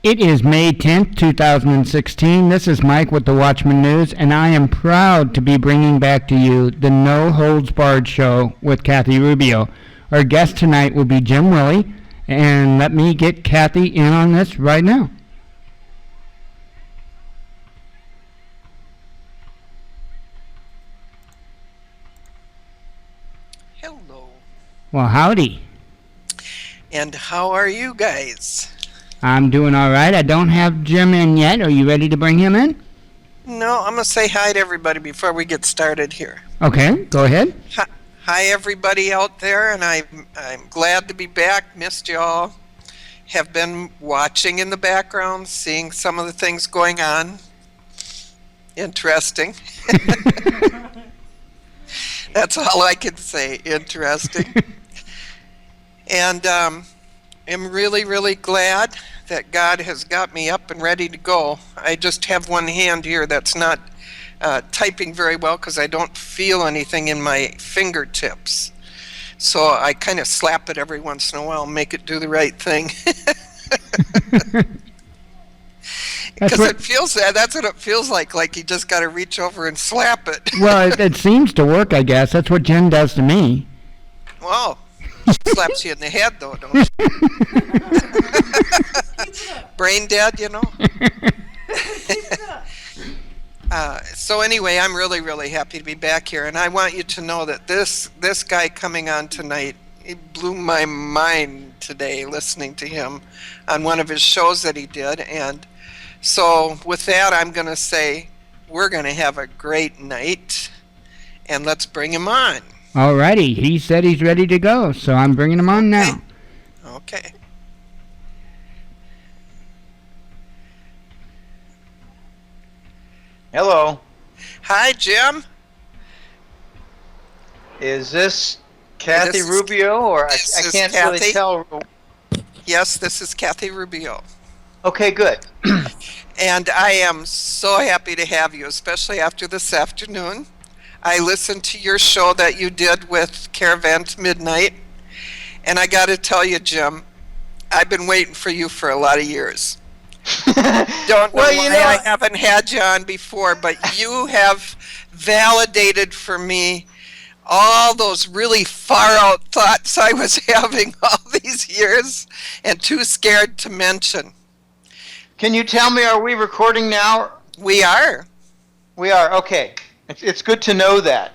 It is May 10th, 2016. This is Mike with the Watchman News, and I am proud to be bringing back to you the No Holds Barred Show with Kathy Rubio. Our guest tonight will be Jim Willie, and let me get Kathy in on this right now. Hello. Well, howdy. And how are you guys? I'm doing all right. I don't have Jim in yet. Are you ready to bring him in? No, I'm going to say hi to everybody before we get started here. Okay, go ahead. Hi everybody out there, and I'm glad to be back. Missed y'all. Have been watching in the background, seeing some of the things going on. Interesting. That's all I can say. Interesting. And I'm really, really glad that God has got me up and ready to go. I just have one hand here that's not typing very well because I don't feel anything in my fingertips. So I kind of slap it every once in a while and make it do the right thing. Because that's what it feels like you just got to reach over and slap it. Well, it seems to work, I guess. That's what Jen does to me. Wow. She slaps you in the head, though, don't she? Brain dead, you know? So anyway, I'm really, really happy to be back here. And I want you to know that this guy coming on tonight, he blew my mind today listening to him on one of his shows that he did. And so with that, I'm going to say we're going to have a great night. And let's bring him on. Alrighty, he said he's ready to go, so I'm bringing him on now. Okay. Hello. Hi, Jim. Is this Kathy Rubio, or I can't really tell? Yes, this is Kathy Rubio. Okay, good. And I am so happy to have you, especially after this afternoon. I listened to your show that you did with Caravan to Midnight, and I got to tell you, Jim, I've been waiting for you for a lot of years. Don't know why I haven't had you on before, but you have validated for me all those really far-out thoughts I was having all these years and too scared to mention. Can you tell me, are we recording now? We are. We are, okay. It's good to know that.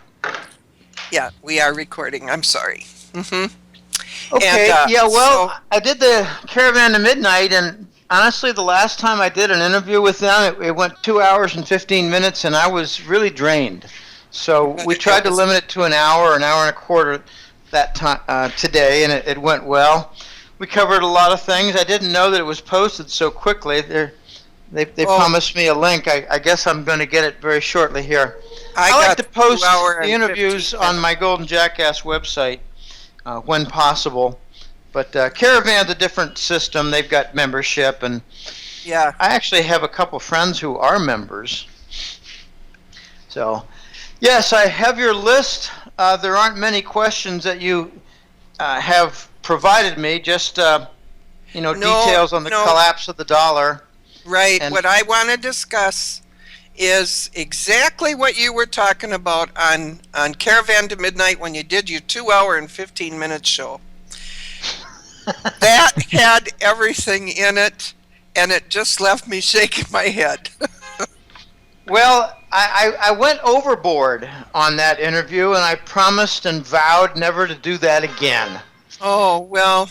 Yeah, we are recording. I'm sorry. Mm-hmm. Okay, I did the Caravan to Midnight, and honestly, the last time I did an interview with them, it went 2 hours and 15 minutes, and I was really drained. So we tried to limit it to an hour and a quarter that time today, and it went well. We covered a lot of things. I didn't know that it was posted so quickly. They promised me a link. I guess I'm going to get it very shortly here. I like to post the interviews on my Golden Jackass website when possible. But Caravan's a different system. They've got membership, and I actually have a couple friends who are members. So, yes, I have your list. There aren't many questions that you have provided me. Just details on the collapse of the dollar. Right. What I want to discuss is exactly what you were talking about on Caravan to Midnight when you did your 2 hour and 15 minute show. That had everything in it, and it just left me shaking my head. Well, I went overboard on that interview, and I promised and vowed never to do that again. Oh, well.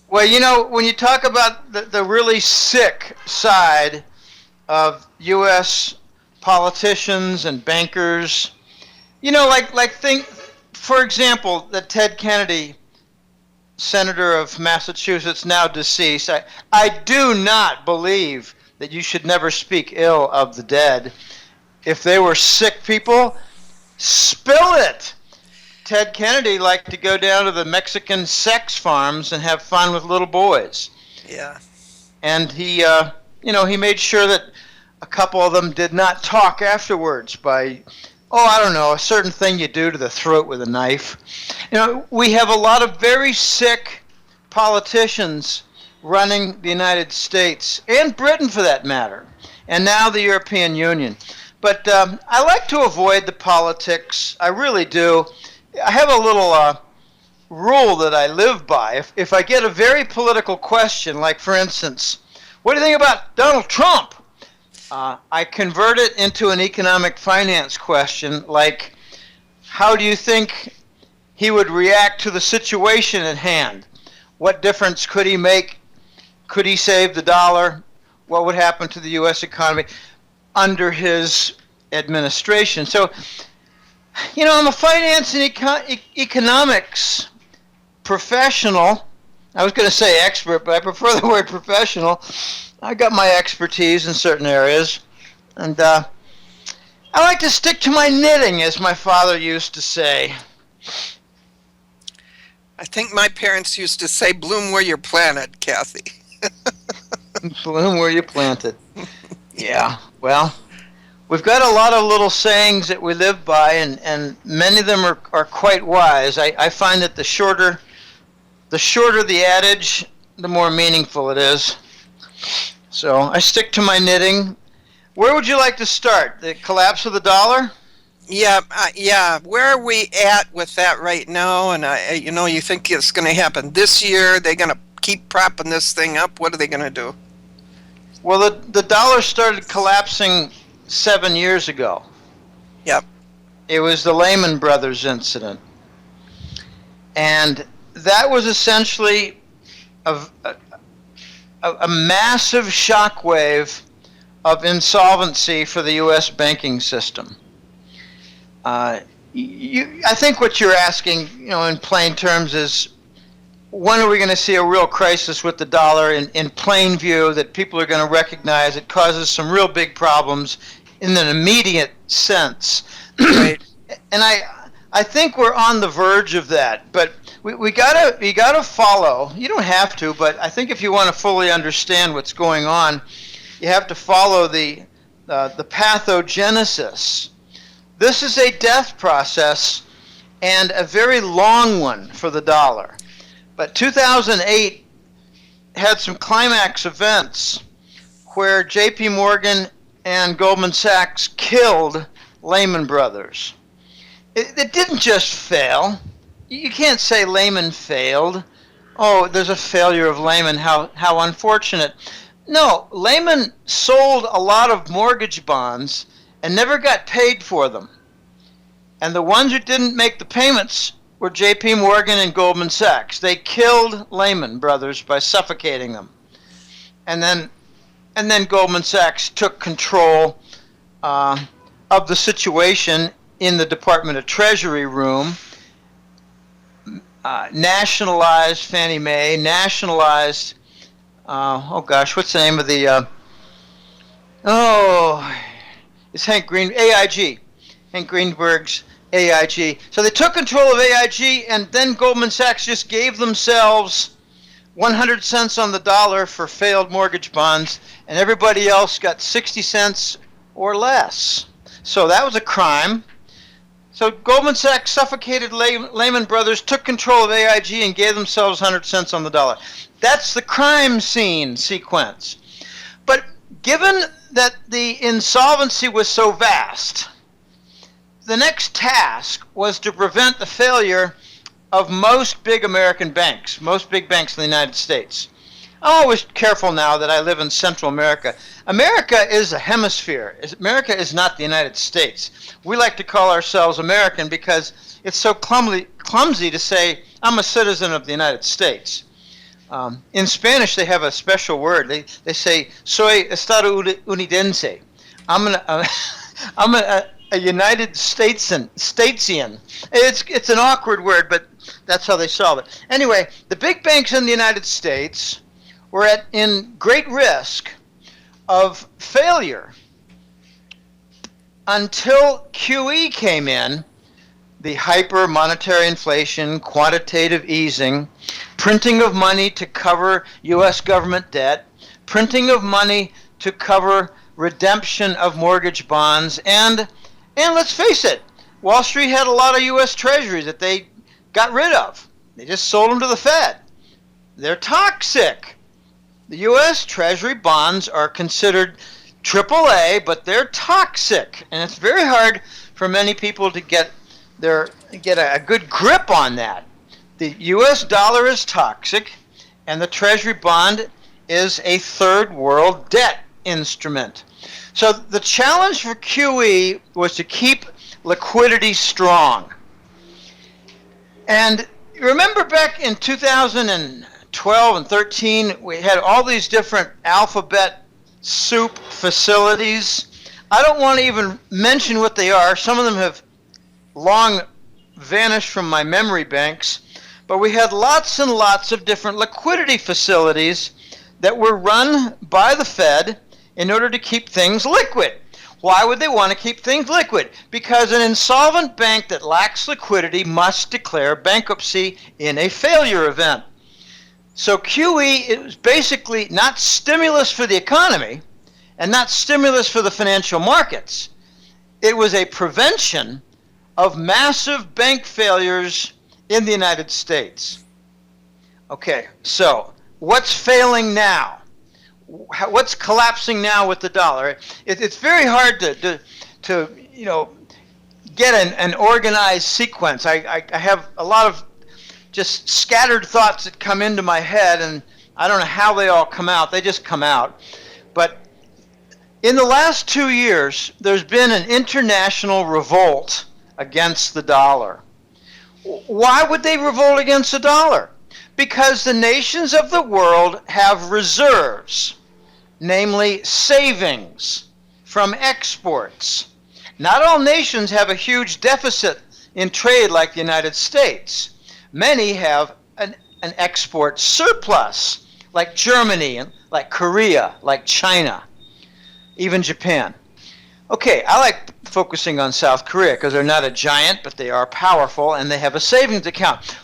Well, when you talk about the really sick side of U.S. politicians and bankers, think, for example, that Ted Kennedy, Senator of Massachusetts, now deceased, I do not believe that you should never speak ill of the dead. If they were sick people, spill it. Ted Kennedy liked to go down to the Mexican sex farms and have fun with little boys. Yeah. And he made sure that a couple of them did not talk afterwards by, a certain thing you do to the throat with a knife. We have a lot of very sick politicians running the United States, and Britain for that matter, and now the European Union. But I like to avoid the politics. I really do. I have a little rule that I live by. If I get a very political question, like for instance, what do you think about Donald Trump? I convert it into an economic finance question, like, how do you think he would react to the situation at hand? What difference could he make? Could he save the dollar? What would happen to the U.S. economy under his administration? So, you know, I'm a finance and economics professional. I was going to say expert, but I prefer the word professional. I got my expertise in certain areas, and I like to stick to my knitting, as my father used to say. I think my parents used to say, bloom where you're planted, Kathy. Bloom where you planted. Yeah, well, we've got a lot of little sayings that we live by, and many of them are quite wise. I find that the shorter the adage, the more meaningful it is. So I stick to my knitting. Where would you like to start? The collapse of the dollar? Yeah. Where are we at with that right now? And you think it's going to happen this year? They're going to keep propping this thing up. What are they going to do? Well, the dollar started collapsing 7 years ago. Yep. It was the Lehman Brothers incident, and that was essentially a massive shockwave of insolvency for the U.S. banking system. I think what you're asking, in plain terms, is when are we going to see a real crisis with the dollar in plain view that people are going to recognize it causes some real big problems in an immediate sense? Right. And I think we're on the verge of that, but we gotta follow. You don't have to, but I think if you want to fully understand what's going on, you have to follow the pathogenesis. This is a death process, and a very long one for the dollar. But 2008 had some climax events where J.P. Morgan and Goldman Sachs killed Lehman Brothers. It didn't just fail. You can't say Lehman failed. Oh, there's a failure of Lehman. How unfortunate. No, Lehman sold a lot of mortgage bonds and never got paid for them. And the ones who didn't make the payments were J.P. Morgan and Goldman Sachs. They killed Lehman Brothers by suffocating them. And then Goldman Sachs took control of the situation in the Department of Treasury room, nationalized Fannie Mae, nationalized, what's the name of the, it's Hank Greenberg's AIG. So they took control of AIG, and then Goldman Sachs just gave themselves 100 cents on the dollar for failed mortgage bonds, and everybody else got 60 cents or less. So that was a crime. So Goldman Sachs suffocated Lehman Brothers, took control of AIG, and gave themselves 100 cents on the dollar. That's the crime scene sequence. But given that the insolvency was so vast, the next task was to prevent the failure of most big American banks, most big banks in the United States. I'm always careful now that I live in Central America. America is a hemisphere. America is not the United States. We like to call ourselves American because it's so clumsy to say, I'm a citizen of the United States. In Spanish, they have a special word. They say, soy estadounidense. I'm a United Statesian. It's an awkward word, but that's how they solve it. Anyway, the big banks in the United States were in great risk of failure until QE came in, the hyper monetary inflation, quantitative easing, printing of money to cover U.S. government debt, printing of money to cover redemption of mortgage bonds, and let's face it, Wall Street had a lot of U.S. Treasuries that they got rid of. They just sold them to the Fed. They're toxic. The U.S. Treasury bonds are considered AAA, but they're toxic, and it's very hard for many people to get a good grip on that. The U.S. dollar is toxic, and the Treasury bond is a third world debt instrument. So the challenge for QE was to keep liquidity strong. And remember back in 2012 and 13, we had all these different alphabet soup facilities. I don't want to even mention what they are. Some of them have long vanished from my memory banks. But we had lots and lots of different liquidity facilities that were run by the Fed in order to keep things liquid. Why would they want to keep things liquid? Because an insolvent bank that lacks liquidity must declare bankruptcy in a failure event. So QE is basically not stimulus for the economy and not stimulus for the financial markets. It was a prevention of massive bank failures in the United States. Okay, so what's failing now? What's collapsing now with the dollar? It's very hard to get an organized sequence. I have a lot of just scattered thoughts that come into my head, and I don't know how they all come out. They just come out. But in the last 2 years, there's been an international revolt against the dollar. Why would they revolt against the dollar? Because the nations of the world have reserves, namely savings from exports. Not all nations have a huge deficit in trade like the United States. Many have an export surplus, like Germany, like Korea, like China, even Japan. Okay, I like focusing on South Korea because they're not a giant, but they are powerful, and they have a savings account.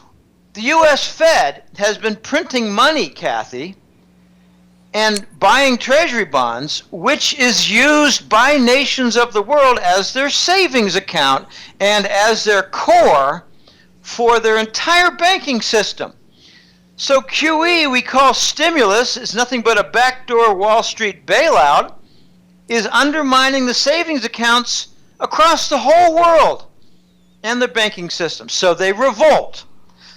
The U.S. Fed has been printing money, Kathy, and buying treasury bonds, which is used by nations of the world as their savings account and as their core for their entire banking system. So QE, we call stimulus, is nothing but a backdoor Wall Street bailout, is undermining the savings accounts across the whole world and their banking system. So they revolt.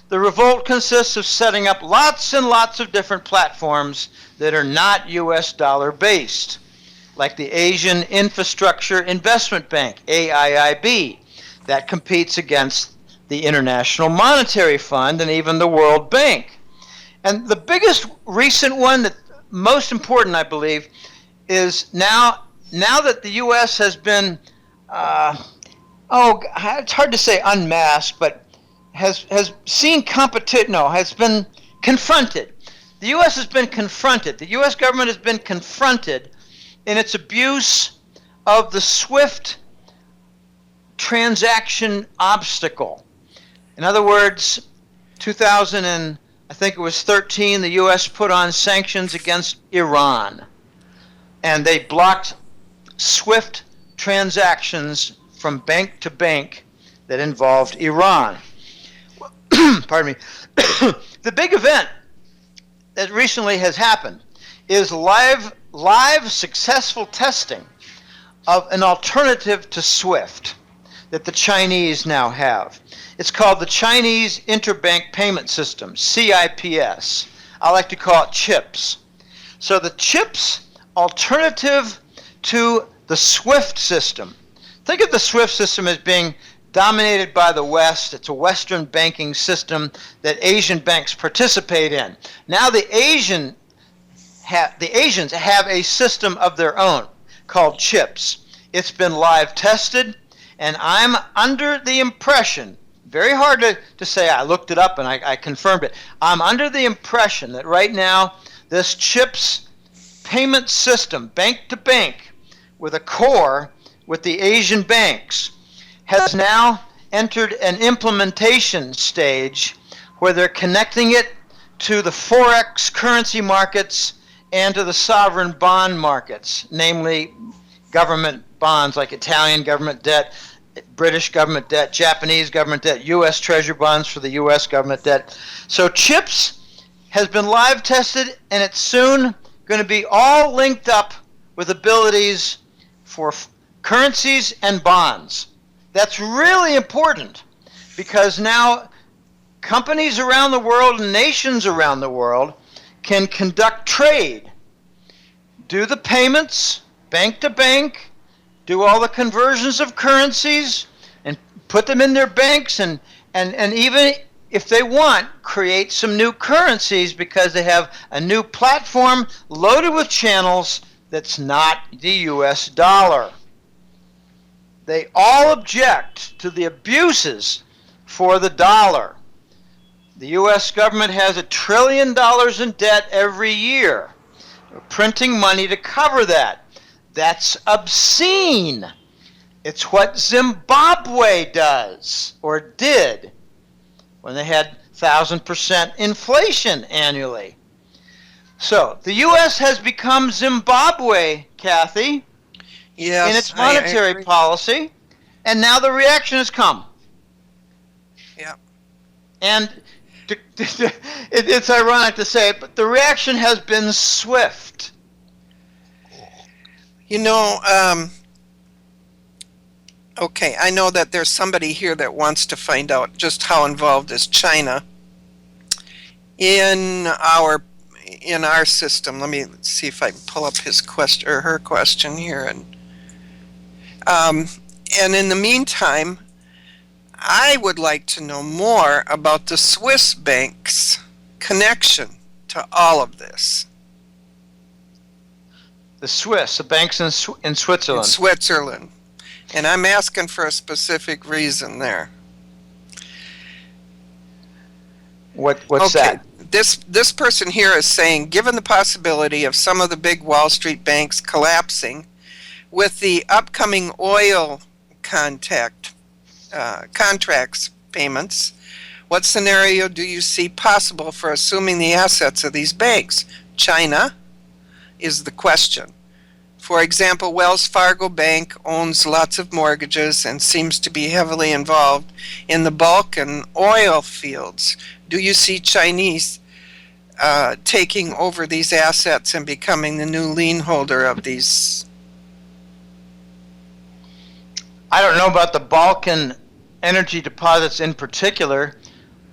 The revolt consists of setting up lots and lots of different platforms that are not U.S. dollar based, like the Asian Infrastructure Investment Bank, AIIB, that competes against the International Monetary Fund and even the World Bank. And the biggest recent one, that most important, I believe, is now that the U.S. has been, it's hard to say unmasked, but has been confronted. The U.S. has been confronted. The U.S. government has been confronted in its abuse of the SWIFT transaction obstacle. In other words, 2013, the U.S. put on sanctions against Iran, and they blocked SWIFT transactions from bank to bank that involved Iran. Pardon me. The big event that recently has happened is live successful testing of an alternative to SWIFT that the Chinese now have. It's called the Chinese Interbank Payment System, CIPS. I like to call it CHIPS. So the CHIPS alternative to the SWIFT system. Think of the SWIFT system as being dominated by the West. It's a Western banking system that Asian banks participate in. Now the Asians have a system of their own called CHIPS. It's been live tested, and I'm under the impression, very hard to say, I looked it up and I confirmed it. I'm under the impression that right now this CHIPS payment system, bank to bank, with a core with the Asian banks, has now entered an implementation stage where they're connecting it to the Forex currency markets and to the sovereign bond markets, namely government bonds like Italian government debt, British government debt, Japanese government debt, U.S. Treasury bonds for the U.S. government debt. So CHIPS has been live tested, and it's soon going to be all linked up with abilities for currencies and bonds. That's really important because now companies around the world and nations around the world can conduct trade, do the payments, bank to bank, do all the conversions of currencies, and put them in their banks, and even if they want, create some new currencies because they have a new platform loaded with channels that's not the US dollar. They all object to the abuses for the dollar. The US government has $1 trillion in debt every year. They're printing money to cover that. That's obscene. It's what Zimbabwe does, or did, when they had 1,000% inflation annually. So the U.S. has become Zimbabwe, Kathy, Yes, in its monetary policy, and now the reaction has come. Yeah. And it's ironic to say it, but the reaction has been swift. You know, okay, I know that there's somebody here that wants to find out just how involved is China in our system. Let me see if I can pull up his question or her question here, and in the meantime, I would like to know more about the Swiss bank's connection to all of this. The banks in Switzerland. In Switzerland. And I'm asking for a specific reason there. What's that? This person here is saying, given the possibility of some of the big Wall Street banks collapsing with the upcoming oil contracts payments, what scenario do you see possible for assuming the assets of these banks? China is the question. For example, Wells Fargo Bank owns lots of mortgages and seems to be heavily involved in the Balkan oil fields. Do you see Chinese taking over these assets and becoming the new lien holder of these? I don't know about the Balkan energy deposits in particular,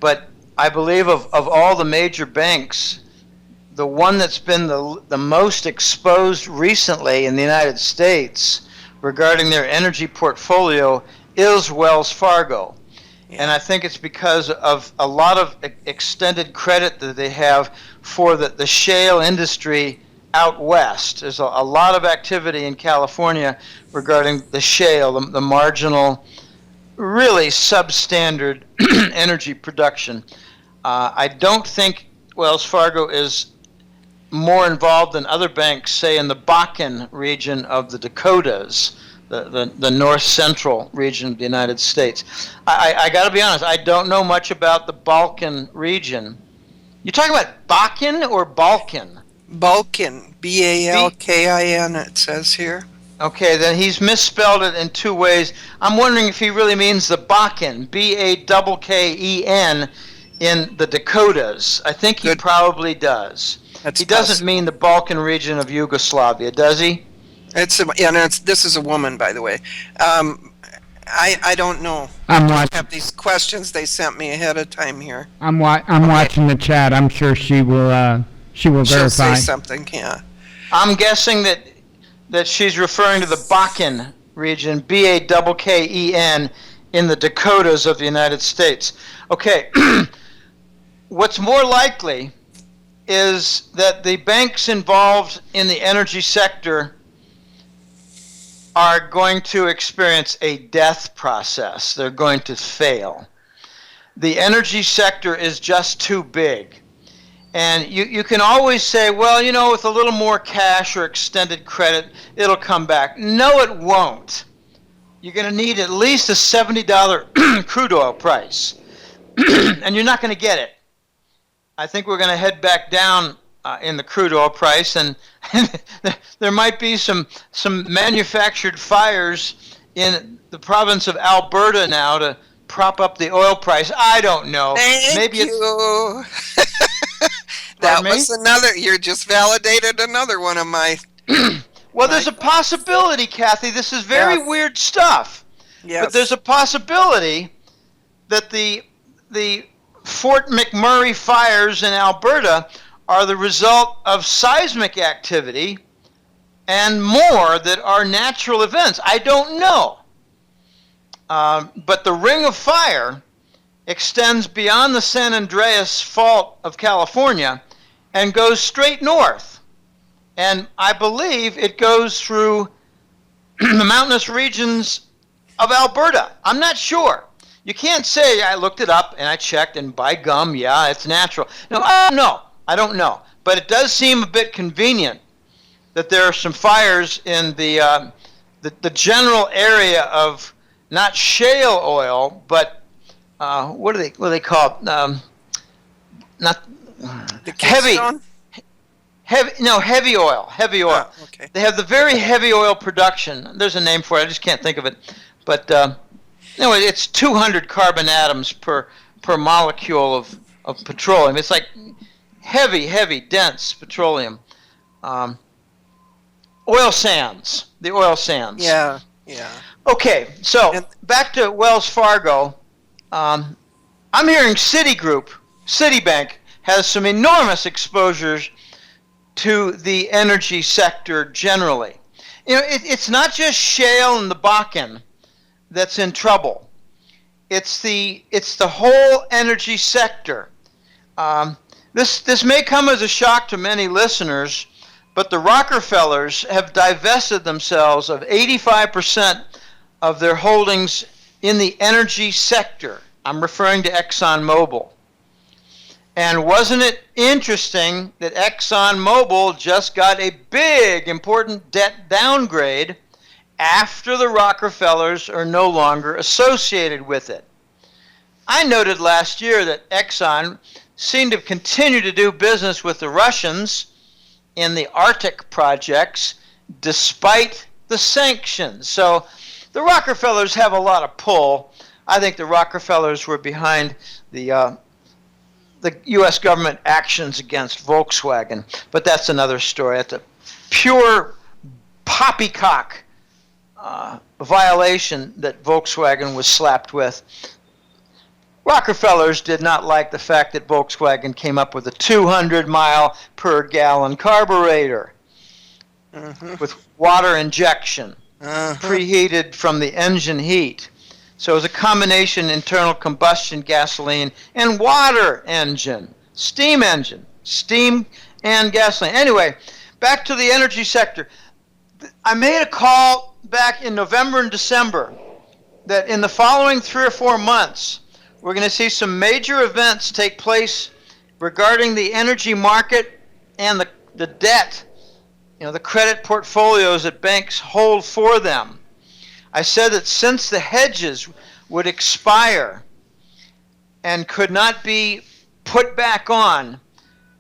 but I believe of all the major banks, the one that's been the most exposed recently in the United States regarding their energy portfolio is Wells Fargo. Yeah. And I think it's because of a lot of extended credit that they have for the shale industry out west. There's a lot of activity in California regarding the shale, the marginal, really substandard energy production. I don't think Wells Fargo is more involved than other banks, say in the Bakken region of the Dakotas, the north central region of the United States. I got to be honest, I don't know much about the Balkan region. You talking about Bakken or Balkan? Balkan, B-A-L-K-I-N, it says here. Okay, then he's misspelled it in two ways. I'm wondering if he really means the Bakken, B-A-K-K-E-N, in the Dakotas. I think he probably does. He doesn't mean the Balkan region of Yugoslavia, does he? This is a woman, by the way. I don't know. I have these questions they sent me ahead of time here. I'm watching the chat. I'm sure she will verify. She'll say something, yeah. I'm guessing that she's referring to the Bakken region, B-A-K-K-E-N, in the Dakotas of the United States. Okay, what's more likely is that the banks involved in the energy sector are going to experience a death process. They're going to fail. The energy sector is just too big. And you can always say, well, you know, with a little more cash or extended credit, it'll come back. No, it won't. You're going to need at least a $70 crude oil price. And you're not going to get it. I think we're going to head back down in the crude oil price, and there might be some manufactured fires in the province of Alberta now to prop up the oil price. I don't know. Thank you. That was another, you just validated another one of my... Well, there's a possibility, Kathy. This is very weird stuff. Yes. But there's a possibility that the Fort McMurray fires in Alberta are the result of seismic activity and more that are natural events. I don't know. But the Ring of Fire extends beyond the San Andreas Fault of California and goes straight north. And I believe it goes through the mountainous regions of Alberta. I'm not sure. You can't say I looked it up and I checked and by gum, yeah, it's natural. No, I don't know. But it does seem a bit convenient that there are some fires in the general area of not shale oil, but what do they call it? Not The heavy Keystone? heavy oil. Oh, okay. They have the very heavy oil production. There's a name for it. I just can't think of it. But anyway, it's 200 carbon atoms per molecule of petroleum. It's like heavy, dense petroleum. Oil sands. The oil sands. Yeah. Okay, so back to Wells Fargo. I'm hearing Citibank has some enormous exposures to the energy sector generally. You know, it's not just shale and the Bakken that's in trouble. It's the whole energy sector. This may come as a shock to many listeners, but the Rockefellers have divested themselves of 85% of their holdings in the energy sector. I'm referring to ExxonMobil. And wasn't it interesting that ExxonMobil just got a big, important debt downgrade after the Rockefellers are no longer associated with it? I noted last year that Exxon seemed to continue to do business with the Russians in the Arctic projects despite the sanctions. So the Rockefellers have a lot of pull. I think the Rockefellers were behind the U.S. government actions against Volkswagen, but that's another story. That's a pure poppycock violation that Volkswagen was slapped with. Rockefellers did not like the fact that Volkswagen came up with a 200-mile-per-gallon carburetor with water injection, preheated from the engine heat. So it was a combination internal combustion gasoline and water engine, steam and gasoline. Anyway, back to the energy sector. I made a call back in November and December that in the following 3 or 4 months, we're going to see some major events take place regarding the energy market and the debt, the credit portfolios that banks hold for them. I said that since the hedges would expire and could not be put back on,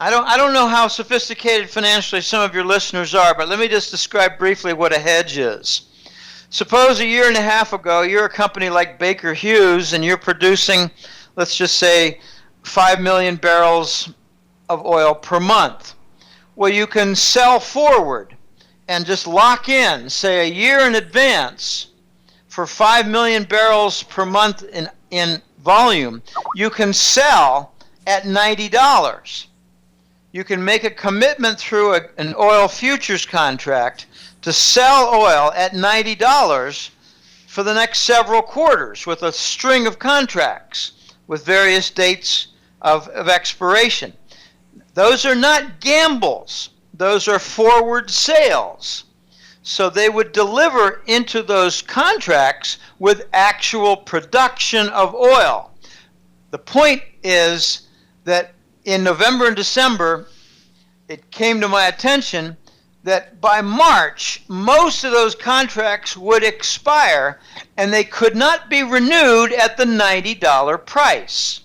I don't know how sophisticated financially some of your listeners are, but let me just describe briefly what a hedge is. Suppose a year and a half ago you're a company like Baker Hughes and you're producing, let's just say, 5 million barrels of oil per month. Well, you can sell forward and just lock in, say, a year in advance for 5 million barrels per month in volume. You can sell at $90. You can make a commitment through an oil futures contract to sell oil at $90 for the next several quarters with a string of contracts with various dates of expiration. Those are not gambles. Those are forward sales. So they would deliver into those contracts with actual production of oil. The point is that in November and December, it came to my attention that by March, most of those contracts would expire and they could not be renewed at the $90 price.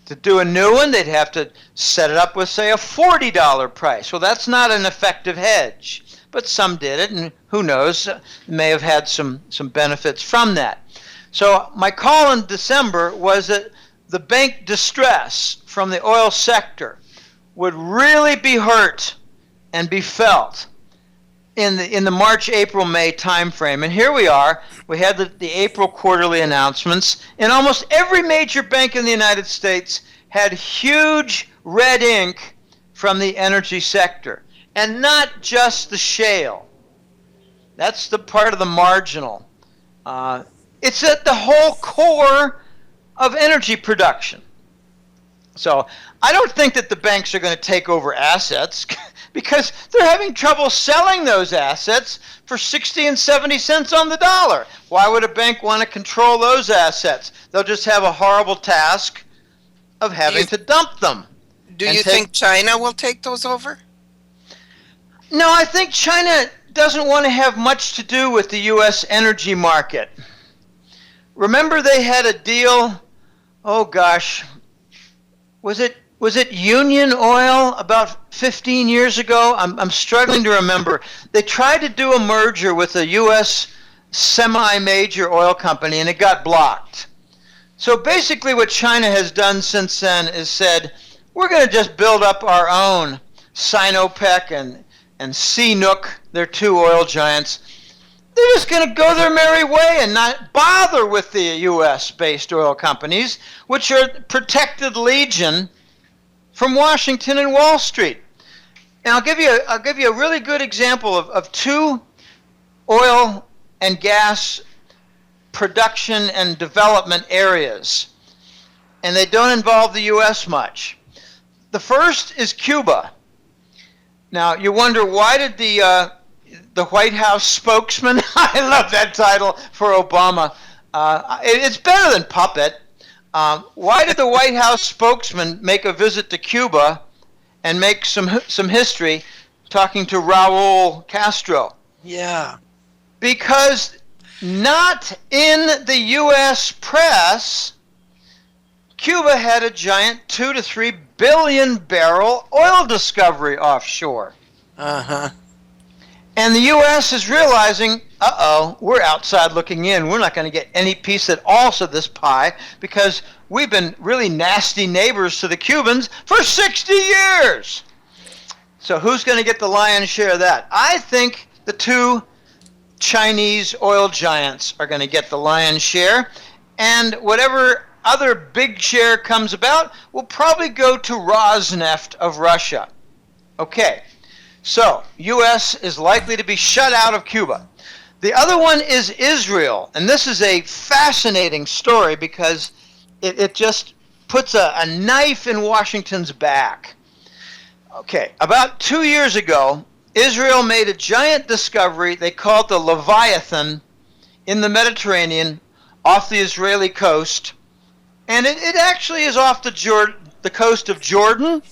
To do a new one, they'd have to set it up with, say, a $40 price. Well, that's not an effective hedge. But some did it, and who knows, may have had some benefits from that. So my call in December was that the bank distress from the oil sector would really be hurt and be felt in the March, April, May timeframe. And here we are. We had the April quarterly announcements, and almost every major bank in the United States had huge red ink from the energy sector, and not just the shale. That's the part of the marginal. It's at the whole core of energy production. So I don't think that the banks are going to take over assets because they're having trouble selling those assets for 60 and 70 cents on the dollar. Why would a bank want to control those assets? They'll just have a horrible task of having to dump them. Do you think China will take those over? No, I think China doesn't want to have much to do with the U.S. energy market. Remember they had a deal, oh gosh, was it Union Oil about 15 years ago? I'm struggling to remember. They tried to do a merger with a U.S. semi-major oil company, and it got blocked. So basically what China has done since then is said, we're going to just build up our own Sinopec and CNOOC, they're two oil giants. They're just going to go their merry way and not bother with the U.S.-based oil companies, which are protected legion from Washington and Wall Street. And I'll give you a really good example of two oil and gas production and development areas, and they don't involve the U.S. much. The first is Cuba. Now, you wonder, why did the White House spokesman, I love that title for Obama, it's better than puppet. Why did the White House spokesman make a visit to Cuba and make some history talking to Raul Castro? Yeah. Because not in the U.S. press, Cuba had a giant 2 to 3 billion barrel oil discovery offshore. Uh-huh. And the U.S. is realizing, we're outside looking in. We're not going to get any piece at all of this pie because we've been really nasty neighbors to the Cubans for 60 years. So who's going to get the lion's share of that? I think the two Chinese oil giants are going to get the lion's share, and whatever other big share comes about will probably go to Rosneft of Russia. Okay, so U.S. is likely to be shut out of Cuba. The other one is Israel, and this is a fascinating story because it just puts a knife in Washington's back. Okay, about 2 years ago, Israel made a giant discovery they called the Leviathan in the Mediterranean off the Israeli coast. And it actually is off the coast of Jordan,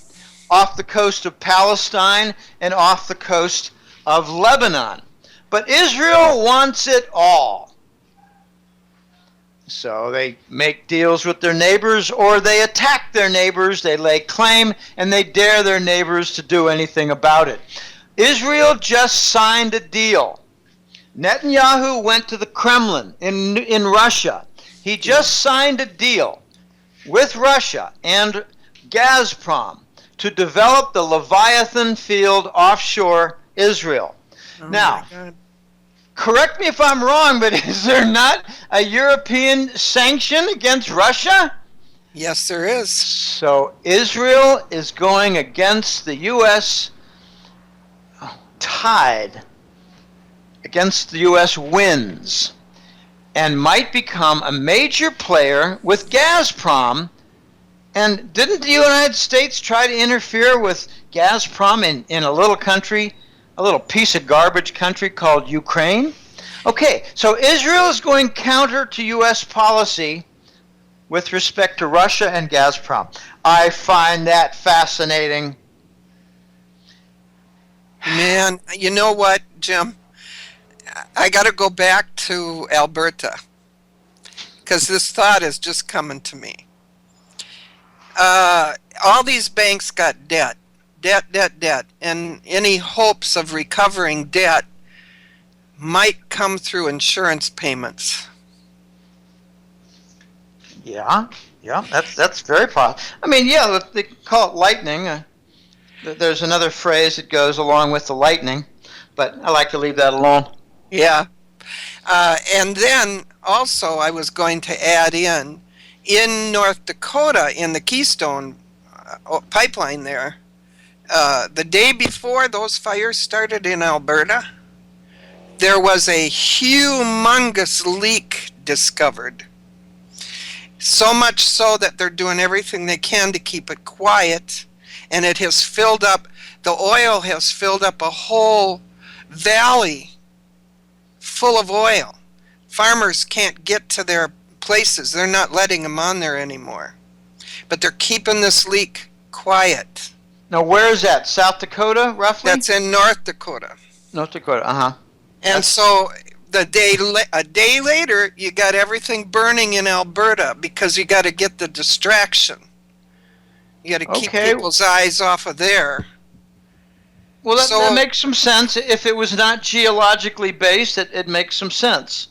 off the coast of Palestine, and off the coast of Lebanon. But Israel wants it all. So they make deals with their neighbors, or they attack their neighbors, they lay claim, and they dare their neighbors to do anything about it. Israel just signed a deal. Netanyahu went to the Kremlin in Russia. He just signed a deal with Russia and Gazprom to develop the Leviathan field offshore Israel. Oh now, correct me if I'm wrong, but is there not a European sanction against Russia? Yes, there is. So Israel is going against the U.S. tide, against the U.S. winds, and might become a major player with Gazprom. And didn't the United States try to interfere with Gazprom in a little country, a little piece of garbage country called Ukraine? Okay, so Israel is going counter to U.S. policy with respect to Russia and Gazprom. I find that fascinating. Man, you know what, Jim? I got to go back to Alberta because this thought is just coming to me. All these banks got debt, and any hopes of recovering debt might come through insurance payments. Yeah, that's very possible. I mean, yeah, they call it lightning. There's another phrase that goes along with the lightning, but I like to leave that alone. Yeah. And then also I was going to add in North Dakota, in the Keystone pipeline there, the day before those fires started in Alberta, there was a humongous leak discovered. So much so that they're doing everything they can to keep it quiet, and it has filled up, the oil has filled up a whole valley full of oil. Farmers can't get to their places. They're not letting them on there anymore. But they're keeping this leak quiet. Now, where is that? South Dakota, roughly? That's in North Dakota. North Dakota, uh-huh. And so a day later, you got everything burning in Alberta because you got to get the distraction. You got to keep people's eyes off of there. Well, that makes some sense. If it was not geologically based, it makes some sense.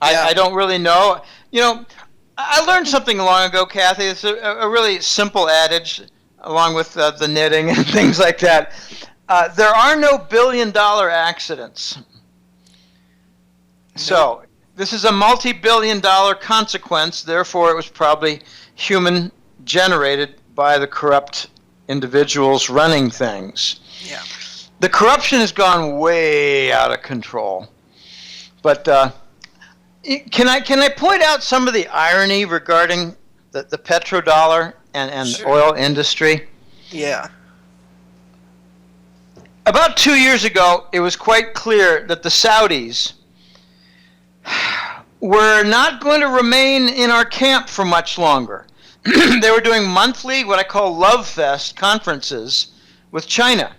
Yeah. I don't really know. You know, I learned something long ago, Kathy. It's a really simple adage, along with the knitting and things like that. There are no billion-dollar accidents. So this is a multi-billion-dollar consequence. Therefore, it was probably human-generated by the corrupt individuals running things. Yeah. The corruption has gone way out of control. But can I point out some of the irony regarding the petrodollar and Sure. the oil industry? Yeah. About 2 years ago, it was quite clear that the Saudis were not going to remain in our camp for much longer. They were doing monthly, what I call love fest conferences with China.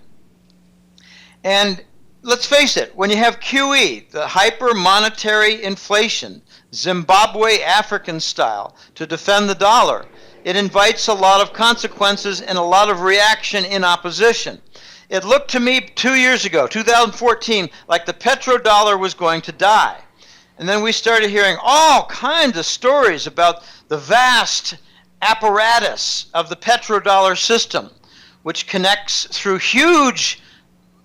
And let's face it, when you have QE, the hyper-monetary inflation, Zimbabwe African style, to defend the dollar, it invites a lot of consequences and a lot of reaction in opposition. It looked to me 2 years ago, 2014, like the petrodollar was going to die. And then we started hearing all kinds of stories about the vast apparatus of the petrodollar system, which connects through huge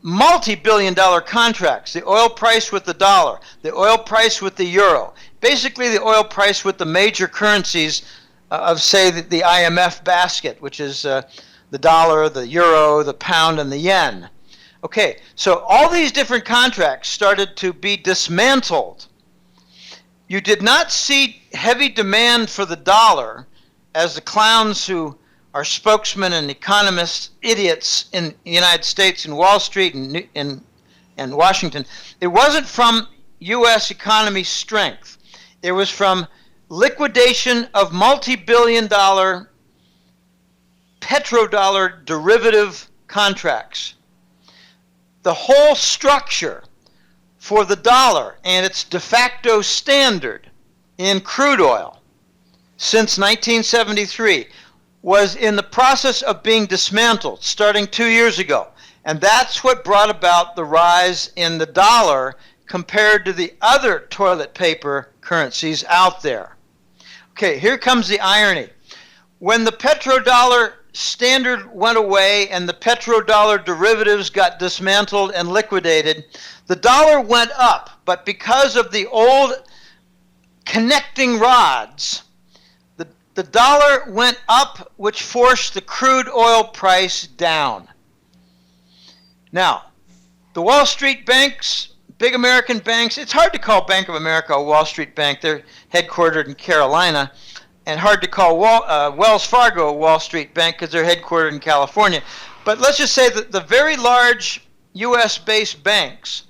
multi-billion-dollar contracts, the oil price with the dollar, the oil price with the euro, basically the oil price with the major currencies of, say, the IMF basket, which is the dollar, the euro, the pound, and the yen. Okay, so all these different contracts started to be dismantled. You did not see heavy demand for the dollar as the clowns who are spokesmen and economists, idiots in the United States and Wall Street and Washington. It wasn't from U.S. economy strength. It was from liquidation of multi-billion-dollar petrodollar derivative contracts. The whole structure for the dollar and its de facto standard in crude oil since 1973 was in the process of being dismantled starting 2 years ago. And that's what brought about the rise in the dollar compared to the other toilet paper currencies out there. Okay, here comes the irony. When the petrodollar standard went away and the petrodollar derivatives got dismantled and liquidated, the dollar went up, but because of the old connecting rods, the dollar went up, which forced the crude oil price down. Now, the Wall Street banks, big American banks, it's hard to call Bank of America a Wall Street bank. They're headquartered in Carolina, and hard to call Wells Fargo a Wall Street bank because they're headquartered in California. But let's just say that the very large U.S.-based banks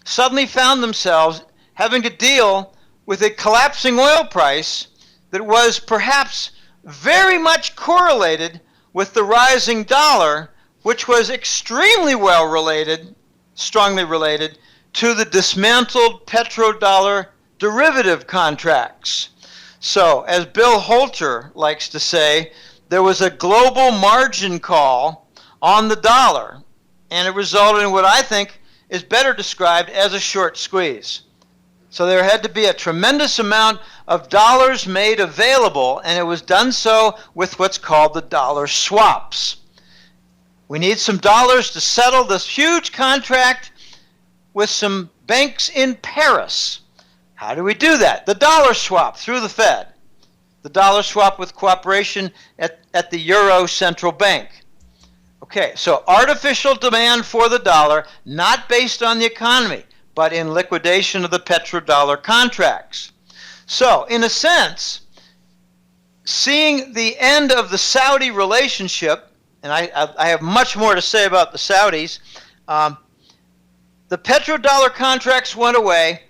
suddenly found themselves having to deal with a collapsing oil price that was perhaps very much correlated with the rising dollar, which was extremely well related, strongly related, to the dismantled petrodollar derivative contracts. So, as Bill Holter likes to say, there was a global margin call on the dollar, and it resulted in what I think is better described as a short squeeze. So there had to be a tremendous amount of dollars made available, and it was done so with what's called the dollar swaps. We need some dollars to settle this huge contract with some banks in Paris. How do we do that? The dollar swap through the Fed. The dollar swap with cooperation at the Euro Central Bank. Okay, so artificial demand for the dollar, not based on the economy, but in liquidation of the petrodollar contracts. So, in a sense, seeing the end of the Saudi relationship, and I have much more to say about the Saudis, the petrodollar contracts went away,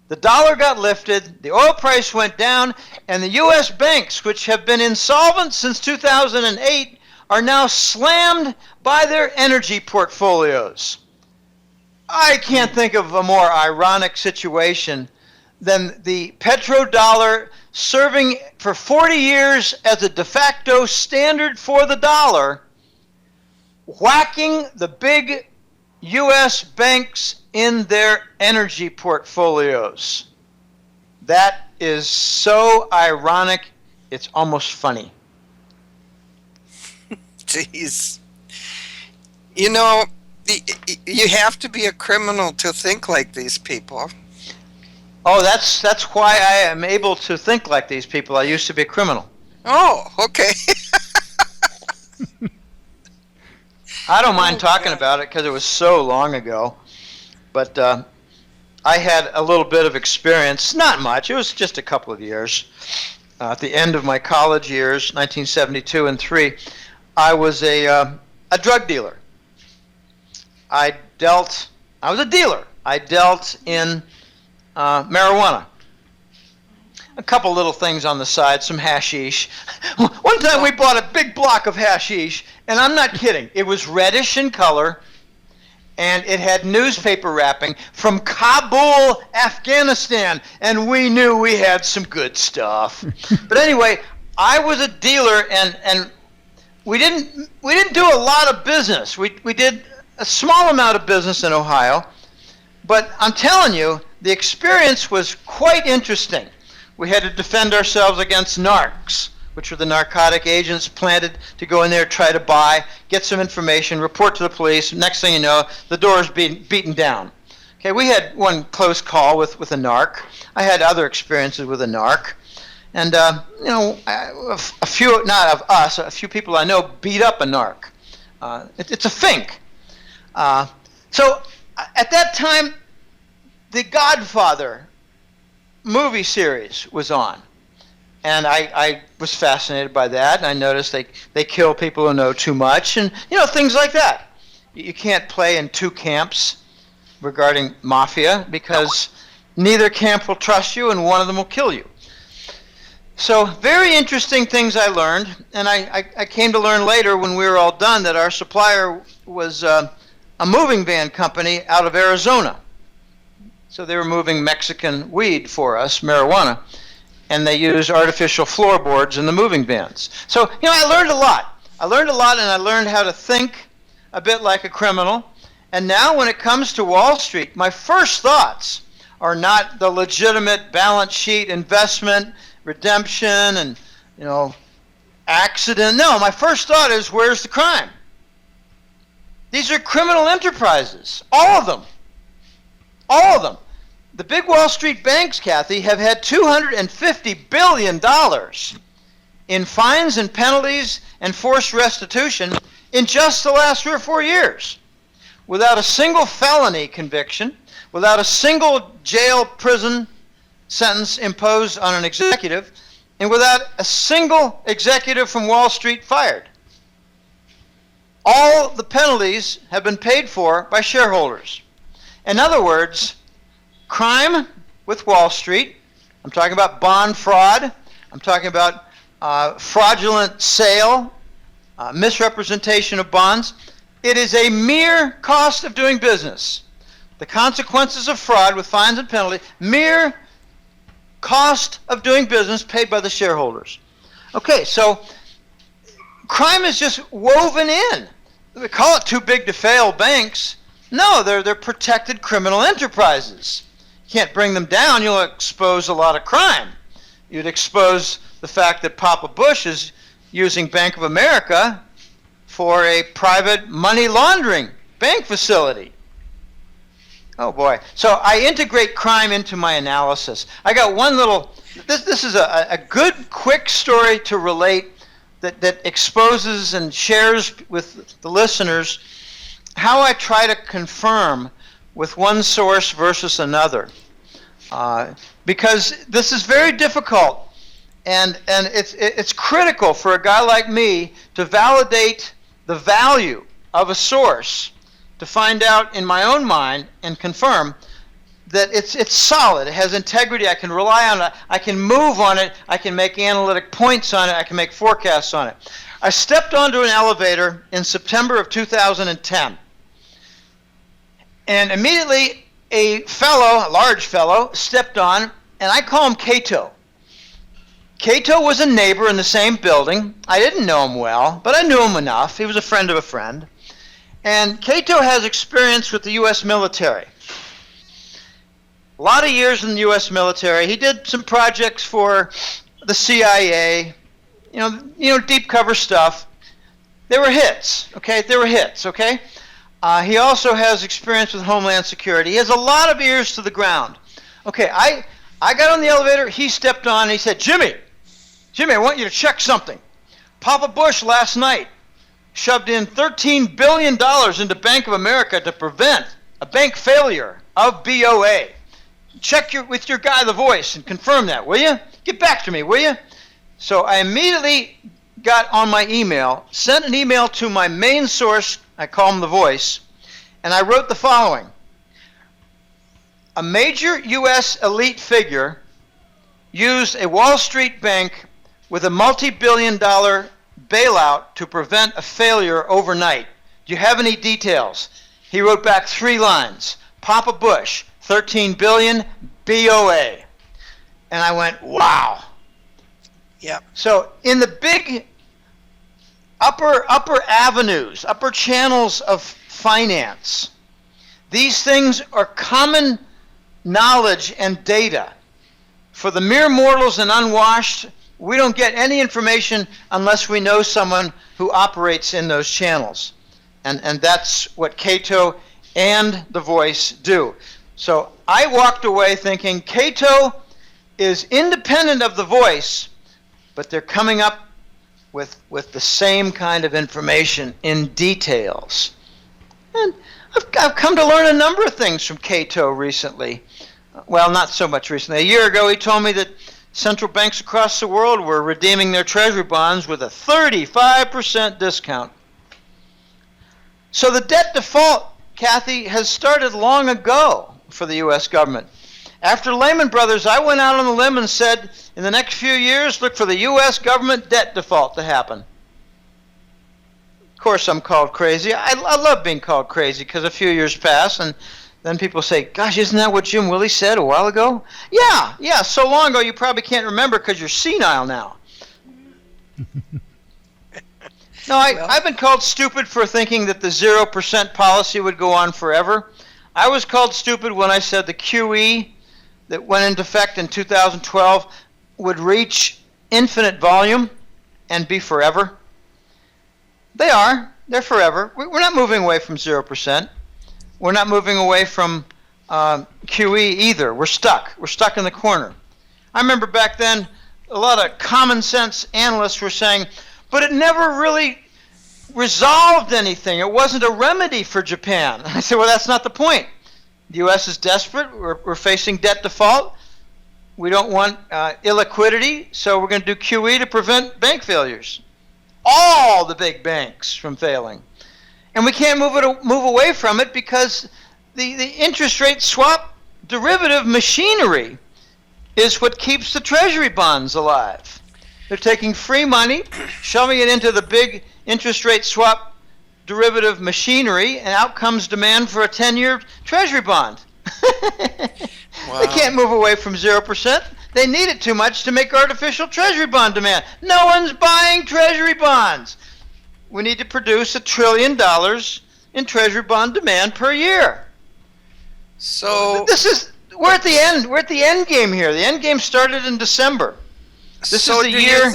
the dollar got lifted, the oil price went down, and the U.S. banks, which have been insolvent since 2008, are now slammed by their energy portfolios. I can't think of a more ironic situation than the petrodollar serving for 40 years as a de facto standard for the dollar, whacking the big U.S. banks in their energy portfolios. That is so ironic, it's almost funny. Jeez. You know, you have to be a criminal to think like these people. Oh, that's why I am able to think like these people. I used to be a criminal. Oh, okay. I don't mind talking about it because it was so long ago. But I had a little bit of experience, not much. It was just a couple of years. At the end of my college years, 1972 and 3, I was a drug dealer. I was a dealer. I dealt in marijuana. A couple little things on the side, some hashish. One time we bought a big block of hashish, and I'm not kidding. It was reddish in color, and it had newspaper wrapping from Kabul, Afghanistan, and we knew we had some good stuff. But anyway, I was a dealer, and we didn't do a lot of business. We did a small amount of business in Ohio, but I'm telling you, the experience was quite interesting. We had to defend ourselves against narcs, which were the narcotic agents planted to go in there, try to buy, get some information, report to the police. Next thing you know, the door is being beaten down. Okay, we had one close call with a narc. I had other experiences with a narc. And, a few, not of us, a few people I know beat up a narc. It's a fink. So at that time, The Godfather movie series was on. And I was fascinated by that, and I noticed they kill people who know too much, and things like that. You can't play in two camps regarding mafia because neither camp will trust you, and one of them will kill you. So very interesting things I learned, and I came to learn later when we were all done that our supplier was a moving van company out of Arizona. So they were moving Mexican weed for us, marijuana. And they use artificial floorboards in the moving vans. So, I learned a lot. And I learned how to think a bit like a criminal. And now when it comes to Wall Street, my first thoughts are not the legitimate balance sheet investment, redemption, and, accident. No, my first thought is, where's the crime? These are criminal enterprises. All of them. All of them. The big Wall Street banks, Kathy, have had $250 billion in fines and penalties and forced restitution in just the last 3 or 4 years, without a single felony conviction, without a single jail prison sentence imposed on an executive, and without a single executive from Wall Street fired. All the penalties have been paid for by shareholders. In other words, crime with Wall Street, I'm talking about bond fraud, I'm talking about fraudulent sale, misrepresentation of bonds. It is a mere cost of doing business. The consequences of fraud with fines and penalties, mere cost of doing business paid by the shareholders. Okay, so crime is just woven in. We call it too big to fail banks. No, they're protected criminal enterprises. You can't bring them down, you'll expose a lot of crime. You'd expose the fact that Papa Bush is using Bank of America for a private money laundering bank facility. Oh boy. So I integrate crime into my analysis. I got one little, this is a good, quick story to relate that exposes and shares with the listeners how I try to confirm with one source versus another. Because this is very difficult, and it's critical for a guy like me to validate the value of a source, to find out in my own mind and confirm that it's solid, it has integrity, I can rely on it, I can move on it, I can make analytic points on it, I can make forecasts on it. I stepped onto an elevator in September of 2010, and immediately a large fellow, stepped on, and I call him Cato. Cato was a neighbor in the same building. I didn't know him well, but I knew him enough. He was a friend of a friend. And Cato has experience with the U.S. military. A lot of years in the U.S. military. He did some projects for the CIA, deep cover stuff. They were hits, okay? He also has experience with Homeland Security. He has a lot of ears to the ground. Okay, I got on the elevator. He stepped on and he said, Jimmy, I want you to check something. Papa Bush last night shoved in $13 billion into Bank of America to prevent a bank failure of BOA. Check with your guy, The Voice, and confirm that, will you? Get back to me, will you? So I immediately got on my email, sent an email to my main source, I call him The Voice, and I wrote the following. A major U.S. elite figure used a Wall Street bank with a multi-billion-dollar bailout to prevent a failure overnight. Do you have any details? He wrote back 3 lines. Papa Bush, 13 billion, BOA. And I went, wow. Yep. So in the big upper avenues, upper channels of finance, these things are common knowledge and data. For the mere mortals and unwashed, we don't get any information unless we know someone who operates in those channels. And that's what Cato and The Voice do. So I walked away thinking Cato is independent of The Voice, but they're coming up with the same kind of information in details. And I've come to learn a number of things from Cato recently. Well, not so much recently. A year ago, he told me that central banks across the world were redeeming their treasury bonds with a 35% discount. So the debt default, Kathy, has started long ago for the U.S. government. After Lehman Brothers, I went out on a limb and said, in the next few years, look for the U.S. government debt default to happen. Of course, I'm called crazy. I love being called crazy because a few years pass, and then people say, gosh, isn't that what Jim Willie said a while ago? Yeah, so long ago you probably can't remember because you're senile now. No, I've been called stupid for thinking that the 0% policy would go on forever. I was called stupid when I said the QE that went into effect in 2012 would reach infinite volume and be forever. They're forever. We're not moving away from 0%. We're not moving away from QE either. We're stuck in the corner. I remember back then a lot of common sense analysts were saying, but it never really resolved anything. It wasn't a remedy for Japan. I said, well, that's not the point. The U.S. is desperate. We're facing debt default. We don't want illiquidity, so we're going to do QE to prevent bank failures. All the big banks from failing. And we can't move away from it because the interest rate swap derivative machinery is what keeps the treasury bonds alive. They're taking free money, shoving it into the big interest rate swap derivative machinery, and out comes demand for a 10-year treasury bond. Wow. They can't move away from 0%. They need it too much to make artificial treasury bond demand. No one's buying treasury bonds. We need to produce $1 trillion in treasury bond demand per year. So we're at the end. We're at the end game here. The end game started in December. This is the year.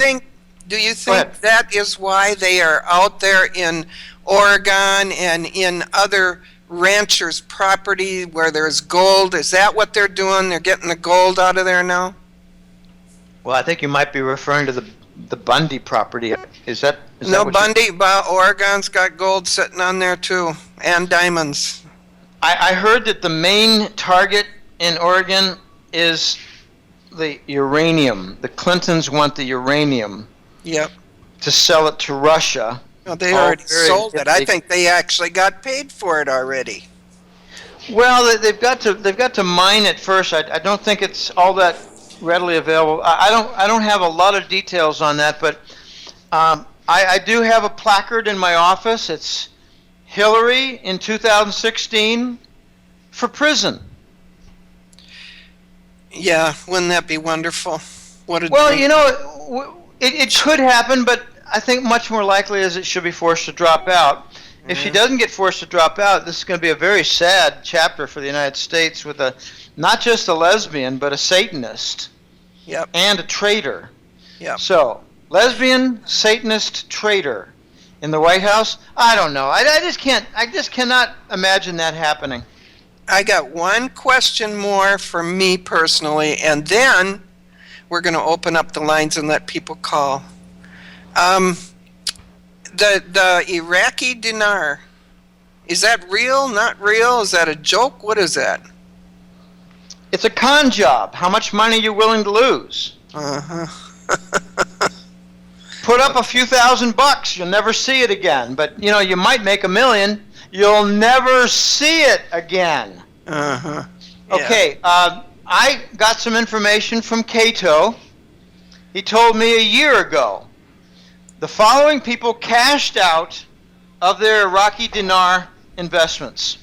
Do you Go ahead. think that is why they are out there in Oregon and in other ranchers' property where there's gold? Is that what they're doing? They're getting the gold out of there now? Well, I think you might be referring to the Bundy property. Is that No, what Bundy, but Oregon's got gold sitting on there too, and diamonds. I heard that the main target in Oregon is the uranium. The Clintons want the uranium Yep. to sell it to Russia. No, they Oh, already very sold it. good. I think they actually got paid for it already. Well, they've got to mine it first. I don't think it's all that readily available. I don't have a lot of details on that, but I do have a placard in my office. It's Hillary in 2016 for prison. Yeah, wouldn't that be wonderful? What a Well, dream. you know, it could happen, but I think much more likely is it should be forced to drop out. If she doesn't get forced to drop out, this is going to be a very sad chapter for the United States with not just a lesbian, but a Satanist Yep. and a traitor. Yep. So, lesbian, Satanist, traitor in the White House? I don't know. I just cannot imagine that happening. I got one question more for me personally, and then we're going to open up the lines and let people call. The Iraqi Dinar, is that real, not real? Is that a joke? What is that? It's a con job. How much money are you willing to lose? Uh-huh. Put up a few $1,000, you'll never see it again. But, you know, you might make $1 million. You'll never see it again. Uh-huh. Okay, I got some information from Cato. He told me a year ago the following people cashed out of their Iraqi Dinar investments: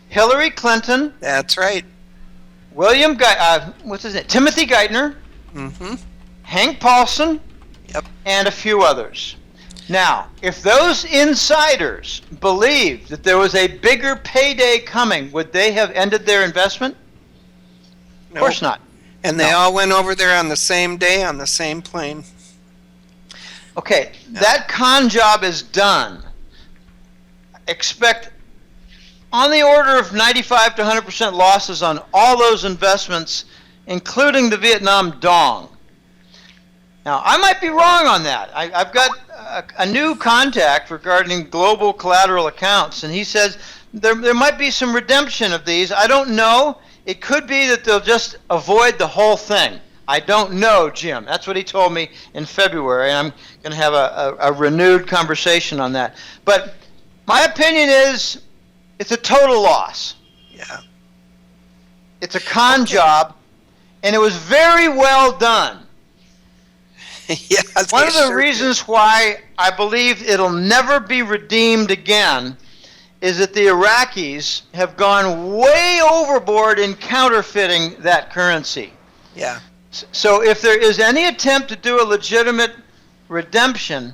Hillary Clinton, That's right. Timothy Geithner, Mm-hmm. Hank Paulson, Yep. and a few others. Now, if those insiders believed that there was a bigger payday coming, would they have ended their investment? Of course not. And they all went over there on the same day on the same plane. Okay, that con job is done. Expect on the order of 95 to 100% losses on all those investments, including the Vietnam Dong. Now, I might be wrong on that. I've got a new contact regarding global collateral accounts, and he says there might be some redemption of these. I don't know. It could be that they'll just avoid the whole thing. I don't know, Jim. That's what he told me in February, and I'm going to have a renewed conversation on that. But my opinion is it's a total loss. Yeah. It's a con job, and it was very well done. Yeah. One of the reasons why I believe it'll never be redeemed again is that the Iraqis have gone way overboard in counterfeiting that currency. Yeah. So if there is any attempt to do a legitimate redemption,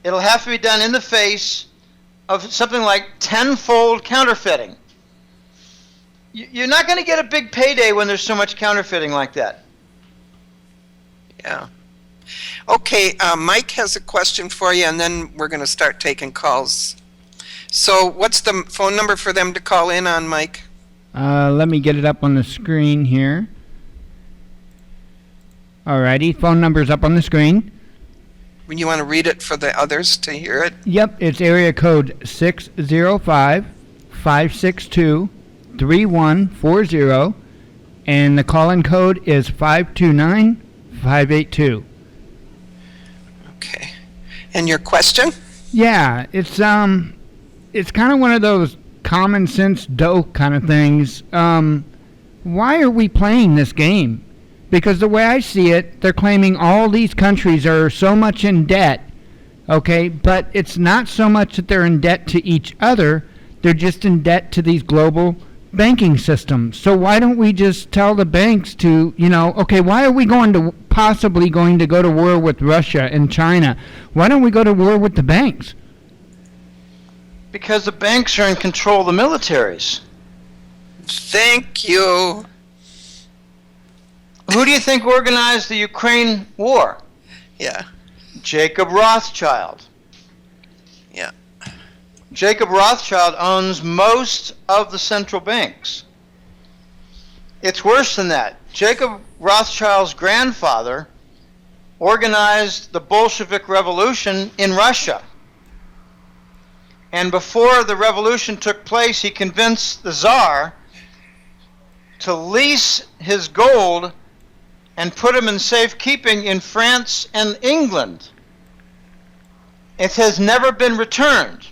it'll have to be done in the face of something like tenfold counterfeiting. You're not going to get a big payday when there's so much counterfeiting like that. Yeah. Okay, Mike has a question for you, and then we're going to start taking calls. So what's the phone number for them to call in on, Mike? Let me get it up on the screen here. Alrighty, phone number's up on the screen. You want to read it for the others to hear it? Yep, it's area code 605-562-3140, and the call-in code is 529582. Okay. And your question? Yeah, it's kind of one of those common sense dough kind of things. Why are we playing this game? Because the way I see it, they're claiming all these countries are so much in debt, okay? But it's not so much that they're in debt to each other, they're just in debt to these global banking systems. So why don't we just tell the banks to, okay, why are we possibly going to go to war with Russia and China? Why don't we go to war with the banks? Because the banks are in control of the militaries. Thank you. Who do you think organized the Ukraine war? Yeah. Jacob Rothschild. Yeah. Jacob Rothschild owns most of the central banks. It's worse than that. Jacob Rothschild's grandfather organized the Bolshevik Revolution in Russia. And before the revolution took place, he convinced the Tsar to lease his gold and put him in safekeeping in France and England. It has never been returned.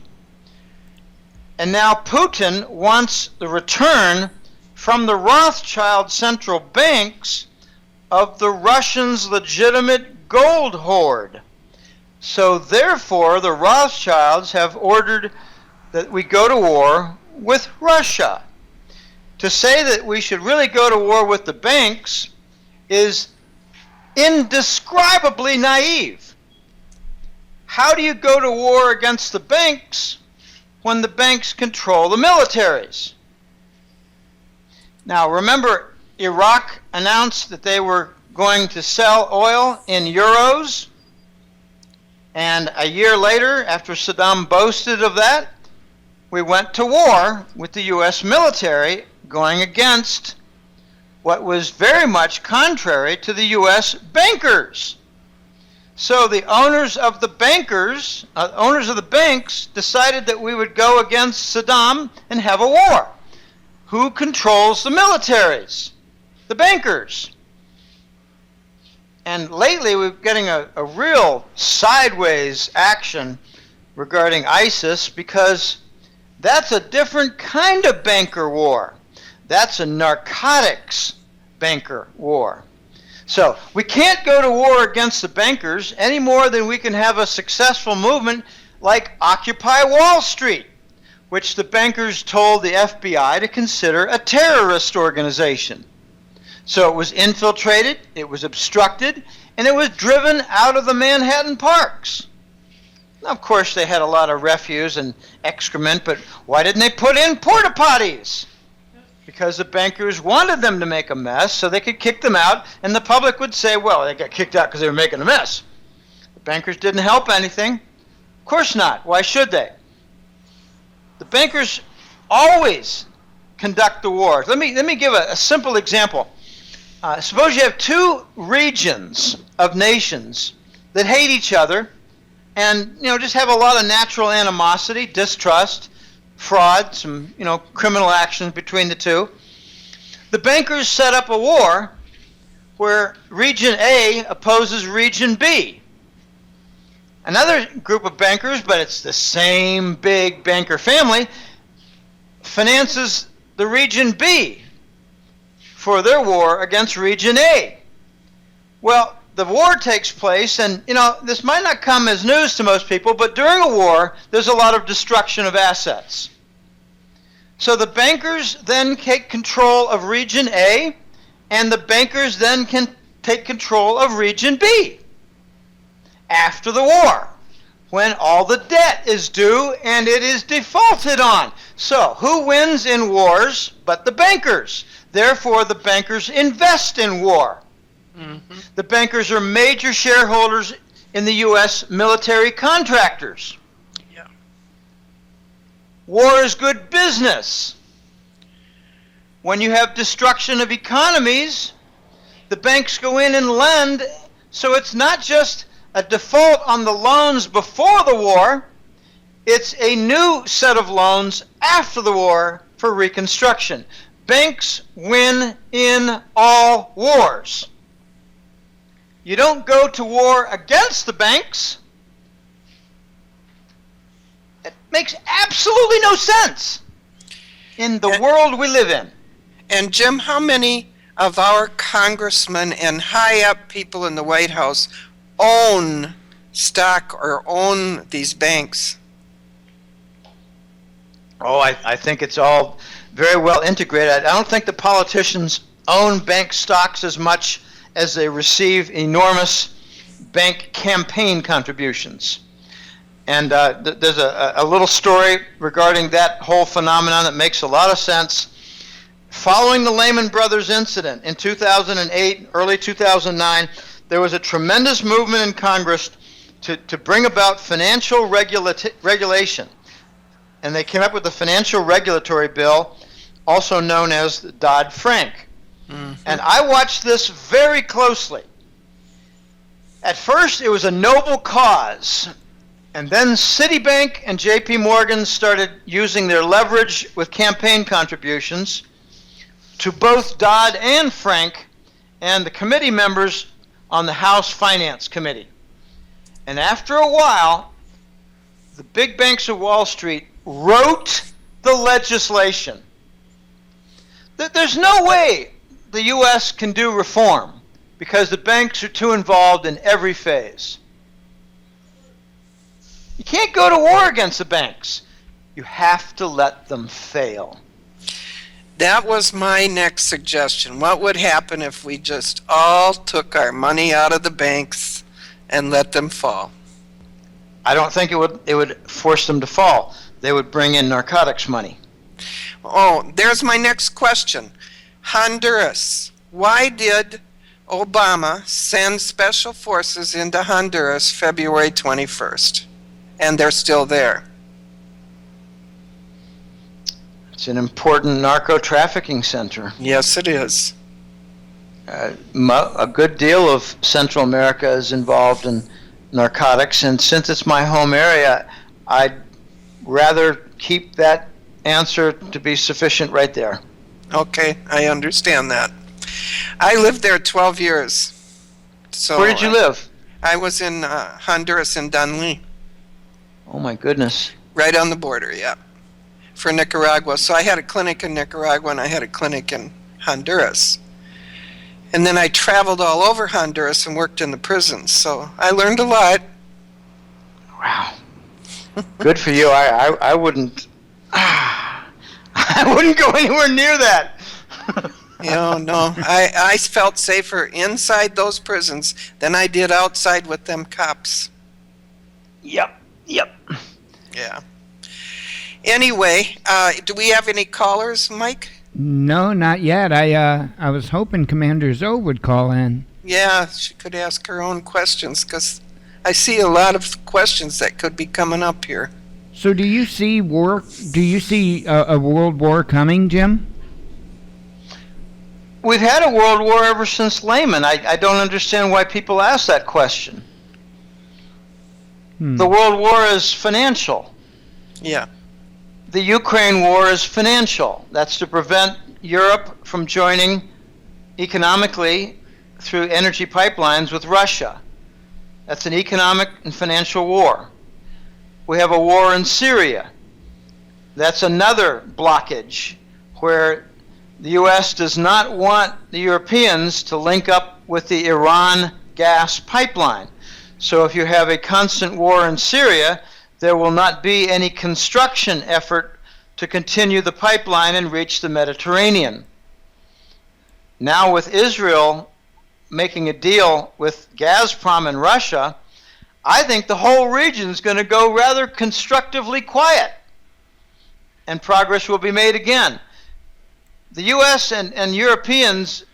And now Putin wants the return from the Rothschild central banks of the Russians' legitimate gold hoard. So therefore, the Rothschilds have ordered that we go to war with Russia. To say that we should really go to war with the banks is indescribably naive. How do you go to war against the banks when the banks control the militaries? Now remember, Iraq announced that they were going to sell oil in euros, and a year later, after Saddam boasted of that, we went to war with the U.S. military, going against what was very much contrary to the U.S. bankers. So the owners of the banks decided that we would go against Saddam and have a war. Who controls the militaries? The bankers. And lately we're getting a real sideways action regarding ISIS, because that's a different kind of banker war. That's a narcotics banker war. So we can't go to war against the bankers any more than we can have a successful movement like Occupy Wall Street, which the bankers told the FBI to consider a terrorist organization. So it was infiltrated, it was obstructed, and it was driven out of the Manhattan parks. Now, of course, they had a lot of refuse and excrement, but why didn't they put in porta potties? Because the bankers wanted them to make a mess so they could kick them out, and the public would say, well, they got kicked out because they were making a mess. The bankers didn't help anything. Of course not. Why should they? The bankers always conduct the wars. Let me give a simple example. Suppose you have two regions of nations that hate each other and just have a lot of natural animosity, distrust, fraud, some criminal actions between the two. The bankers set up a war where region A opposes region B. Another group of bankers, but it's the same big banker family, finances the region B for their war against region A. Well, the war takes place, and this might not come as news to most people, but during a war, there's a lot of destruction of assets. So the bankers then take control of region A, and the bankers then can take control of region B after the war, when all the debt is due and it is defaulted on. So who wins in wars but the bankers? Therefore, the bankers invest in war. Mm-hmm. The bankers are major shareholders in the U.S. military contractors. Yeah. War is good business. When you have destruction of economies, the banks go in and lend, so it's not just a default on the loans before the war, it's a new set of loans after the war for reconstruction. Banks win in all wars. You don't go to war against the banks. It makes absolutely no sense in the world we live in. And Jim, how many of our congressmen and high-up people in the White House own stock or own these banks? Oh, I think it's all very well integrated. I don't think the politicians own bank stocks as much as they receive enormous bank campaign contributions. And there's a little story regarding that whole phenomenon that makes a lot of sense. Following the Lehman Brothers incident in 2008, early 2009, there was a tremendous movement in Congress to bring about financial regulation. And they came up with the Financial Regulatory Bill, also known as the Dodd-Frank. Mm-hmm. And I watched this very closely. At first, it was a noble cause. And then Citibank and JP Morgan started using their leverage with campaign contributions to both Dodd and Frank and the committee members on the House Finance Committee. And after a while, the big banks of Wall Street wrote the legislation. There's no way the U.S. can do reform because the banks are too involved in every phase. You can't go to war against the banks. You have to let them fail. That was my next suggestion. What would happen if we just all took our money out of the banks and let them fall? I don't think it would force them to fall. They would bring in narcotics money. Oh, there's my next question. Honduras. Why did Obama send special forces into Honduras February 21st? And they're still there. It's an important narco-trafficking center. Yes, it is. A good deal of Central America is involved in narcotics, and since it's my home area, I'd rather keep that answer to be sufficient right there. Okay, I understand that. I lived there 12 years. So where did you live? I was in Honduras in Danlí. Oh my goodness. Right on the border, yeah. For Nicaragua. So I had a clinic in Nicaragua and I had a clinic in Honduras. And then I traveled all over Honduras and worked in the prisons. So I learned a lot. Wow. Good for you. I wouldn't I wouldn't go anywhere near that. No. I felt safer inside those prisons than I did outside with them cops. Yep. Yeah. Anyway, do we have any callers, Mike? No, not yet. I was hoping Commander Zoe would call in. Yeah, she could ask her own questions, because I see a lot of questions that could be coming up here. So do you see war? Do you see a world war coming, Jim? We've had a world war ever since Lehman. I don't understand why people ask that question. The world war is financial. Yeah. The Ukraine war is financial. That's to prevent Europe from joining economically through energy pipelines with Russia. That's an economic and financial war. We have a war in Syria. That's another blockage where the U.S. does not want the Europeans to link up with the Iran gas pipeline. So if you have a constant war in Syria, there will not be any construction effort to continue the pipeline and reach the Mediterranean. Now with Israel making a deal with Gazprom and Russia, I think the whole region is going to go rather constructively quiet, and progress will be made again. The U.S. and Europeans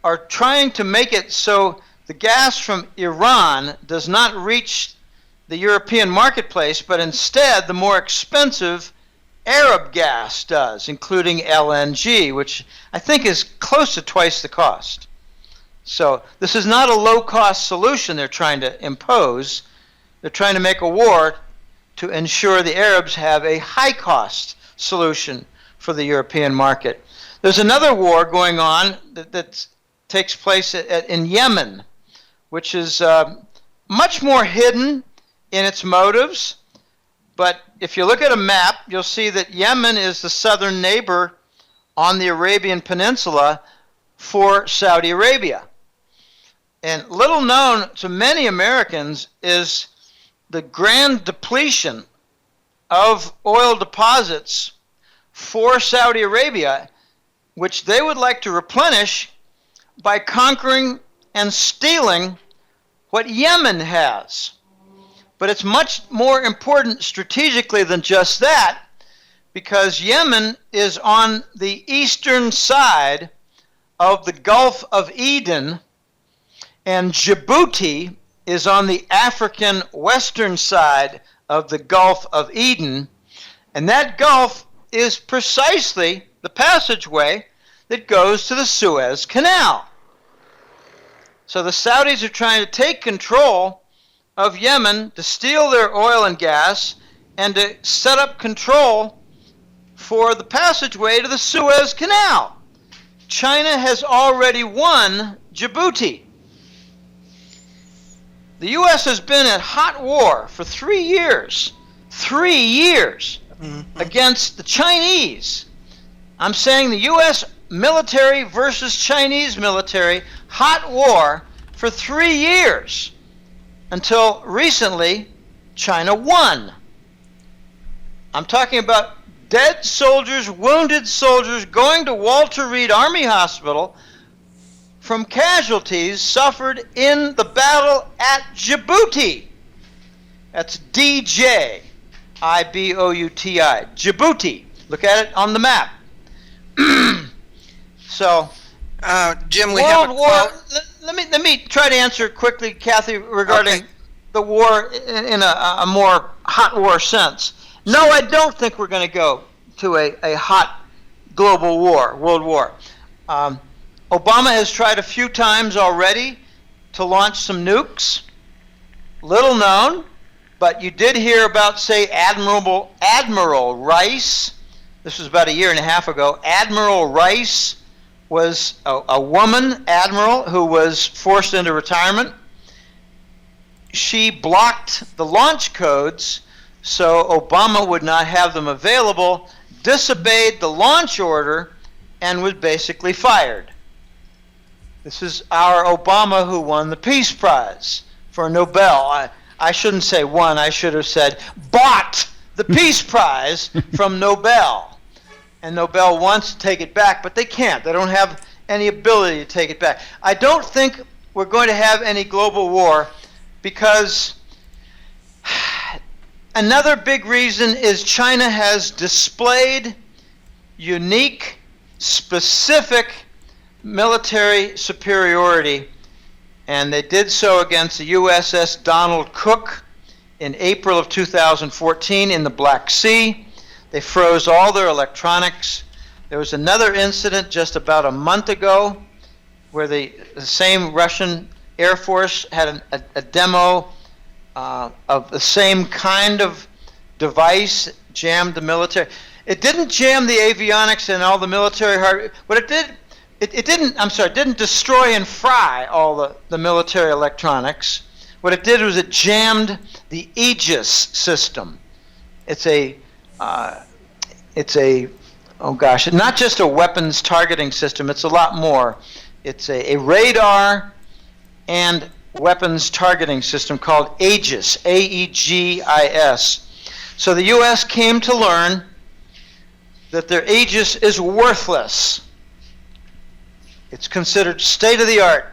are trying to make it so the gas from Iran does not reach the European marketplace, but instead the more expensive Arab gas does, including LNG, which I think is close to twice the cost. So this is not a low-cost solution they're trying to impose. They're trying to make a war to ensure the Arabs have a high-cost solution for the European market. There's another war going on that takes place in Yemen, which is much more hidden in its motives. But if you look at a map, you'll see that Yemen is the southern neighbor on the Arabian Peninsula for Saudi Arabia. And little known to many Americans is the grand depletion of oil deposits for Saudi Arabia, which they would like to replenish by conquering and stealing what Yemen has. But it's much more important strategically than just that, because Yemen is on the eastern side of the Gulf of Eden, and Djibouti is on the African western side of the Gulf of Eden, and that Gulf is precisely the passageway that goes to the Suez Canal. So the Saudis are trying to take control of Yemen to steal their oil and gas and to set up control for the passageway to the Suez Canal. China has already won Djibouti. The U.S. has been at hot war for 3 years. 3 years against the Chinese. I'm saying the U.S. military versus Chinese military, hot war for 3 years. Until recently, China won. I'm talking about dead soldiers, wounded soldiers going to Walter Reed Army Hospital from casualties suffered in the battle at Djibouti. That's D-J-I-B-O-U-T-I, Djibouti. Look at it on the map. So, Jim, we have a war. Let me try to answer quickly, Kathy, regarding the war in a more hot war sense. No, I don't think we're going to go to a hot global war, world war. Obama has tried a few times already to launch some nukes. Little known, but you did hear about, say, Admiral Rice. This was about 1.5 years ago. Admiral Rice was a woman admiral who was forced into retirement. She blocked the launch codes so Obama would not have them available, disobeyed the launch order, and was basically fired. This is our Obama who won the Peace Prize for Nobel. I shouldn't say won, I should have said bought the Peace Prize from Nobel. And Nobel wants to take it back, but they can't. They don't have any ability to take it back. I don't think we're going to have any global war because another big reason is China has displayed unique, specific military superiority, and they did so against the USS Donald Cook in April of 2014 in the Black Sea. They froze all their electronics. There was another incident just about a month ago where the same Russian Air Force had a demo of the same kind of device, jammed the military. It didn't jam the avionics and all the military hardware. What it did, it didn't destroy and fry all the military electronics. What it did was it jammed the Aegis system. It's not just a weapons targeting system, it's a lot more. It's a radar and weapons targeting system called Aegis, A-E-G-I-S. So the U.S. came to learn that their Aegis is worthless. It's considered state-of-the-art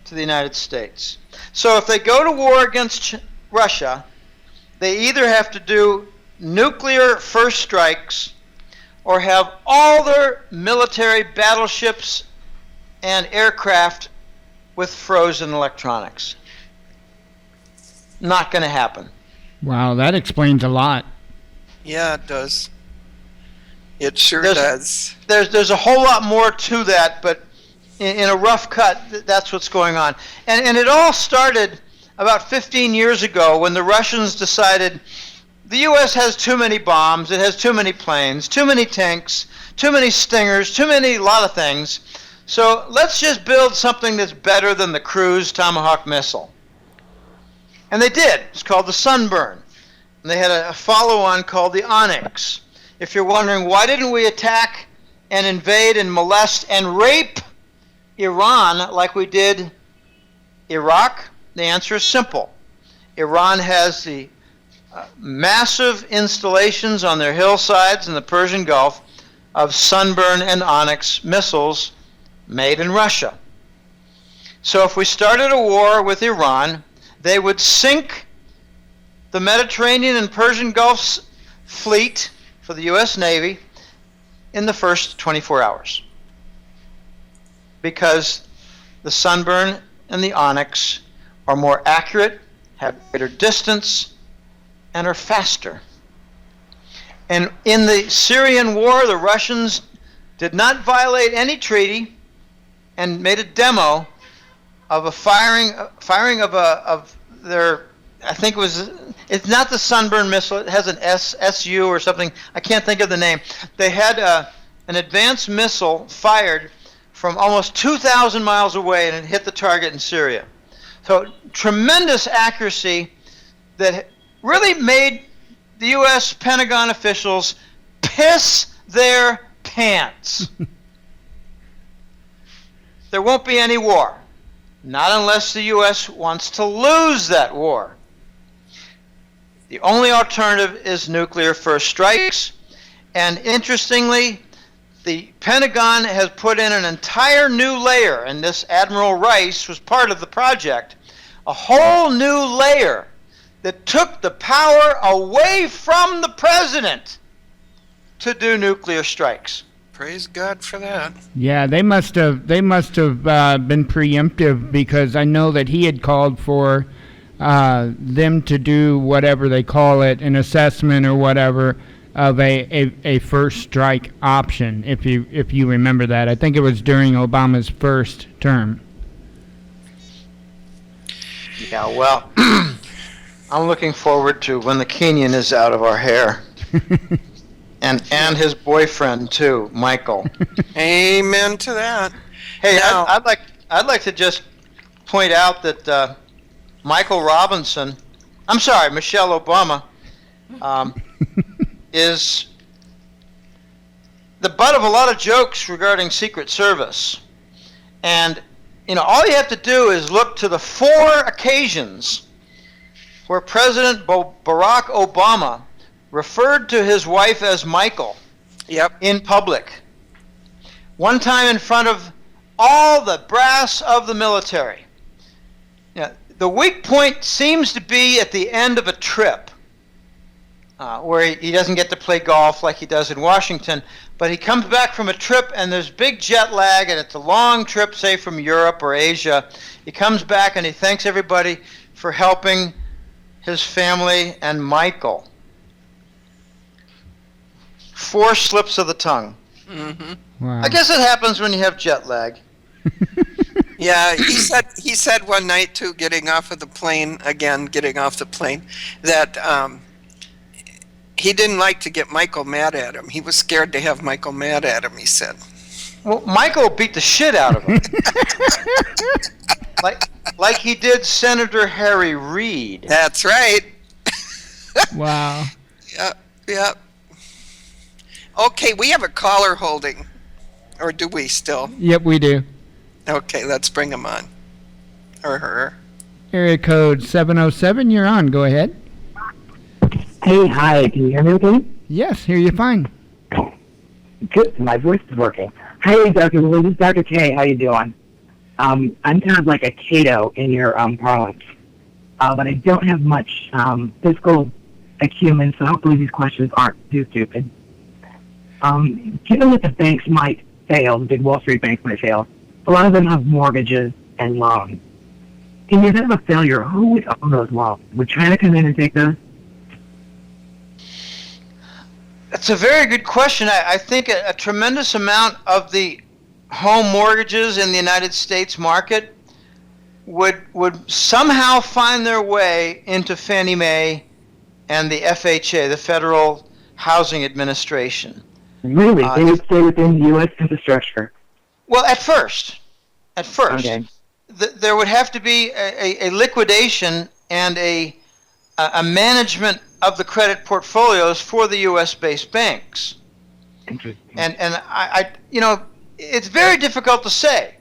to the United States. So if they go to war against Russia, they either have to do nuclear first strikes or have all their military battleships and aircraft with frozen electronics. Not going to happen. Wow, that explains a lot. Yeah, it does. It sure does. There's a whole lot more to that, but in a rough cut, that's what's going on. And it all started about 15 years ago when the Russians decided the U.S. has too many bombs, it has too many planes, too many tanks, too many Stingers, a lot of things. So let's just build something that's better than the cruise Tomahawk missile. And they did. It's called the Sunburn. And they had a follow-on called the Onyx. If you're wondering, why didn't we attack and invade and molest and rape Iran like we did Iraq? The answer is simple. Iran has the massive installations on their hillsides in the Persian Gulf of Sunburn and Onyx missiles made in Russia. So if we started a war with Iran, they would sink the Mediterranean and Persian Gulf fleet for the U.S. Navy in the first 24 hours. Because the Sunburn and the Onyx are more accurate, have greater distance, and are faster. And in the Syrian war, the Russians did not violate any treaty and made a demo of a firing of their, I think it's not the Sunburn missile, it has an SU or something, I can't think of the name. They had an advanced missile fired from almost 2,000 miles away, and it hit the target in Syria. So tremendous accuracy that really made the U.S. Pentagon officials piss their pants. There won't be any war, not unless the U.S. wants to lose that war. The only alternative is nuclear first strikes, and interestingly, the Pentagon has put in an entire new layer, and this Admiral Rice was part of the project, a whole new layer that took the power away from the president to do nuclear strikes. Praise God for that. Yeah, they must have been preemptive, because I know that he had called for them to do whatever they call it, an assessment or whatever of a first strike option. If you remember that, I think it was during Obama's first term. Yeah, well, I'm looking forward to when the Kenyan is out of our hair. and his boyfriend too, Michael. Amen to that. Hey, Now, I'd like to just point out that Michael Robinson, Michelle Obama, is the butt of a lot of jokes regarding Secret Service. And all you have to do is look to the 4 occasions where President Barack Obama referred to his wife as Michael in public. One time in front of all the brass of the military. The weak point seems to be at the end of a trip, where he doesn't get to play golf like he does in Washington, but he comes back from a trip and there's big jet lag, and it's a long trip, say from Europe or Asia. He comes back and he thanks everybody for helping his family and Michael. 4 slips of the tongue. Mm-hmm. Wow. I guess it happens when you have jet lag. Yeah, he said one night too, getting off the plane, that he didn't like to get Michael mad at him. He was scared to have Michael mad at him, he said. Well, Michael beat the shit out of him. like he did Senator Harry Reid. That's right. Wow. Yep. Okay, we have a caller holding. Or do we still? Yep, we do. Okay, let's bring him on. Or her. Area code 707, you're on. Go ahead. Hey, hi, can you hear me okay? Yes, hear you fine. Good, my voice is working. Hey, Dr. Willie, this is Dr. K, how you doing? I'm kind of like a Cato in your parlance, but I don't have much fiscal acumen, so hopefully these questions aren't too stupid. Given that the banks might fail, the big Wall Street banks might fail, a lot of them have mortgages and loans. In the event of a failure, who would own those loans? Would China come in and take those? That's a very good question. I think a tremendous amount of the home mortgages in the United States market would somehow find their way into Fannie Mae and the FHA, the Federal Housing Administration. Really? They would stay within U.S. infrastructure? Well, at first. Okay. There would have to be a liquidation and a management of the credit portfolios for the U.S.-based banks. Interesting. And I it's very difficult to say,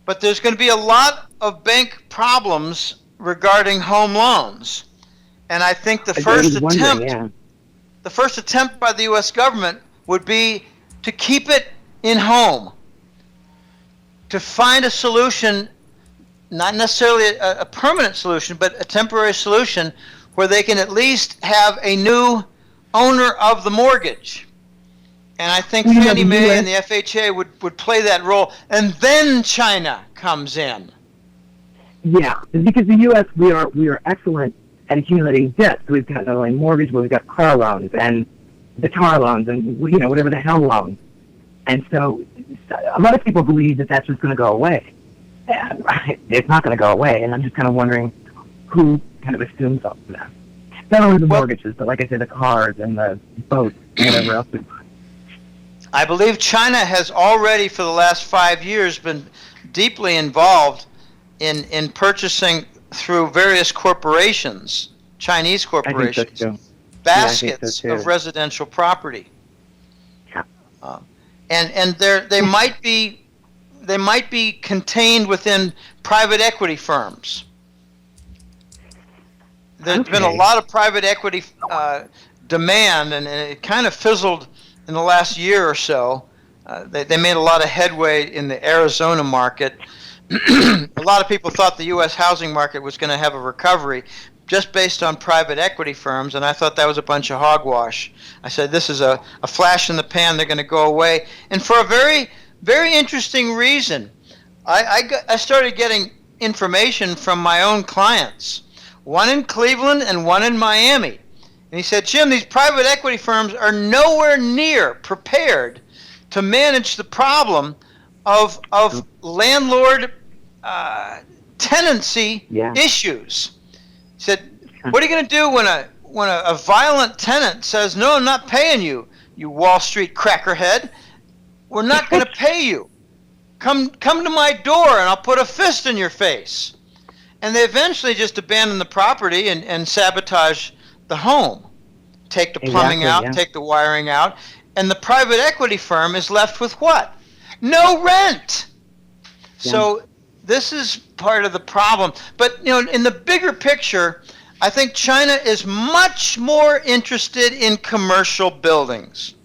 but there's going to be a lot of bank problems regarding home loans. And I think the first attempt by the U.S. government would be to keep it in home, to find a solution, not necessarily a permanent solution, but a temporary solution where they can at least have a new owner of the mortgage. And I think Fannie Mae and the FHA would play that role, and then China comes in. Yeah, it's because the U.S. we are excellent at accumulating debt. So we've got not only mortgage, but we've got car loans and guitar loans and whatever the hell loans. And so a lot of people believe that that's just going to go away. It's not going to go away, and I'm just kind of wondering who kind of assumes all of that. Not only the mortgages, but like I said, the cars and the boats and whatever else we buy. I believe China has already, for the last 5 years, been deeply involved in purchasing through various corporations, Chinese corporations, baskets of residential property. Yeah. And they might be contained within private equity firms. There's been a lot of private equity demand, and it kind of fizzled in the last year or so. They made a lot of headway in the Arizona market. A lot of people thought the U.S. housing market was going to have a recovery just based on private equity firms, and I thought that was a bunch of hogwash. I said, this is a flash in the pan, they're going to go away. And for a very, very interesting reason, I started getting information from my own clients, one in Cleveland and one in Miami. And he said, Jim, these private equity firms are nowhere near prepared to manage the problem of landlord tenancy issues. He said, what are you going to do when a violent tenant says, no, I'm not paying you, you Wall Street crackerhead. We're not going to pay you. Come to my door and I'll put a fist in your face. And they eventually just abandon the property and sabotage the home. Take the plumbing out, take the wiring out, and the private equity firm is left with what? No rent. Yeah. So this is part of the problem. But in the bigger picture, I think China is much more interested in commercial buildings.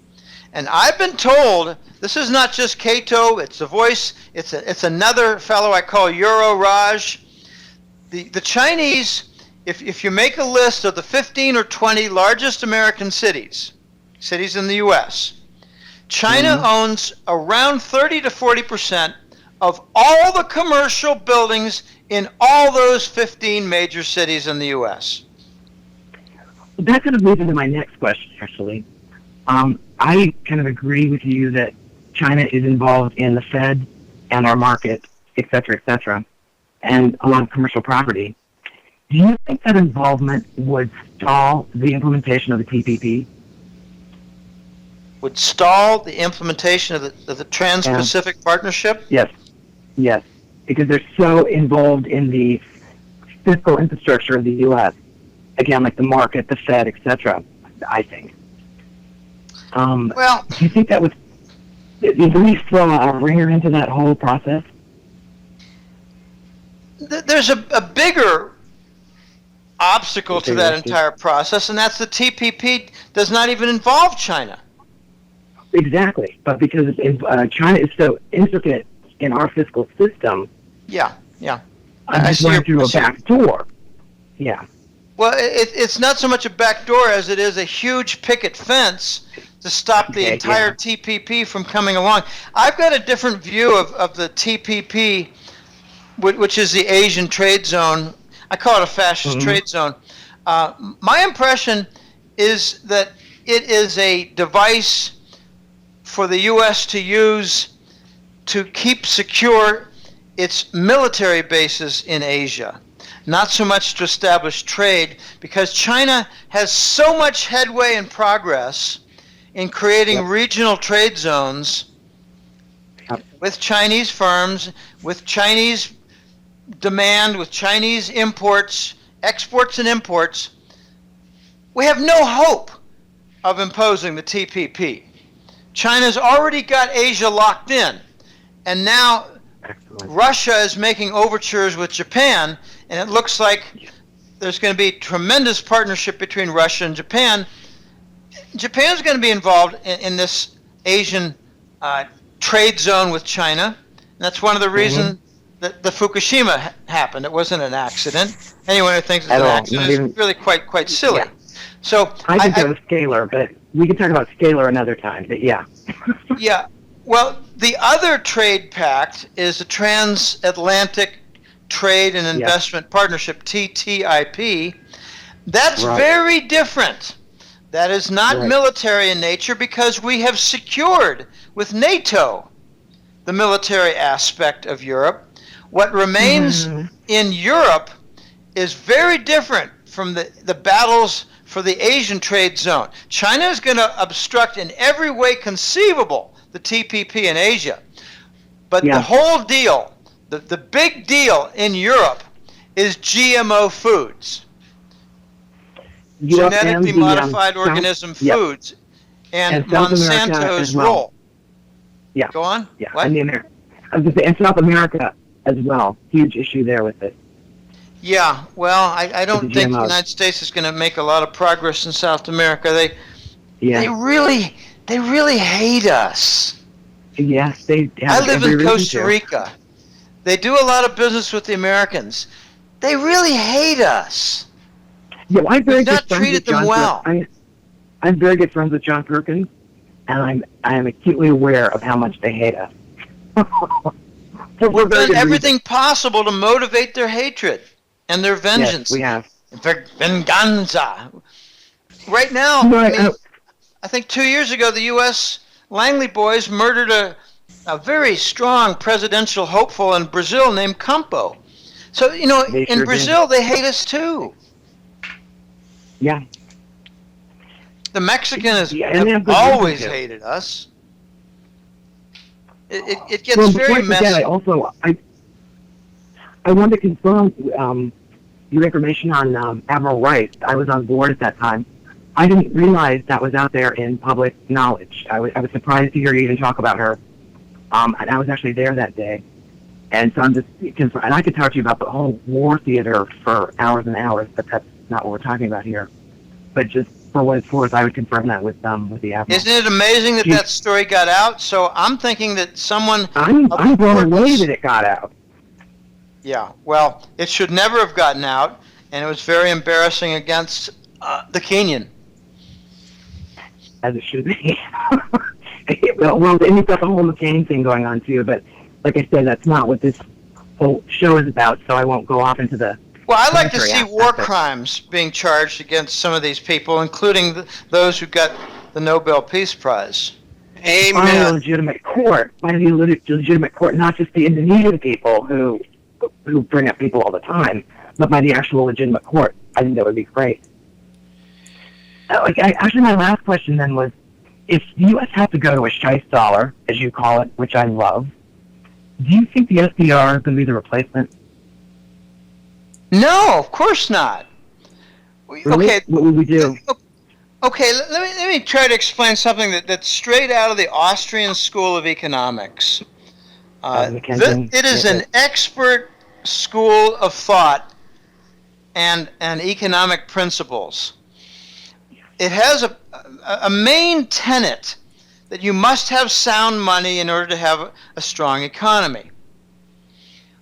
And I've been told, this is not just Cato, it's The Voice, it's another fellow I call Euro Raj. The Chinese, if you make a list of the 15 or 20 largest American cities in the U.S., China owns around 30 to 40% of all the commercial buildings in all those 15 major cities in the U.S. That kind of leads into my next question, actually. I kind of agree with you that China is involved in the Fed and our market, et cetera, and a lot of commercial property. Do you think that involvement would stall the implementation of the TPP? Would stall the implementation of the Trans-Pacific Partnership? Yes, because they're so involved in the fiscal infrastructure of the U.S. Again, like the market, the Fed, et cetera, I think. Well, do you think that would at least throw a ringer into that whole process? There's a bigger obstacle to that entire process, and that's the TPP does not even involve China. Exactly, but because China is so intricate in our fiscal system, I just went through a back door. Yeah. Well, it's not so much a back door as it is a huge picket fence to stop the entire TPP from coming along. I've got a different view of the TPP, which is the Asian trade zone. I call it a fascist trade zone. My impression is that it is a device for the U.S. to use to keep secure its military bases in Asia, not so much to establish trade, because China has so much headway and progress in creating regional trade zones with Chinese firms, with Chinese demand, with Chinese imports, exports and imports. We have no hope of imposing the TPP. China's already got Asia locked in, and now Russia is making overtures with Japan, and it looks like there's going to be tremendous partnership between Russia and Japan. Japan's going to be involved in this Asian trade zone with China, and that's one of the reasons that the Fukushima happened. It wasn't an accident. Anyone who thinks it's an accident is really quite silly. Yeah. So I think that was scalar, but we can talk about scalar another time. But yeah. Yeah. Well, the other trade pact is the Transatlantic Trade and Investment Partnership, TTIP, that's very different. That is not military in nature because we have secured with NATO the military aspect of Europe. What remains in Europe is very different from the battles for the Asian trade zone. China is going to obstruct in every way conceivable the TPP in Asia. But the whole deal, the big deal in Europe is GMO foods. Genetically modified organism foods, and Monsanto's role. Yeah. Go on. Yeah. What? And South America as well. Huge issue there with it. Yeah. Well, I don't think the United States is going to make a lot of progress in South America. They really hate us. Yes, they have. I live in Costa Rica. They do a lot of business with the Americans. They really hate us. Yeah, I'm very We've not treated them well. I'm very good friends with John Perkins, and I am acutely aware of how much they hate us. So we've done everything possible to motivate their hatred and their vengeance. Yes, we have. Venganza. Right now, I think 2 years ago, the U.S. Langley boys murdered a very strong presidential hopeful in Brazil named Campo. So, in Brazil, they hate us too. Yeah. The Mexicans have always hated us. It gets very messy. I wanted to confirm your information on Admiral Rice. I was on board at that time. I didn't realize that was out there in public knowledge. I was surprised to hear you even talk about her. And I was actually there that day. And so I'm just concerned. And I could talk to you about the whole war theater for hours and hours, but that's not what we're talking about here. But just for what it's worth, I would confirm that with the Admiral. Isn't it amazing that that story got out? So I'm thinking that someone... I'm blown away that it got out. Yeah, well, it should never have gotten out, and it was very embarrassing against the Kenyan. As it should be. well, and you've got the whole McCain thing going on too, but like I said, that's not what this whole show is about, so I won't go off into the... Well, I'd like to see war crimes being charged against some of these people, including those who got the Nobel Peace Prize. Amen. By a legitimate court, not just the Indonesian people who bring up people all the time, but by the actual legitimate court. I think that would be great. Actually, my last question then was, if the U.S. had to go to a Scheich dollar, as you call it, which I love, do you think the SDR is going to be the replacement? No, of course not. Really? Okay. What would we do? Okay, let me try to explain something that's straight out of the Austrian School of Economics. It is an expert school of thought and economic principles. It has a main tenet that you must have sound money in order to have a strong economy.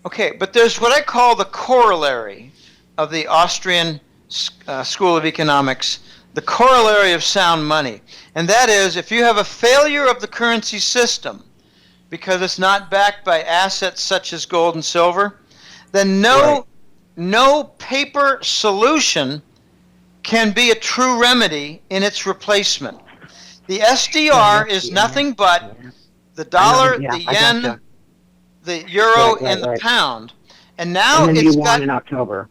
Okay, but there's what I call the corollary of the Austrian School of Economics, the corollary of sound money. And that is, if you have a failure of the currency system because it's not backed by assets such as gold and silver, then no paper solution can be a true remedy in its replacement. The SDR is nothing but the dollar, the yen, the euro, and the pound. And now and then it's you got won in October.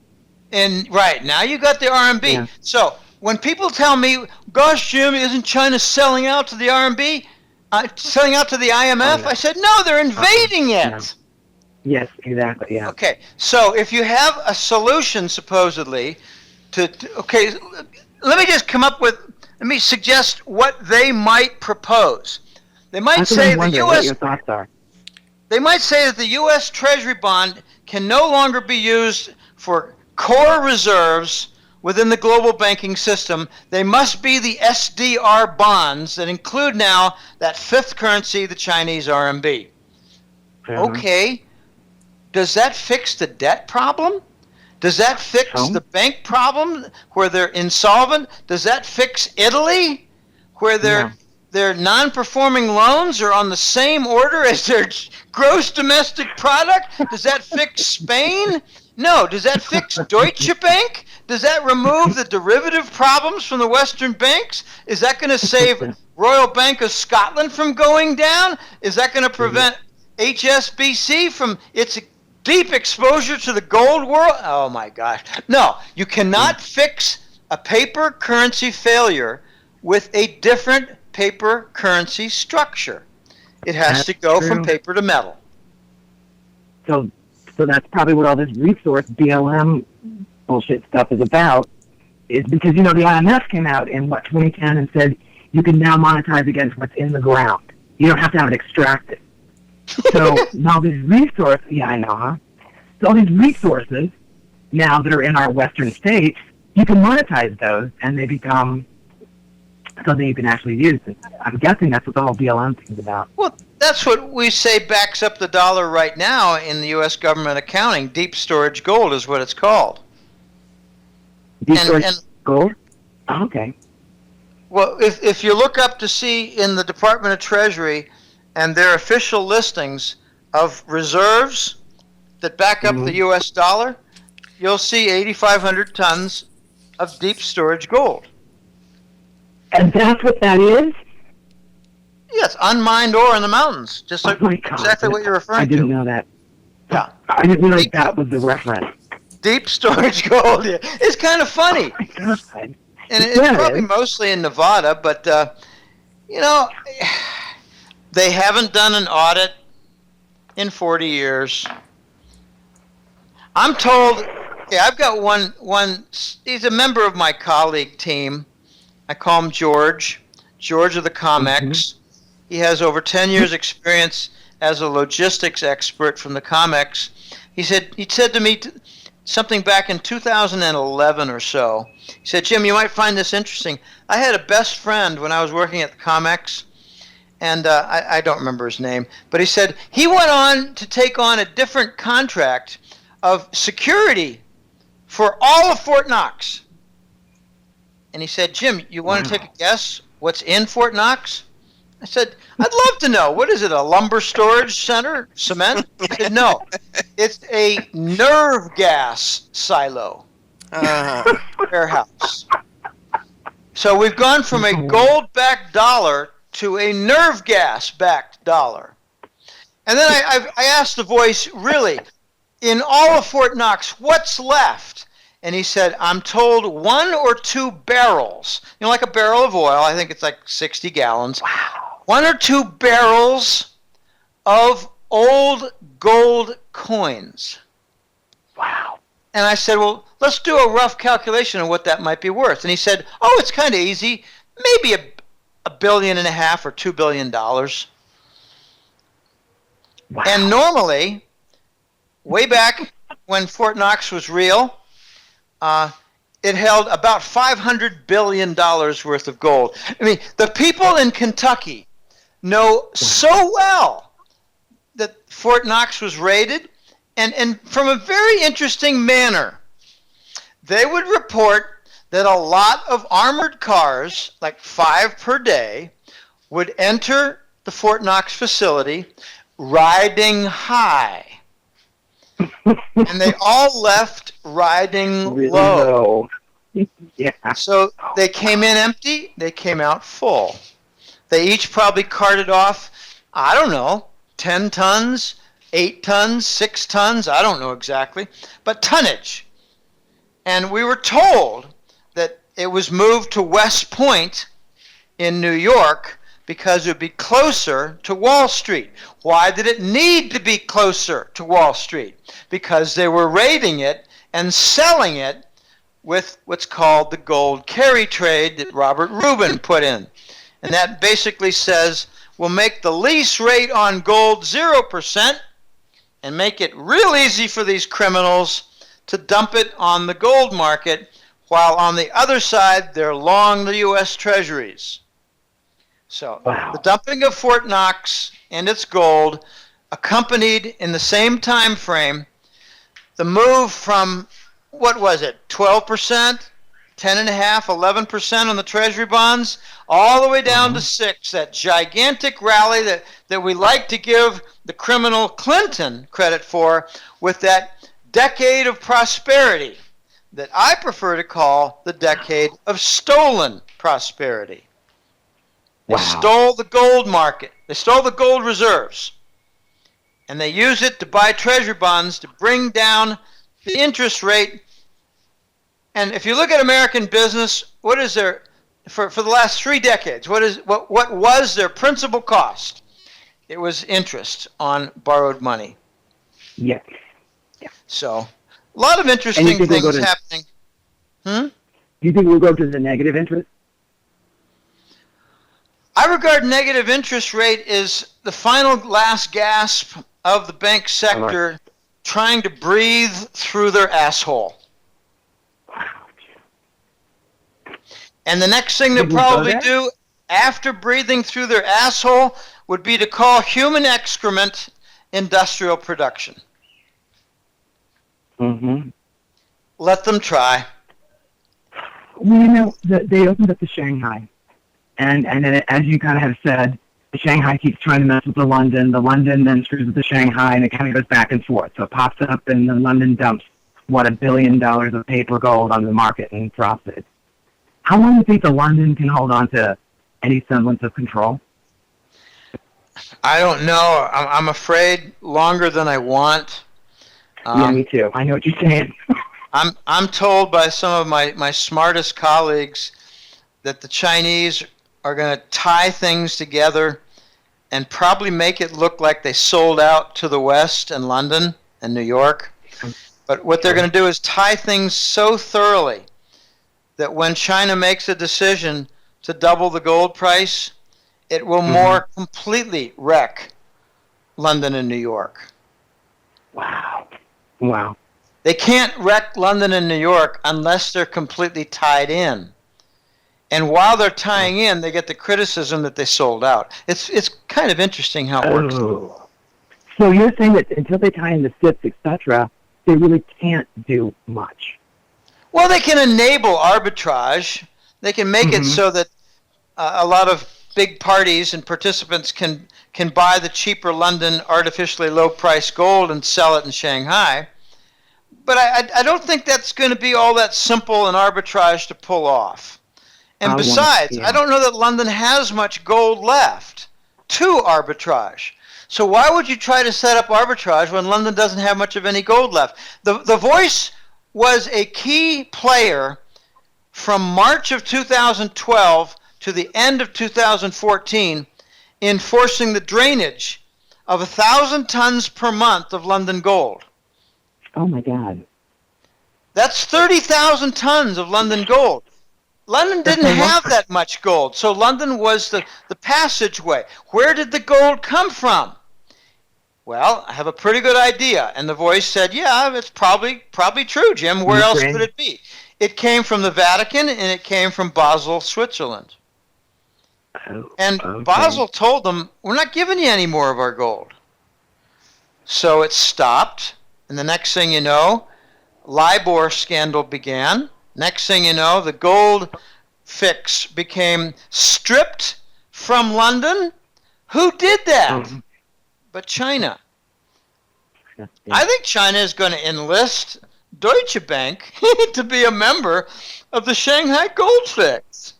Now you got the RMB. Yeah. So when people tell me, "Gosh, Jim, isn't China selling out to the RMB, selling out to the IMF?" I said, "No, they're invading it." Yeah. Yes, exactly. Yeah. Okay, so if you have a solution, supposedly, okay, let me just let me suggest what they might propose. They might say the U.S. what your thoughts are. They might say that the U.S. Treasury bond can no longer be used for core reserves within the global banking system. They must be the SDR bonds that include now that fifth currency, the Chinese RMB. Okay, does that fix the debt problem? Does that fix the bank problem where they're insolvent? Does that fix Italy where they're their non-performing loans are on the same order as their gross domestic product? Does that fix Spain? No. Does that fix Deutsche Bank? Does that remove the derivative problems from the Western banks? Is that going to save Royal Bank of Scotland from going down? Is that going to prevent HSBC from its deep exposure to the gold world? Oh my gosh. No, you cannot fix a paper currency failure with a different paper currency structure. It has to go from paper to metal. So that's probably what all this resource BLM bullshit stuff is about, is because, the IMF came out in, 2010 and said you can now monetize against what's in the ground. You don't have to have it extracted. So now these resources, I know, huh? So all these resources now that are in our Western states, you can monetize those and they become something you can actually use. I'm guessing that's what the whole BLM thing is about. Well, that's what we say backs up the dollar right now in the U.S. government accounting. Deep storage gold is what it's called. Deep storage gold? Oh, okay. Well, if you look up to see in the Department of Treasury and their official listings of reserves that back up the U.S. dollar, you'll see 8,500 tons of deep storage gold. And that's what that is? Yes, unmined ore in the mountains, just like exactly what you're referring to. I didn't know that. Yeah. I didn't realize that was the reference. Deep storage gold. Yeah. It's kind of funny. Oh my God. And it's probably mostly in Nevada, but, they haven't done an audit in 40 years. I'm told, I've got one, he's a member of my colleague team. I call him George of the Comex. He has over 10 years experience as a logistics expert from the Comex. He said to me something back in 2011 or so. He said, Jim, you might find this interesting. I had a best friend when I was working at the Comex, and I don't remember his name, but he said he went on to take on a different contract of security for all of Fort Knox. And he said, Jim, you want to take a guess what's in Fort Knox? I said, I'd love to know. What is it, a lumber storage center? Cement? He said, no. It's a nerve gas silo. Warehouse. So we've gone from a gold-backed dollar to a nerve gas-backed dollar. And then I asked the voice, really, in all of Fort Knox, what's left? And he said, I'm told 1 or 2 barrels, like a barrel of oil, I think it's like 60 gallons, 1 or 2 barrels of old gold coins. Wow. And I said, well, let's do a rough calculation of what that might be worth. And he said, oh, it's kind of easy, maybe $1.5 billion or $2 billion. Wow. And normally, way back when Fort Knox was real, it held about $500 billion worth of gold. I mean, the people in Kentucky know so well that Fort Knox was raided, and from a very interesting manner. They would report that a lot of armored cars, like 5 per day, would enter the Fort Knox facility riding high. And they all left riding really low. Yeah. So they came in empty, they came out full. They each probably carted off, 10 tons, 8 tons, 6 tons, I don't know exactly, but tonnage. And we were told that it was moved to West Point in New York because it would be closer to Wall Street. Why did it need to be closer to Wall Street? Because they were raiding it and selling it with what's called the gold carry trade that Robert Rubin put in. And that basically says, we'll make the lease rate on gold 0% and make it real easy for these criminals to dump it on the gold market, while on the other side, they're long the U.S. Treasuries. So the dumping of Fort Knox and its gold accompanied in the same time frame the move from, 12%, 10.5%, 11% on the Treasury bonds, all the way down to 6%. That gigantic rally that we like to give the criminal Clinton credit for, with that decade of prosperity that I prefer to call the decade of stolen prosperity. They stole the gold market. They stole the gold reserves. And they use it to buy Treasury bonds to bring down the interest rate. And if you look at American business, what is their, for the last 3 decades, what was their principal cost? It was interest on borrowed money. Yes. So, a lot of interesting things happening. Do you think we'll go to the negative interest? I regard negative interest rate as the final last gasp of the bank sector trying to breathe through their asshole. And the next thing they'll probably do after breathing through their asshole would be to call human excrement industrial production. Let them try. Well, you know, they opened up the Shanghai. And then, as you kind of have said, the Shanghai keeps trying to mess with the London then screws with the Shanghai, and it kind of goes back and forth. So it pops up, and the London dumps, $1 billion of paper gold on the market and drops it. How long do you think the London can hold on to any semblance of control? I don't know. I'm afraid longer than I want. Yeah, me too. I know what you're saying. I'm told by some of my smartest colleagues that the Chinese are going to tie things together and probably make it look like they sold out to the West and London and New York. But what they're going to do is tie things so thoroughly that when China makes a decision to double the gold price, it will more completely wreck London and New York. Wow. They can't wreck London and New York unless they're completely tied in. And while they're tying in, they get the criticism that they sold out. It's kind of interesting how it works. So you're saying that until they tie in the SIPs, etc., they really can't do much? Well, they can enable arbitrage. They can make it so that a lot of big parties and participants can buy the cheaper London artificially low-priced gold and sell it in Shanghai. But I don't think that's going to be all that simple an arbitrage to pull off. And besides, I don't know that London has much gold left to arbitrage. So why would you try to set up arbitrage when London doesn't have much of any gold left? The Voice was a key player from March of 2012 to the end of 2014 in forcing the drainage of 1,000 tons per month of London gold. Oh, my God. That's 30,000 tons of London gold. London didn't have that much gold, so London was the passageway. Where did the gold come from? Well, I have a pretty good idea. And the Voice said, yeah, it's probably true, Jim. Where else could it be? It came from the Vatican, and it came from Basel, Switzerland. And Basel told them, we're not giving you any more of our gold. So it stopped, and the next thing you know, LIBOR scandal began. Next thing you know, the gold fix became stripped from London. Who did that? But China. I think China is going to enlist Deutsche Bank to be a member of the Shanghai Gold Fix.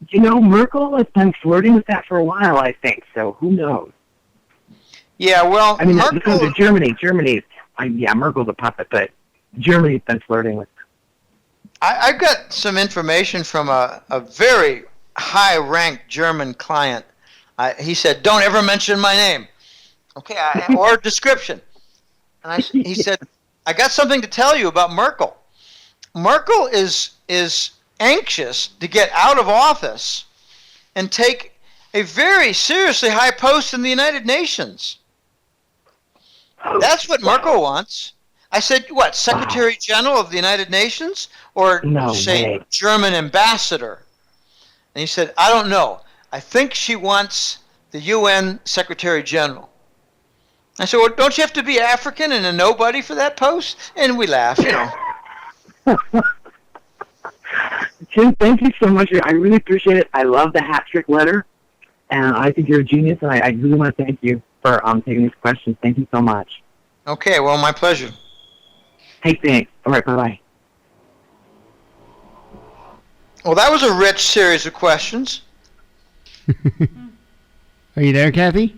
You know, Merkel has been flirting with that for a while, I think, so who knows? Yeah, well, I mean, Merkel, because of Germany's, Merkel's a puppet, but Germany's been flirting with. I've got some information from a very high-ranked German client. He said, don't ever mention my name, okay, or description. And he said, I got something to tell you about Merkel. Merkel is anxious to get out of office and take a very seriously high post in the United Nations. That's what Merkel wants. I said, what, Secretary General of the United Nations? Or say German ambassador? And he said, I don't know. I think she wants the UN Secretary General. I said, well, don't you have to be African and a nobody for that post? And we laughed, you know. Tim, thank you so much. I really appreciate it. I love the hat trick letter, and I think you're a genius, and I really want to thank you for taking these questions. Thank you so much. Okay, well, my pleasure. Hey, thanks. All right, bye-bye. Well, that was a rich series of questions. Are you there, Kathy?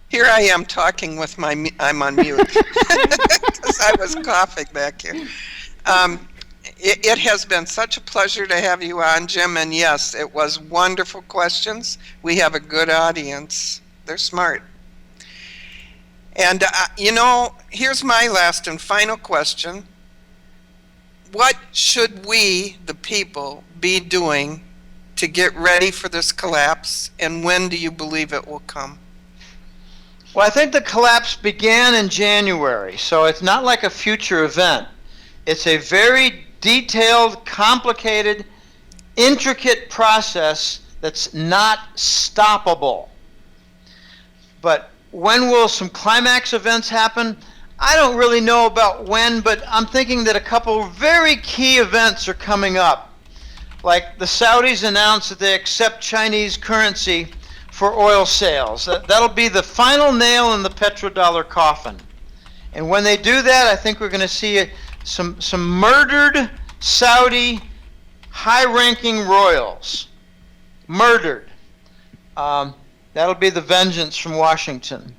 Here I am talking with I'm on mute because I was coughing back here. It has been such a pleasure to have you on, Jim, and yes, it was wonderful questions. We have a good audience. They're smart. And, here's my last and final question. What should we, the people, be doing to get ready for this collapse, and when do you believe it will come? Well, I think the collapse began in January, so it's not like a future event. It's a very detailed, complicated, intricate process that's not stoppable. But when will some climax events happen? I don't really know about when, but I'm thinking that a couple of very key events are coming up. Like the Saudis announced that they accept Chinese currency for oil sales. That'll be the final nail in the petrodollar coffin. And when they do that, I think we're going to see some murdered Saudi high-ranking royals. Murdered. That'll be the vengeance from Washington.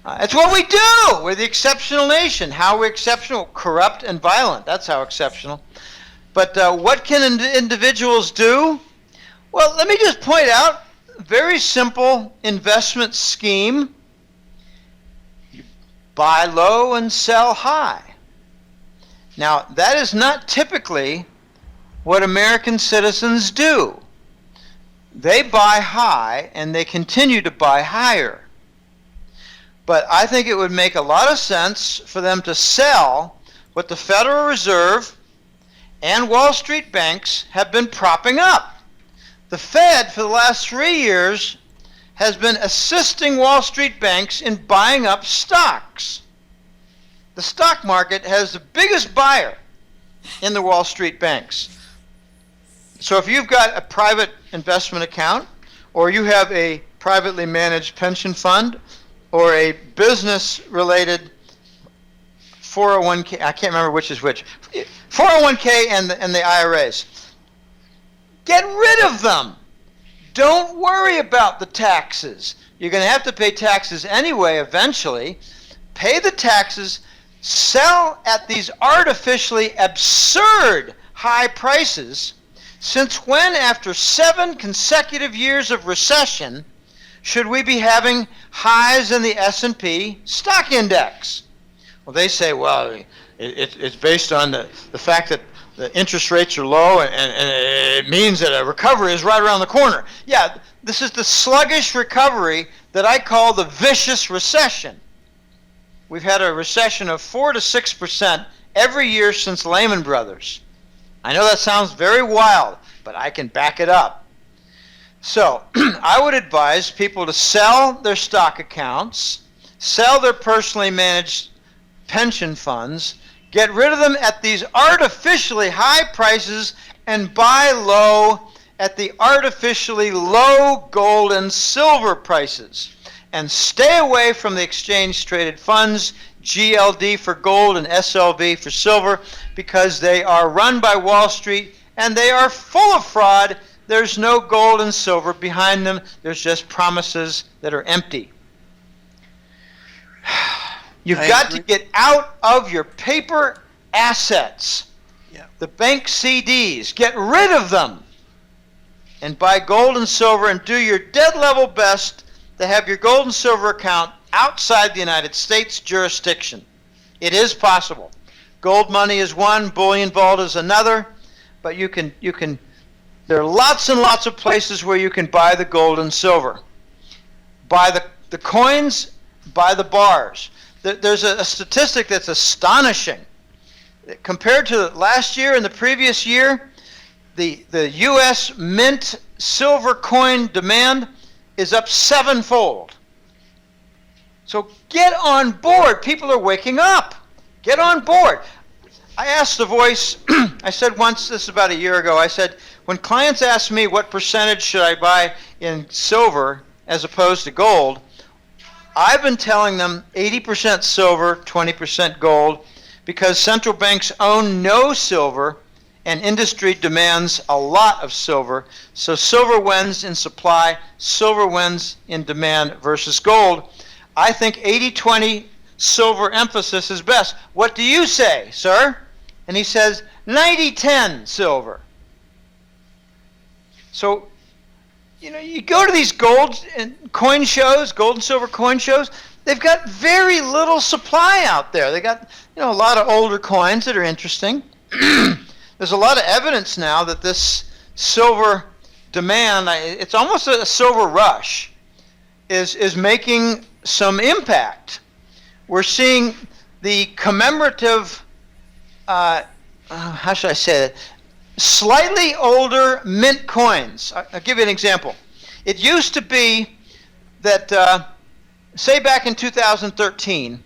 It's what we do. We're the exceptional nation. How we're exceptional? Corrupt and violent. That's how exceptional. But what can individuals do? Well, let me just point out a very simple investment scheme. You buy low and sell high. Now, that is not typically what American citizens do. They buy high and they continue to buy higher. But I think it would make a lot of sense for them to sell what the Federal Reserve and Wall Street banks have been propping up. The Fed, for the last 3 years, has been assisting Wall Street banks in buying up stocks. The stock market has the biggest buyer in the Wall Street banks. So if you've got a private investment account, or you have a privately managed pension fund, or a business-related 401k, I can't remember which is which, 401k and the IRAs. Get rid of them. Don't worry about the taxes. You're going to have to pay taxes anyway eventually. Pay the taxes, sell at these artificially absurd high prices. Since when, after 7 consecutive years of recession, should we be having highs in the S&P stock index? Well, they say, well, it's based on the fact that the interest rates are low and it means that a recovery is right around the corner. Yeah, this is the sluggish recovery that I call the vicious recession. We've had a recession of 4 to 6% every year since Lehman Brothers. I know that sounds very wild, but I can back it up. So I would advise people to sell their stock accounts, sell their personally managed pension funds, get rid of them at these artificially high prices, and buy low at the artificially low gold and silver prices. And stay away from the exchange-traded funds, GLD for gold and SLV for silver, because they are run by Wall Street and they are full of fraud. There's no gold and silver behind them. There's just promises that are empty. You've got to get out of your paper assets. Yeah. The bank CDs, get rid of them and buy gold and silver, and do your dead level best to have your gold and silver account outside the United States jurisdiction. It is possible. Gold money is one, bullion vault is another, but you can there are lots and lots of places where you can buy the gold and silver. Buy the coins, buy the bars. There's a statistic that's astonishing. Compared to last year and the previous year, the U.S. mint silver coin demand is up 7-fold. So get on board. People are waking up. Get on board. I asked the Voice, I said once, this is about a year ago, I said, when clients ask me what percentage should I buy in silver as opposed to gold, I've been telling them 80% silver, 20% gold, because central banks own no silver and industry demands a lot of silver. So silver wins in supply, silver wins in demand versus gold. I think 80-20 silver emphasis is best. What do you say, sir? And he says 90-10 silver. So, you go to these gold and coin shows, gold and silver coin shows, they've got very little supply out there. They got, a lot of older coins that are interesting. There's a lot of evidence now that this silver demand, it's almost a silver rush, is making some impact. We're seeing the commemorative, how should I say it, slightly older mint coins. I'll give you an example. It used to be that, say back in 2013,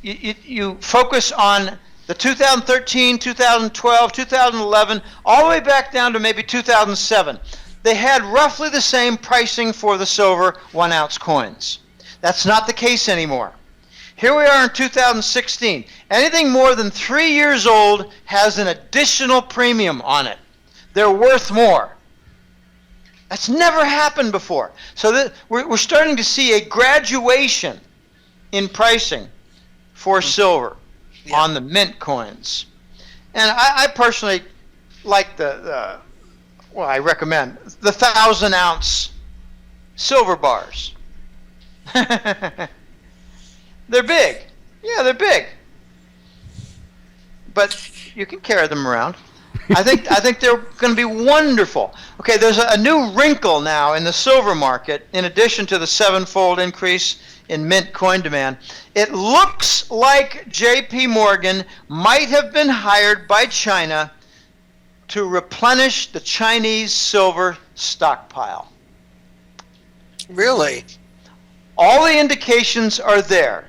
you focus on the 2013, 2012, 2011, all the way back down to maybe 2007. They had roughly the same pricing for the silver 1 ounce coins. That's not the case anymore. Here we are in 2016. Anything more than 3 years old has an additional premium on it. They're worth more. That's never happened before. So we're starting to see a graduation in pricing for silver on the mint coins. And I personally like I recommend the 1,000 ounce silver bars. They're big. Yeah, they're big. But you can carry them around. I think they're going to be wonderful. Okay, there's a new wrinkle now in the silver market, in addition to the 7-fold increase in mint coin demand. It looks like J.P. Morgan might have been hired by China to replenish the Chinese silver stockpile. Really? All the indications are there.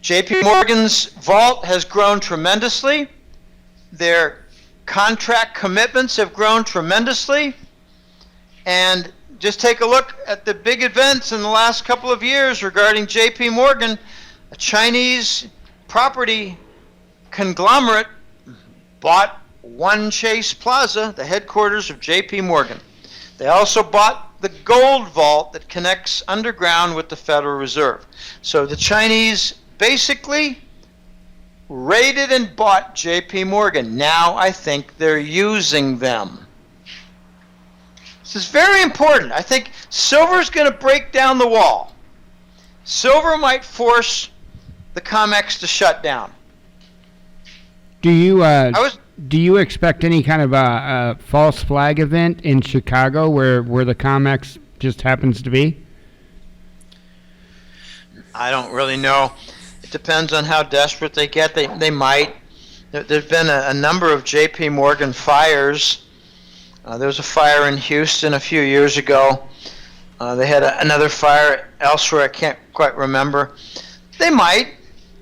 J.P. Morgan's vault has grown tremendously. Their contract commitments have grown tremendously. And just take a look at the big events in the last couple of years regarding J.P. Morgan. A Chinese property conglomerate bought One Chase Plaza, the headquarters of J.P. Morgan. They also bought the gold vault that connects underground with the Federal Reserve. So the Chinese basically raided and bought J.P. Morgan. Now I think they're using them. This is very important. I think silver's going to break down the wall. Silver might force the Comex to shut down. Do you expect any kind of a false flag event in Chicago where the Comex just happens to be? I don't really know. It depends on how desperate they get. They might. There's been a number of J.P. Morgan fires. There was a fire in Houston a few years ago. They had another fire elsewhere. I can't quite remember. They might.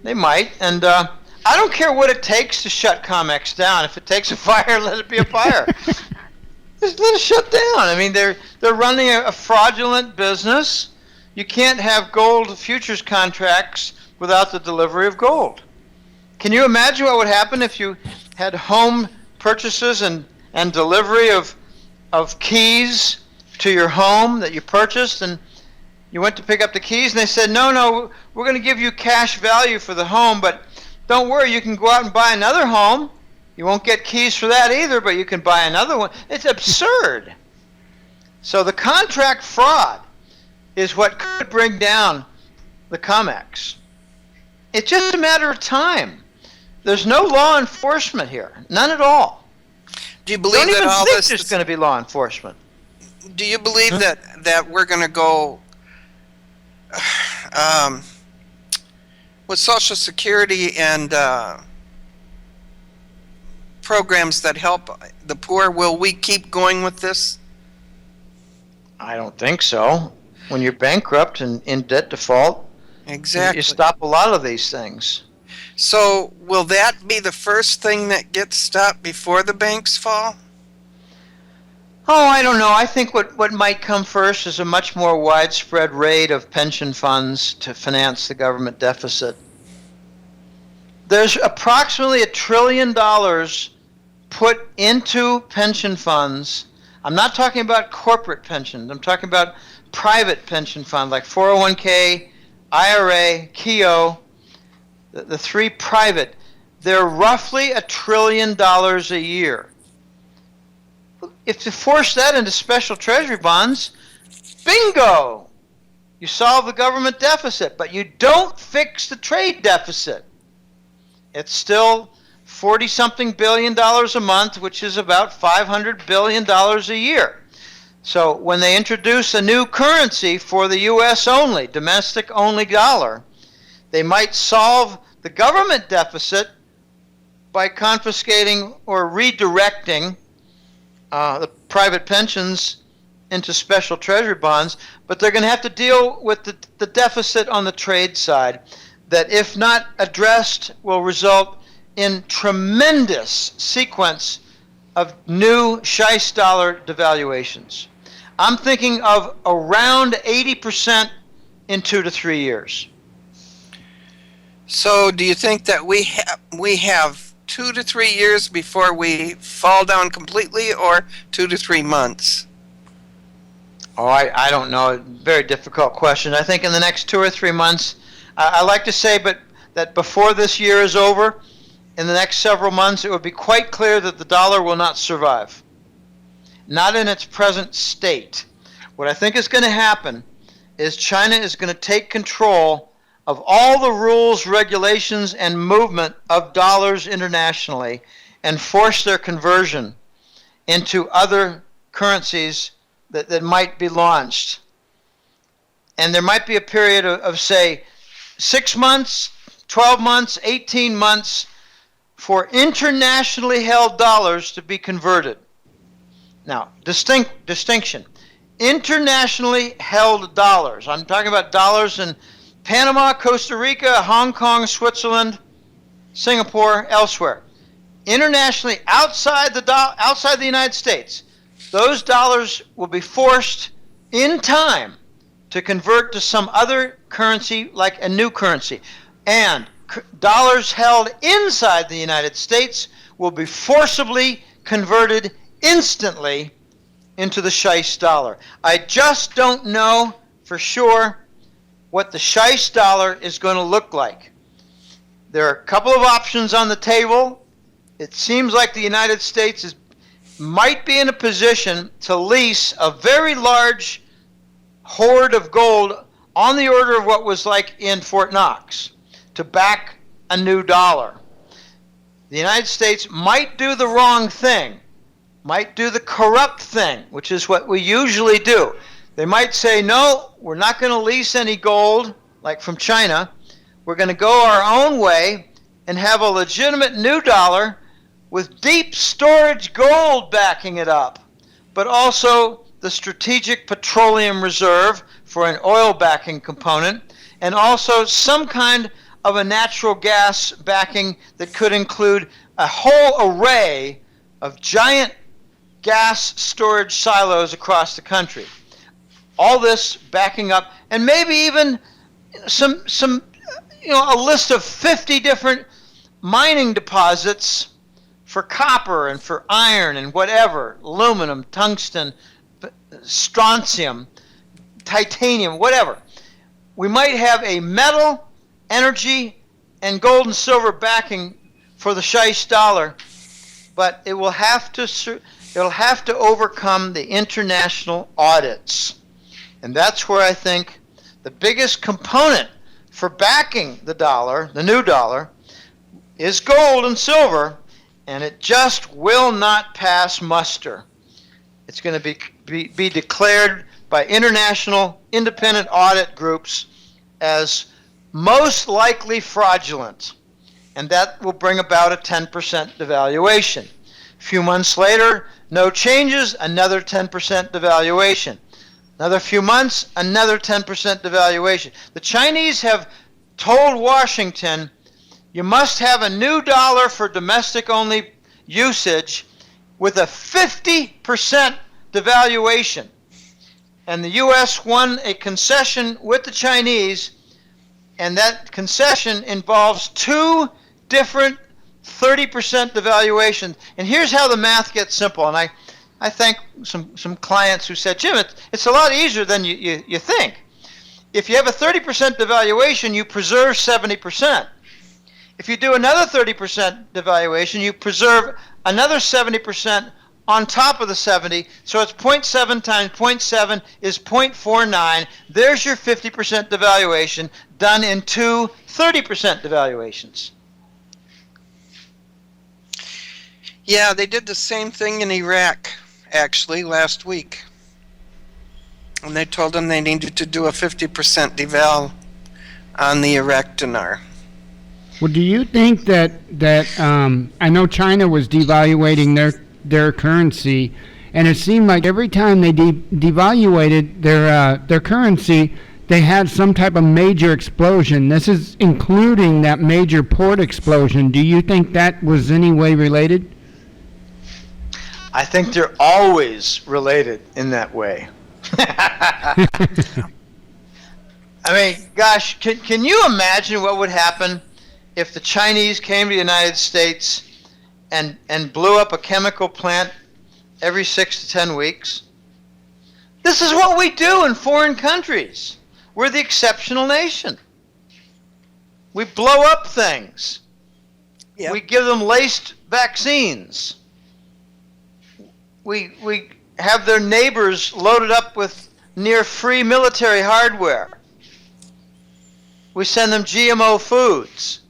And I don't care what it takes to shut Comex down. If it takes a fire, let it be a fire. Just let it shut down. I mean, they're running a fraudulent business. You can't have gold futures contracts without the delivery of gold. Can you imagine what would happen if you had home purchases and delivery of keys to your home that you purchased, and you went to pick up the keys and they said, no, we're going to give you cash value for the home, but don't worry, you can go out and buy another home. You won't get keys for that either, but you can buy another one. It's absurd. So the contract fraud is what could bring down the Comex. It's just a matter of time. There's no law enforcement here, none at all. Do you believe Don't that even all think this there's going to be law enforcement? Do you believe that we're going to go with Social Security and programs that help the poor? Will we keep going with this? I don't think so. When you're bankrupt and in debt default, Exactly. you stop a lot of these things. So will that be the first thing that gets stopped before the banks fall? Oh, I don't know. I think what might come first is a much more widespread raid of pension funds to finance the government deficit. There's approximately $1 trillion put into pension funds. I'm not talking about corporate pensions. I'm talking about private pension funds like 401k, IRA, KEO, the three private. They're roughly $1 trillion a year. If you force that into special treasury bonds, bingo! You solve the government deficit, but you don't fix the trade deficit. It's still $40-something billion a month, which is about $500 billion a year. So when they introduce a new currency for the U.S. only, domestic only dollar, they might solve the government deficit by confiscating or redirecting the private pensions into special treasury bonds, but they're going to have to deal with the deficit on the trade side that, if not addressed, will result in tremendous sequence of new Scheist dollar devaluations. I'm thinking of around 80% in 2 to 3 years. So do you think that we have 2 to 3 years before we fall down completely, or 2 to 3 months? Oh, I don't know. Very difficult question. I think in the next 2 or 3 months, I like to say, but that before this year is over, in the next several months, it would be quite clear that the dollar will not survive. Not in its present state. What I think is going to happen is China is going to take control of all the rules, regulations, and movement of dollars internationally and force their conversion into other currencies that might be launched. And there might be a period of say, 6 months, 12 months, 18 months for internationally held dollars to be converted. Now, distinction. Internationally held dollars. I'm talking about dollars in Panama, Costa Rica, Hong Kong, Switzerland, Singapore, elsewhere. Internationally, outside the United States, those dollars will be forced in time to convert to some other currency, like a new currency. And dollars held inside the United States will be forcibly converted instantly into the Scheist dollar. I just don't know for sure what the Scheist dollar is going to look like. There are a couple of options on the table. It seems like the United States might be in a position to lease a very large hoard of gold on the order of what was like in Fort Knox to back a new dollar. The United States might do the wrong thing, might do the corrupt thing, which is what we usually do. They might say, no, we're not going to lease any gold, like from China. We're going to go our own way and have a legitimate new dollar with deep storage gold backing it up, but also the strategic petroleum reserve for an oil backing component, and also some kind of a natural gas backing that could include a whole array of giant gas storage silos across the country. All this backing up, and maybe even some a list of 50 different mining deposits for copper and for iron and whatever, aluminum, tungsten, strontium, titanium, whatever. We might have a metal, energy, and gold and silver backing for the Scheist dollar, but it will have to overcome the international audits. And that's where I think the biggest component for backing the dollar, the new dollar, is gold and silver, and it just will not pass muster. It's going to be declared by international independent audit groups as most likely fraudulent, and that will bring about a 10% devaluation. A few months later, no changes, another 10% devaluation. Another few months, another 10% devaluation. The Chinese have told Washington, You must have a new dollar for domestic-only usage with a 50% devaluation. And the U.S. won a concession with the Chinese, and that concession involves two different 30% devaluations. And here's how the math gets simple. And I thank some clients who said, Jim, it's a lot easier than you think. If you have a 30% devaluation, you preserve 70%. If you do another 30% devaluation, you preserve another 70% on top of the 70, so it's 0.7 times 0.7 is 0.49. There's your 50% devaluation done in two 30% devaluations. Yeah, they did the same thing in Iraq, actually, last week. And they told them they needed to do a 50% deval on the Iraqi Dinar. Well, do you think that I know China was devaluating their currency, and it seemed like every time they devaluated their currency, they had some type of major explosion. This is including that major port explosion. Do you think that was any way related? I think they're always related in that way. I mean, gosh, can you imagine what would happen if the Chinese came to the United States and blew up a chemical plant every 6 to 10 weeks? This is what we do in foreign countries. We're the exceptional nation. We blow up things. Yep. We give them laced vaccines. We have their neighbors loaded up with near-free military hardware. We send them GMO foods.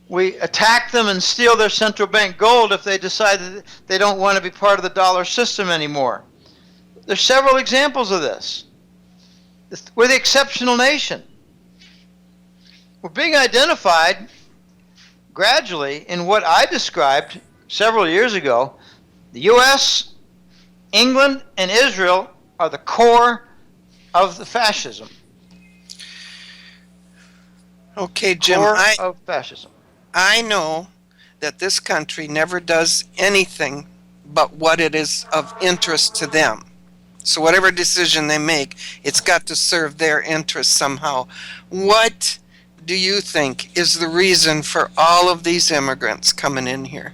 We attack them and steal their central bank gold if they decide that they don't want to be part of the dollar system anymore. There's several examples of this. We're the exceptional nation. We're being identified gradually in what I described several years ago. The U.S., England, and Israel are the core of the fascism. Okay, Jim, of fascism. I know that this country never does anything but what it is of interest to them. So whatever decision they make, it's got to serve their interests somehow. What do you think is the reason for all of these immigrants coming in here?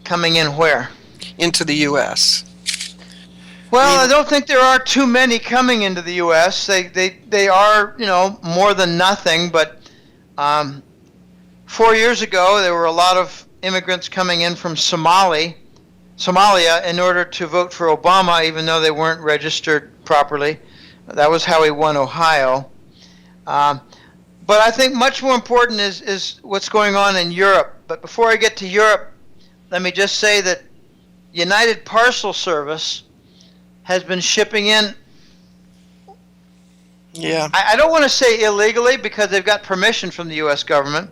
Coming in where? Into the U.S. Well, I don't think there are too many coming into the U.S. They are, more than nothing, but 4 years ago there were a lot of immigrants coming in from Somalia in order to vote for Obama, even though they weren't registered properly. That was how he won Ohio. But I think much more important is what's going on in Europe. But before I get to Europe, let me just say that United Parcel Service has been shipping in, I don't want to say illegally because they've got permission from the U.S. government,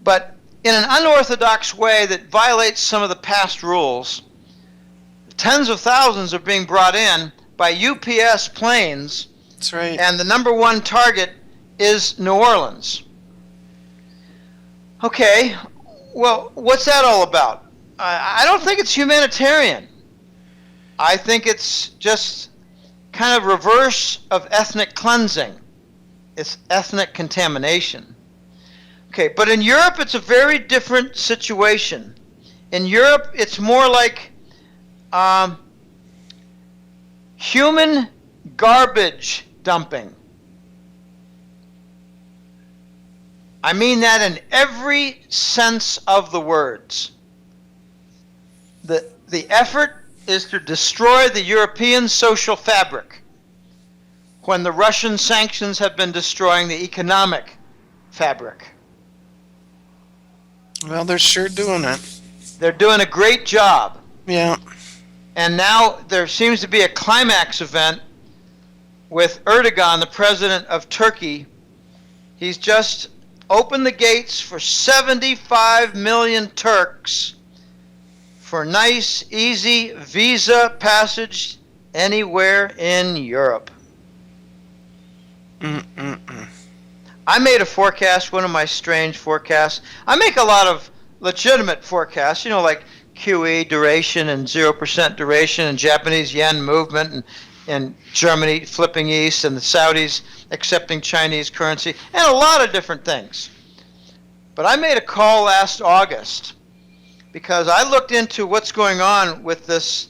but in an unorthodox way that violates some of the past rules. Tens of thousands are being brought in by UPS planes. That's right. And the number one target is New Orleans. Okay, well, what's that all about? I don't think it's humanitarian. I think it's just kind of reverse of ethnic cleansing. It's ethnic contamination. Okay, but in Europe it's a very different situation. In Europe it's more like human garbage dumping. I mean that in every sense of the words. The effort is to destroy the European social fabric when the Russian sanctions have been destroying the economic fabric. Well, they're sure doing it. They're doing a great job. Yeah. And now there seems to be a climax event with Erdogan, the president of Turkey. He's just opened the gates for 75 million Turks for nice, easy visa passage anywhere in Europe. I made a forecast, one of my strange forecasts. I make a lot of legitimate forecasts, like QE duration and 0% duration and Japanese yen movement and Germany flipping east and the Saudis accepting Chinese currency and a lot of different things. But I made a call last August because I looked into what's going on with this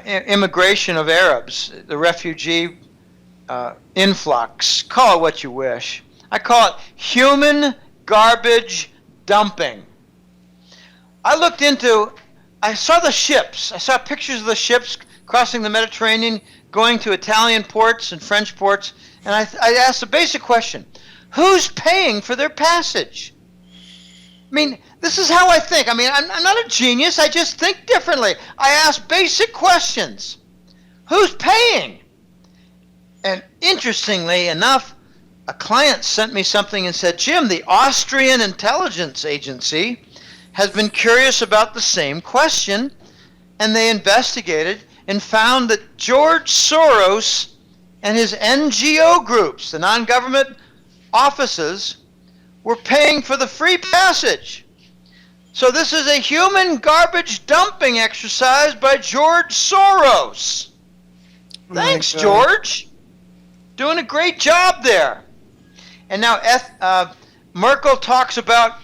immigration of Arabs, the refugee influx. Call it what you wish. I call it human garbage dumping. I saw the ships. I saw pictures of the ships crossing the Mediterranean, going to Italian ports and French ports, and I asked a basic question. Who's paying for their passage? I mean, this is how I think. I mean, I'm not a genius. I just think differently. I ask basic questions. Who's paying? And interestingly enough, a client sent me something and said, Jim, the Austrian intelligence agency has been curious about the same question, and they investigated and found that George Soros and his NGO groups, the non-government offices, were paying for the free passage. So this is a human garbage dumping exercise by George Soros. Thanks, George. Doing a great job there. And now Merkel talks about,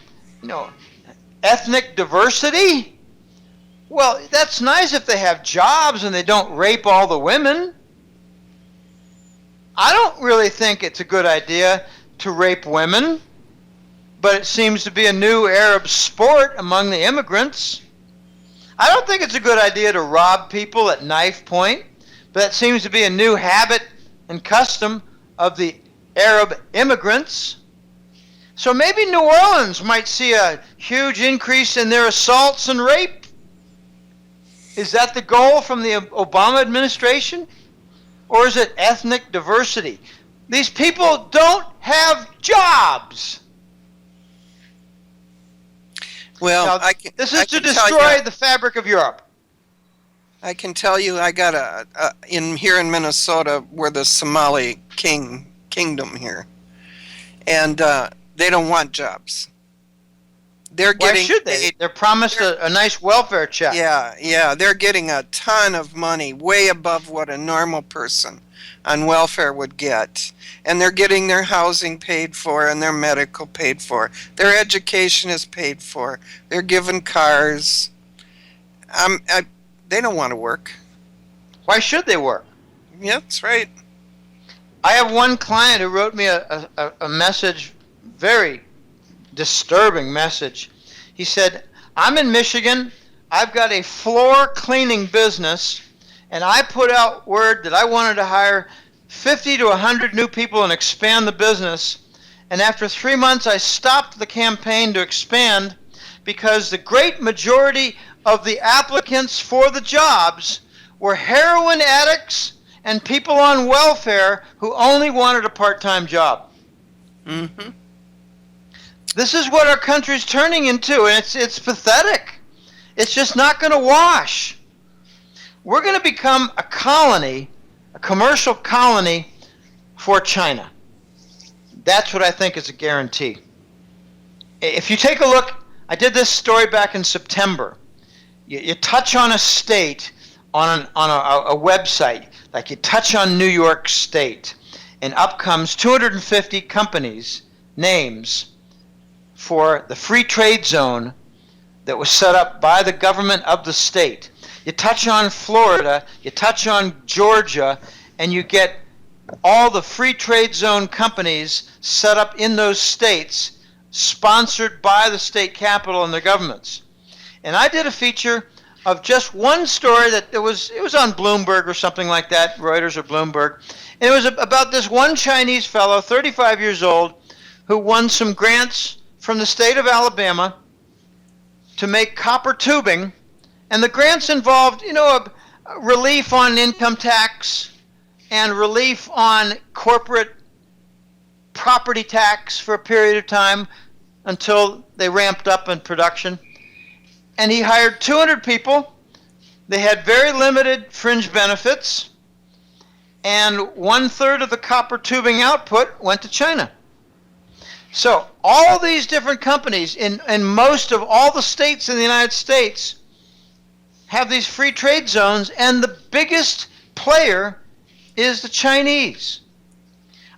ethnic diversity. Well, that's nice if they have jobs and they don't rape all the women. I don't really think it's a good idea to rape women, but it seems to be a new Arab sport among the immigrants. I don't think it's a good idea to rob people at knife point, but that seems to be a new habit and custom of the Arab immigrants. So maybe New Orleans might see a huge increase in their assaults and rape. Is that the goal from the Obama administration? Or is it ethnic diversity? These people don't have jobs. Well, now, this is to destroy the fabric of Europe. I can tell you, I got here in Minnesota, we're the Somali kingdom here, and they don't want jobs. Why should they? They're promised a nice welfare check. Yeah, they're getting a ton of money, way above what a normal person on welfare would get. And they're getting their housing paid for and their medical paid for. Their education is paid for. They're given cars. They don't want to work. Why should they work? Yeah, that's right. I have one client who wrote me a message, very disturbing message. He said, I'm in Michigan, I've got a floor cleaning business, and I put out word that I wanted to hire 50 to 100 new people and expand the business, and after 3 months I stopped the campaign to expand because the great majority of the applicants for the jobs were heroin addicts and people on welfare who only wanted a part-time job. Mm-hmm. This is what our country's turning into, and it's pathetic. It's just not going to wash. We're going to become a colony, a commercial colony for China. That's what I think is a guarantee. If you take a look, I did this story back in September. You touch on a state on a website, like you touch on New York State, and up comes 250 companies, names, for the free trade zone that was set up by the government of the state. You touch on Florida, you touch on Georgia, and you get all the free trade zone companies set up in those states, sponsored by the state capital and their governments. And I did a feature of just one story that it was on Bloomberg or something like that, Reuters or Bloomberg. And it was about this one Chinese fellow, 35 years old, who won some grants from the state of Alabama to make copper tubing, and the grants involved, a relief on income tax and relief on corporate property tax for a period of time until they ramped up in production. And he hired 200 people. They had very limited fringe benefits, and 1/3 of the copper tubing output went to China. So all these different companies in most of all the states in the United States have these free trade zones, and the biggest player is the Chinese.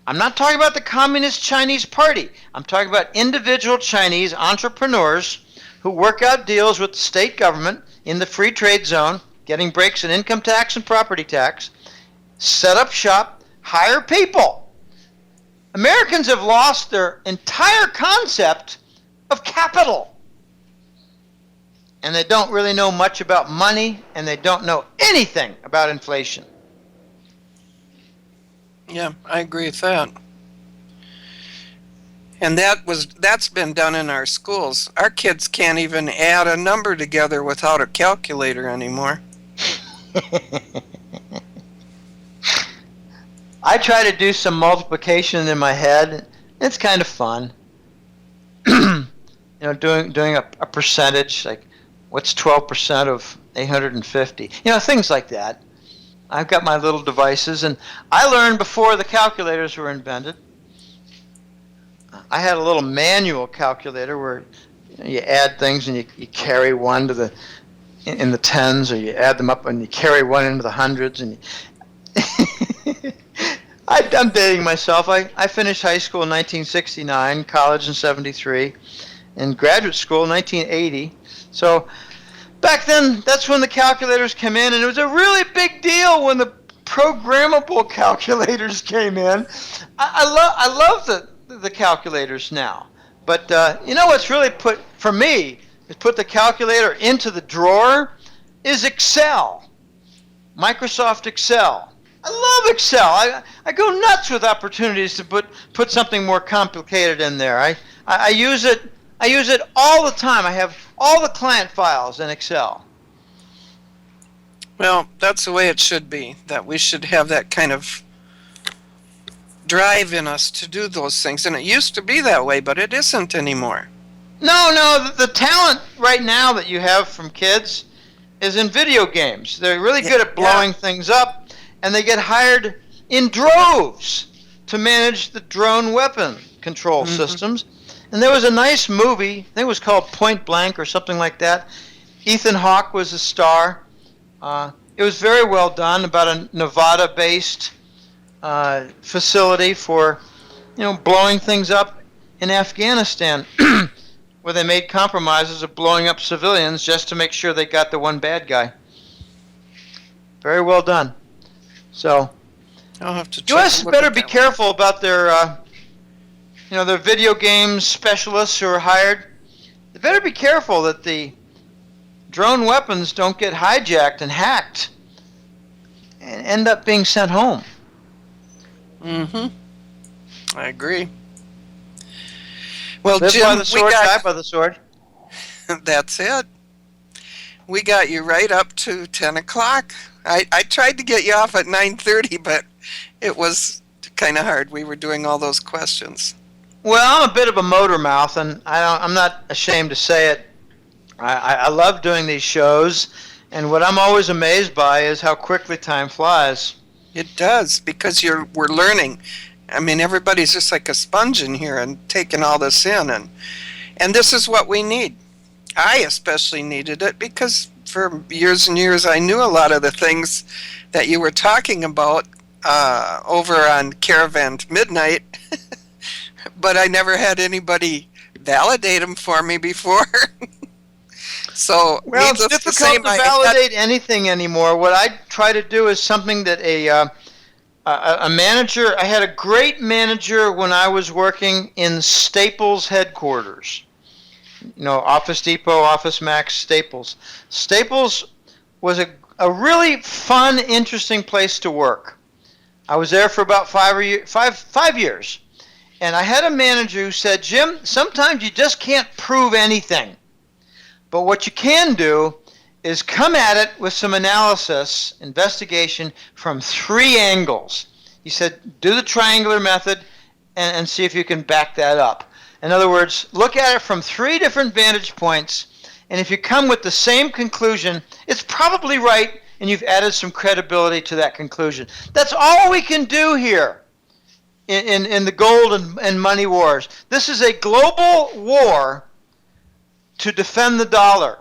I'm not talking about the Communist Chinese Party. I'm talking about individual Chinese entrepreneurs who work out deals with the state government in the free trade zone, getting breaks in income tax and property tax, set up shop, hire people. Americans have lost their entire concept of capital. And they don't really know much about money, and they don't know anything about inflation. Yeah, I agree with that. And that's been done in our schools. Our kids can't even add a number together without a calculator anymore. I try to do some multiplication in my head. It's kind of fun. Doing a percentage, like what's 12% of 850? Things like that. I've got my little devices, and I learned before the calculators were invented. I had a little manual calculator where you add things and you carry one to in the tens, or you add them up and you carry one into the hundreds. And I'm dating myself. I finished high school in 1969, college in 73, and graduate school in 1980. So back then, that's when the calculators came in, and it was a really big deal when the programmable calculators came in. I love the calculators now. But what's really for me, is put the calculator into the drawer, is Excel. Microsoft Excel. I love Excel. I go nuts with opportunities to put something more complicated in there. I use it all the time. I have all the client files in Excel. Well, that's the way it should be, that we should have that kind of drive in us to do those things. And it used to be that way, but it isn't anymore. No, the talent right now that you have from kids is in video games. They're really good at blowing things up, and they get hired in droves to manage the drone weapon control systems. And there was a nice movie, I think it was called Point Blank or something like that. Ethan Hawke was the star. It was very well done, about a Nevada-based facility for, blowing things up in Afghanistan, where they made compromises of blowing up civilians just to make sure they got the one bad guy. Very well done. So, I'll have to U.S. better be careful about their video game specialists who are hired. They better be careful that the drone weapons don't get hijacked and hacked and end up being sent home. I agree. Well, Live Jim, by the sword, die by the sword. That's it. We got you right up to 10 o'clock. I tried to get you off at 9:30, but it was kind of hard. We were doing all those questions. Well, I'm a bit of a motor mouth, and I'm not ashamed to say it. I love doing these shows, and what I'm always amazed by is how quickly time flies. It does, because we're learning. I mean, everybody's just like a sponge in here and taking all this in, and this is what we need. I especially needed it because for years and years I knew a lot of the things that you were talking about over on Caravan to Midnight, but I never had anybody validate them for me before. So, well, it's difficult to validate anything anymore. What I try to do is something that a manager, I had a great manager when I was working in Staples headquarters. Office Depot, Office Max, Staples. Staples was a really fun, interesting place to work. I was there for about 5 years. And I had a manager who said, Jim, sometimes you just can't prove anything. But what you can do is come at it with some analysis, investigation from 3 angles. He said, do the triangular method and see if you can back that up. In other words, look at it from 3 different vantage points, and if you come with the same conclusion, it's probably right, and you've added some credibility to that conclusion. That's all we can do here. in the gold and money wars. This is a global war to defend the dollar.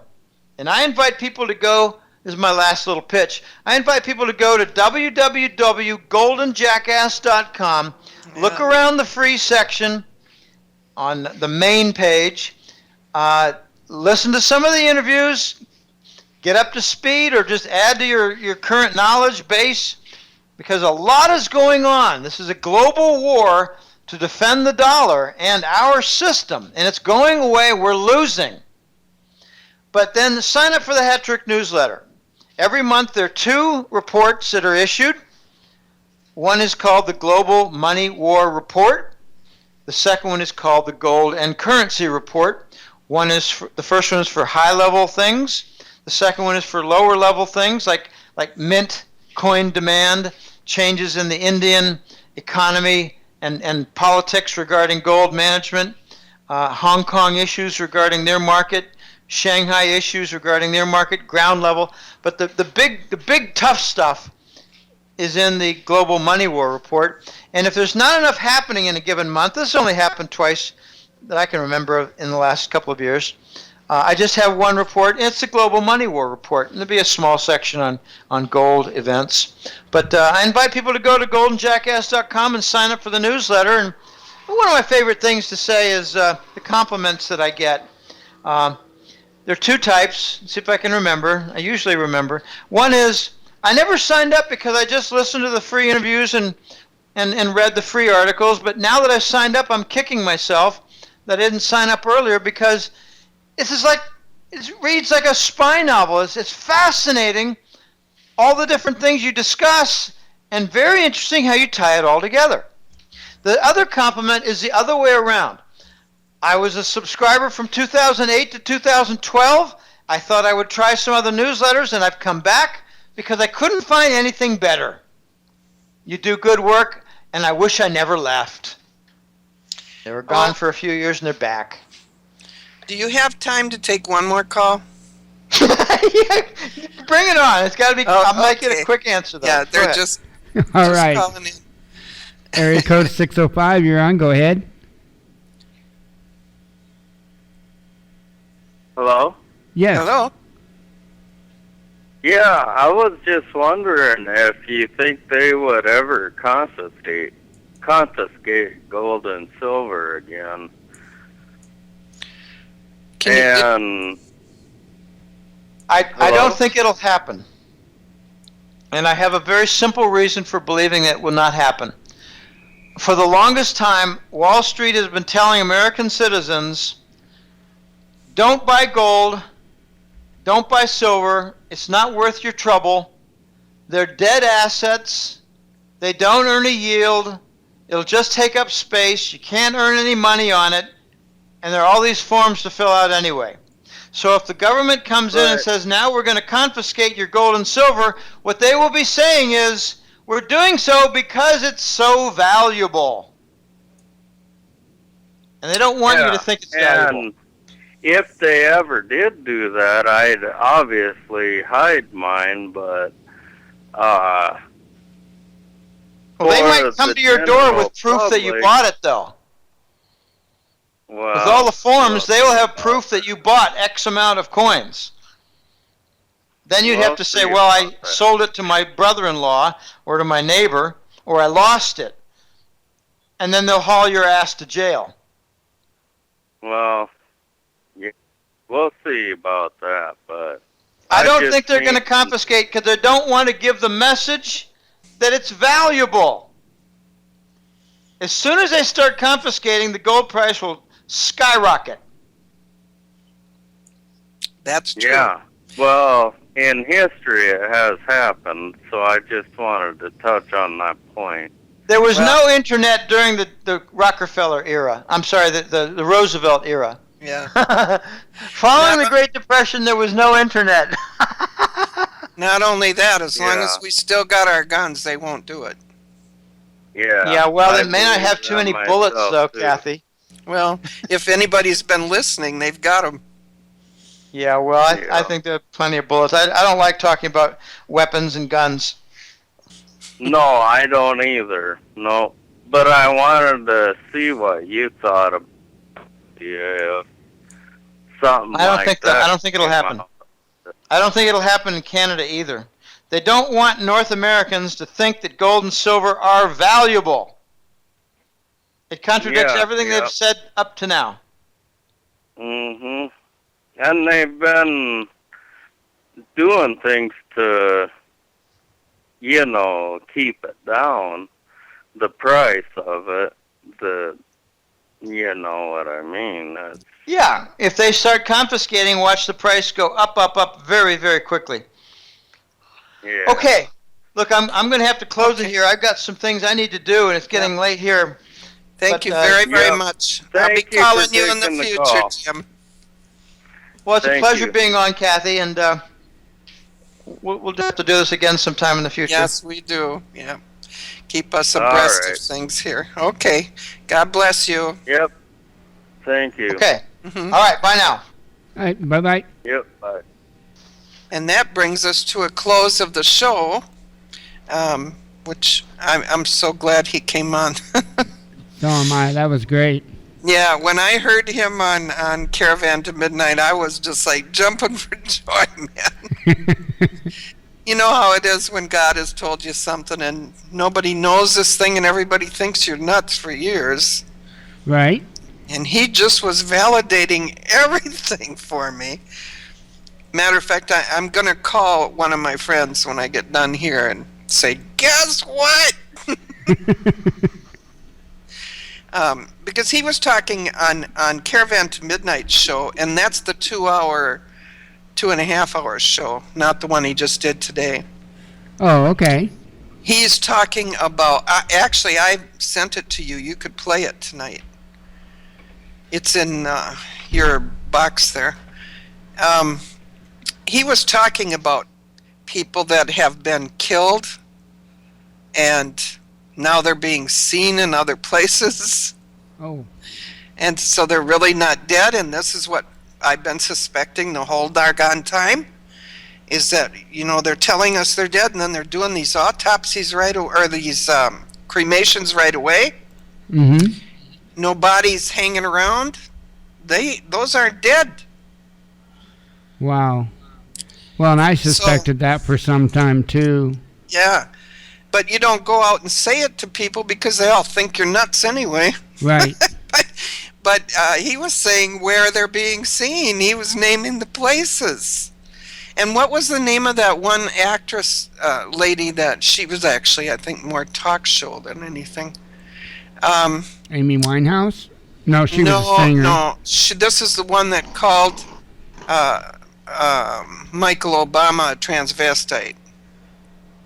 And I invite people to go, this is my last little pitch, I invite people to go to www.goldenjackass.com, look around the free section on the main page, listen to some of the interviews, get up to speed or just add to your current knowledge base, because a lot is going on. This is a global war to defend the dollar and our system, and it's going away. We're losing. But then sign up for the Hat Trick newsletter. Every month there are 2 reports that are issued. One is called the Global Money War Report. The second one is called the Gold and Currency Report. The first one is for high-level things. The second one is for lower-level things like mint coin demand, changes in the Indian economy and politics regarding gold management, Hong Kong issues regarding their market, Shanghai issues regarding their market, ground level. But the big tough stuff is in the Global Money War Report. And if there's not enough happening in a given month, this only happened twice that I can remember in the last couple of years, I just have one report, and it's the Global Money War Report. And there'll be a small section on gold events. But I invite people to go to goldenjackass.com and sign up for the newsletter. And one of my favorite things to say is the compliments that I get. There are 2 types. Let's see if I can remember. I usually remember. One is, I never signed up because I just listened to the free interviews and read the free articles, but now that I've signed up, I'm kicking myself that I didn't sign up earlier, because it reads like a spy novel. It's fascinating, all the different things you discuss, and very interesting how you tie it all together. The other compliment is the other way around. I was a subscriber from 2008 to 2012. I thought I would try some other newsletters, and I've come back because I couldn't find anything better. You do good work, and I wish I never left. They were gone for a few years, and they're back. Do you have time to take one more call? Yeah, bring it on. It's got to be. I'll make it a quick answer, though. Yeah, they're just All right. calling in. Area code 605, you're on. Go ahead. Hello? Yes. Hello? Yeah, I was just wondering if you think they would ever confiscate gold and silver again. Can I don't think it'll happen. And I have a very simple reason for believing it will not happen. For the longest time, Wall Street has been telling American citizens, don't buy gold, don't buy silver, it's not worth your trouble, they're dead assets, they don't earn a yield, it'll just take up space, you can't earn any money on it, and there are all these forms to fill out anyway. So if the government comes in and says, now we're going to confiscate your gold and silver, what they will be saying is, we're doing so because it's so valuable. And they don't want you to think it's valuable. And if they ever did do that, I'd obviously hide mine, but well, they might come to your door with proof that you bought it, though. Well, with all the forms, they will have proof that you bought X amount of coins. Then you'd have to say, well, I sold it to my brother-in-law or to my neighbor, or I lost it. And then they'll haul your ass to jail. Well, yeah, we'll see about that, but I don't think they're going to confiscate because they don't want to give the message that it's valuable. As soon as they start confiscating, the gold price will skyrocket. That's true. Yeah. Well, in history it has happened, so I just wanted to touch on that point. There was no internet during the Rockefeller era. I'm sorry, the Roosevelt era. Yeah. Following the Great Depression, there was no internet. Not only that, as long as we still got our guns, they won't do it. Yeah. Yeah, well, they may not have too many bullets, though, Kathy. Well, if anybody's been listening, they've got them. Yeah, well, I think there are plenty of bullets. I don't like talking about weapons and guns. No, I don't either. No. But I wanted to see what you thought of something I don't like think that. I don't think it'll happen. I don't think it'll happen in Canada either. They don't want North Americans to think that gold and silver are valuable. It contradicts everything they've said up to now. Mm-hmm. And they've been doing things to, keep it down, the price of it, you know what I mean. Yeah, if they start confiscating, watch the price go up, up, up very, very quickly. Yeah. Okay, look, I'm going to have to close it here. I've got some things I need to do, and it's getting late here. Thank you very, very much. I'll be calling you in the future, Jim. Well, it's a pleasure being on, Kathy, and we'll have to do this again sometime in the future. Yes, we do. Yeah. Keep us abreast of things here. Okay. God bless you. Yep. Thank you. Okay. All right. Bye now. All right, bye-bye. Yep. Bye. And that brings us to a close of the show, which I'm so glad he came on. So am I. That was great. Yeah, when I heard him on Caravan to Midnight, I was just like jumping for joy, man. You know how it is when God has told you something and nobody knows this thing and everybody thinks you're nuts for years. Right. And he just was validating everything for me. Matter of fact, I'm going to call one of my friends when I get done here and say, guess what? Because he was talking on Caravan to Midnight show, and that's the 2.5 hour show, not the one he just did today. Oh, okay. He's talking about, actually, I sent it to you. You could play it tonight. It's in your box there. He was talking about people that have been killed and now they're being seen in other places. Oh. And so they're really not dead, and this is what I've been suspecting the whole doggone time, is that, they're telling us they're dead, and then they're doing these autopsies or these cremations right away. Mm-hmm. No bodies hanging around. Those aren't dead. Wow. Well, and I suspected that for some time, too. Yeah. But you don't go out and say it to people because they all think you're nuts anyway. Right. But he was saying where they're being seen. He was naming the places. And what was the name of that one actress lady that she was actually, I think, more talk show than anything? Amy Winehouse? No, she was a singer. No, this is the one that called Michael Obama a transvestite.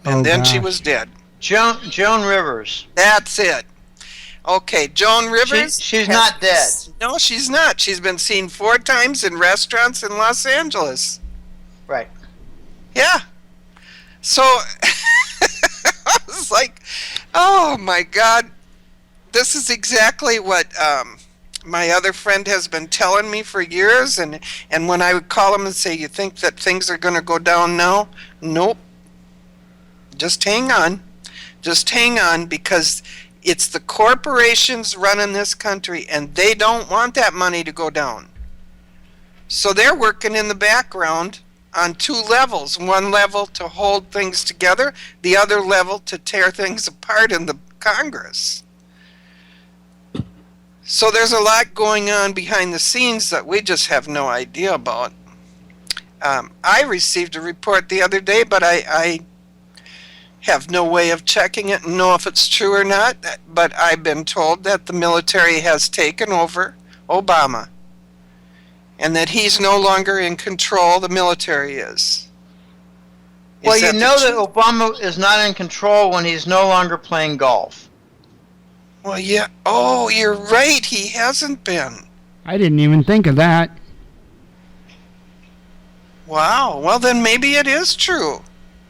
And then she was dead. Joan Rivers. That's it. Okay, Joan Rivers. She's not dead. No, she's not. She's been seen 4 times in restaurants in Los Angeles. Right. Yeah. So I was like, oh my God, this is exactly what my other friend has been telling me for years. And when I would call him and say, you think that things are going to go down now? Nope. Just hang on. Just hang on, because it's the corporations running this country, and they don't want that money to go down. So they're working in the background on 2 levels. One level to hold things together, the other level to tear things apart in the Congress. So there's a lot going on behind the scenes that we just have no idea about. I received a report the other day, but I have no way of checking it and know if it's true or not, but I've been told that the military has taken over Obama and that he's no longer in control. The military is. Well, you know that Obama is not in control when he's no longer playing golf. Well, yeah. Oh, you're right. He hasn't been. I didn't even think of that. Wow. Well, then maybe it is true.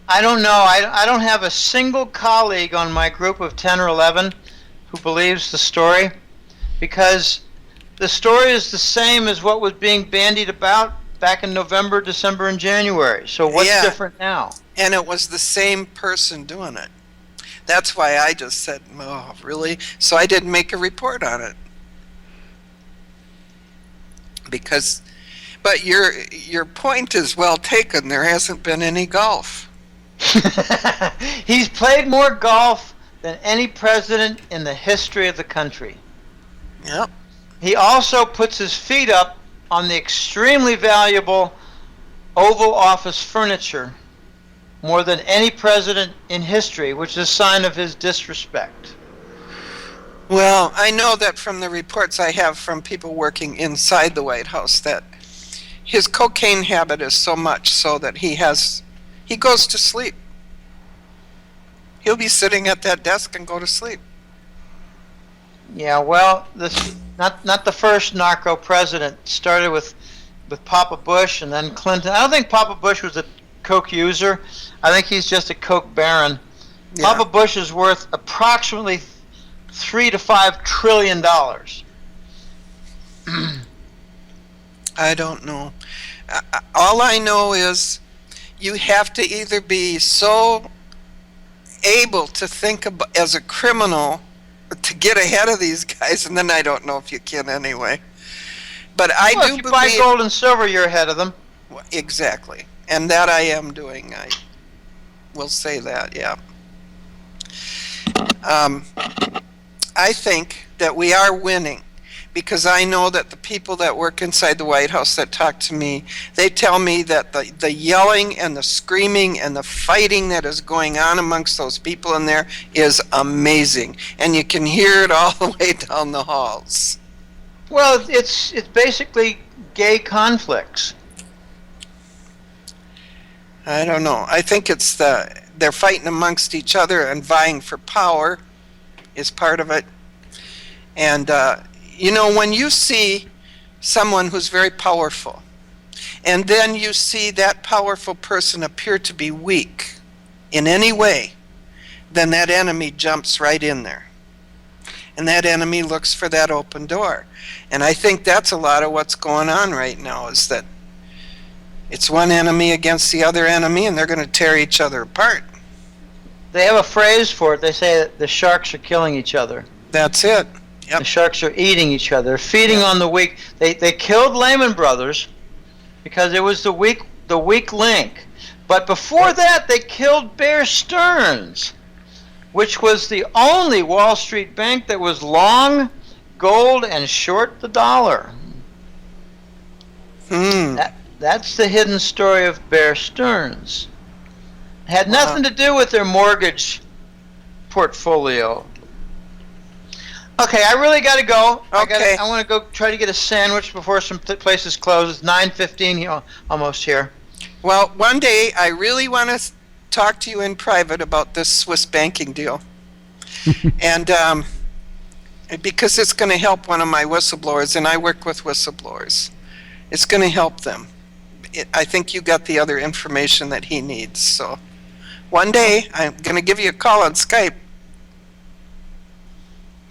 I don't know. I don't have a single colleague on my group of 10 or 11 who believes the story, because the story is the same as what was being bandied about back in November, December, and January. So what's different now? And it was the same person doing it. That's why I just said, oh, really? So I didn't make a report on it. But your point is well taken. There hasn't been any golf. He's played more golf than any president in the history of the country. Yep. He also puts his feet up on the extremely valuable Oval Office furniture more than any president in history, which is a sign of his disrespect. Well, I know that from the reports I have from people working inside the White House that his cocaine habit is so much so that he goes to sleep. He'll be sitting at that desk and go to sleep. Yeah, well, this not the first narco president. Started with Papa Bush and then Clinton. I don't think Papa Bush was a coke user. I think he's just a coke baron. Yeah. Papa Bush is worth approximately $3 to $5 trillion. I don't know. All I know is you have to either be so able to think about, as a criminal to get ahead of these guys, and then I don't know if you can anyway. But I do if you buy gold and silver, you're ahead of them. Exactly, and that I am doing. I will say that, yeah. I think that we are winning because I know that the people that work inside the White House that talk to me, they tell me that the yelling and the screaming and the fighting that is going on amongst those people in there is amazing. And you can hear it all the way down the halls. Well, it's basically gay conflicts. I don't know. I think it's they're fighting amongst each other and vying for power is part of it. And when you see someone who's very powerful, and then you see that powerful person appear to be weak in any way, then that enemy jumps right in there. And that enemy looks for that open door. And I think that's a lot of what's going on right now, is that it's one enemy against the other enemy, and they're going to tear each other apart. They have a phrase for it. They say that the sharks are killing each other. That's it. Yep. The sharks are eating each other, feeding on the weak. They killed Lehman Brothers because it was the weak link. But before that, they killed Bear Stearns, which was the only Wall Street bank that was long gold and short the dollar. That's the hidden story of Bear Stearns. It had nothing to do with their mortgage portfolio. Okay, I really got to go. Okay. I want to go try to get a sandwich before some places close. It's 9:15 here, almost here. Well, one day I really want to talk to you in private about this Swiss banking deal. And because it's going to help one of my whistleblowers, and I work with whistleblowers. It's going to help them. I think you got the other information that he needs. So one day I'm going to give you a call on Skype.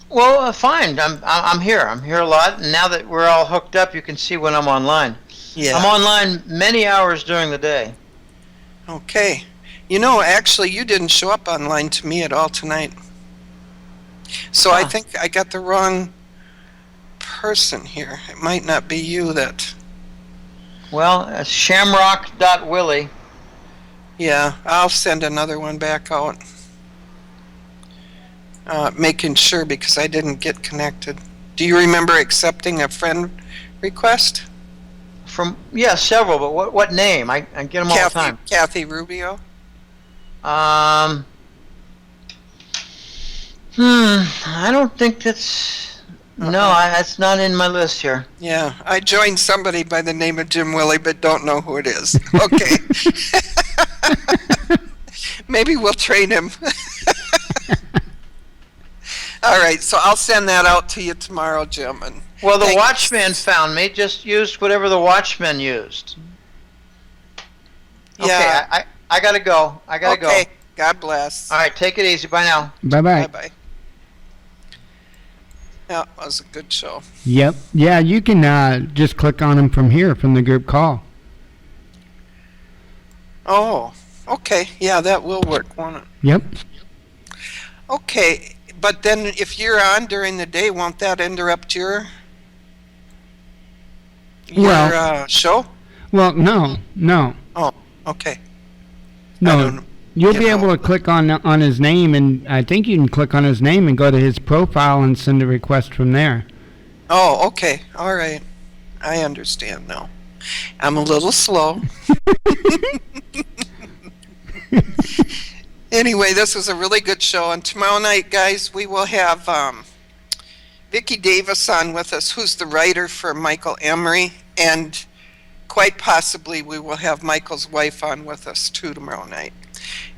Well, fine. I'm here. I'm here a lot. And now that we're all hooked up, you can see when I'm online. Yeah. I'm online many hours during the day. Okay. Actually, you didn't show up online to me at all tonight. So I think I got the wrong person here. It might not be you that... Well, it's shamrock.willie. Yeah, I'll send another one back out. Making sure because I didn't get connected. Do you remember accepting a friend request? Several, but what name? I get them all the time. Kathy Rubio? I don't think that's... No, that's not in my list here. Yeah, I joined somebody by the name of Jim Willie, but don't know who it is. Okay. Maybe we'll train him. All right, so I'll send that out to you tomorrow, Jim. Well, the Watchman found me. Just used whatever the Watchman used. Yeah. Okay, I gotta go. Okay, God bless. All right, take it easy. Bye now. Bye-bye. Bye-bye. Yeah, that was a good show. Yep. Yeah, you can just click on them from here, from the group call. Oh, okay. Yeah, that will work, won't it? Yep. Okay, but then if you're on during the day, won't that interrupt your show? Well, no. Oh, okay. No, you'll be able to click on his name, and I think you can click on his name and go to his profile and send a request from there. Oh, okay. All right. I understand now. I'm a little slow. Anyway, this was a really good show, and tomorrow night, guys, we will have Vicki Davis on with us, who's the writer for Michael Emery, and quite possibly we will have Michael's wife on with us too tomorrow night.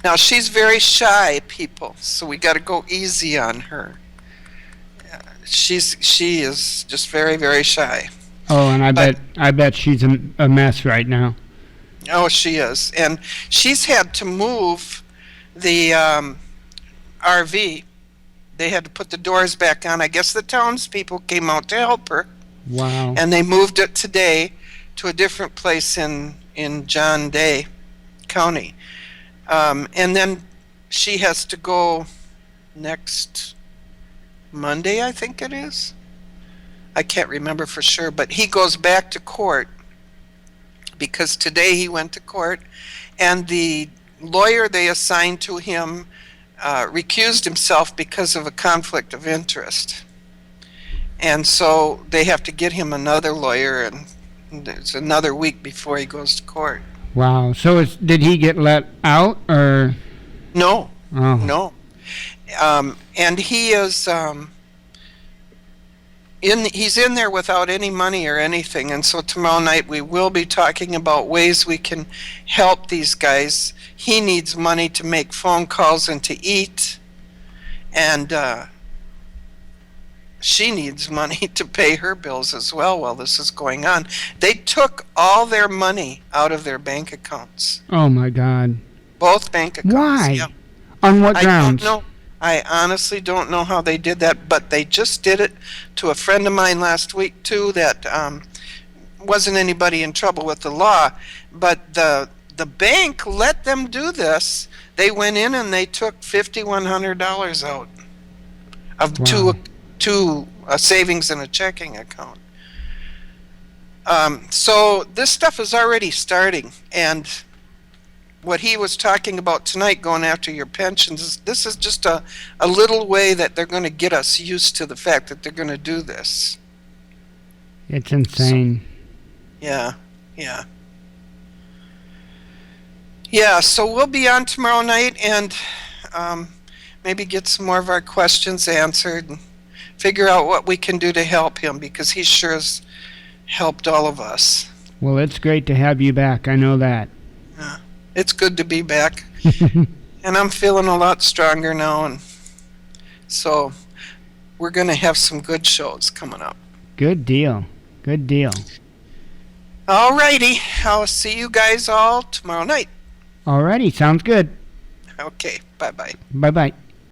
Now, she's very shy, people, so we got to go easy on her. She is just very, very shy. Oh, and I bet she's a mess right now. Oh, she is, and she's had to move the RV. They had to put the doors back on. I guess the townspeople came out to help her. Wow. And they moved it today to a different place in John Day County. And then she has to go next Monday, I think it is. I can't remember for sure, but he goes back to court because today he went to court, and the lawyer they assigned to him recused himself because of a conflict of interest. And so they have to get him another lawyer, and it's another week before he goes to court. Wow. So did he get let out, or? No. Oh. No. And he is he's in there without any money or anything, and so tomorrow night we will be talking about ways we can help these guys. He needs money to make phone calls and to eat, and she needs money to pay her bills as well while this is going on. They took all their money out of their bank accounts. Oh my God. Both bank accounts. Why? Yep. On what grounds? I don't know. I honestly don't know how they did that, but they just did it to a friend of mine last week too that wasn't anybody in trouble with the law, but the bank let them do this. They went in and they took $5,100 out of two savings and a checking account. So this stuff is already starting, and what he was talking about tonight, going after your pensions, this is just a little way that they're going to get us used to the fact that they're going to do this. It's insane. So, yeah, so we'll be on tomorrow night and maybe get some more of our questions answered and figure out what we can do to help him, because he sure has helped all of us. Well, it's great to have you back. I know that. It's good to be back, and I'm feeling a lot stronger now, and so we're going to have some good shows coming up. Good deal. Good deal. All righty. I'll see you guys all tomorrow night. All righty. Sounds good. Okay. Bye-bye. Bye-bye.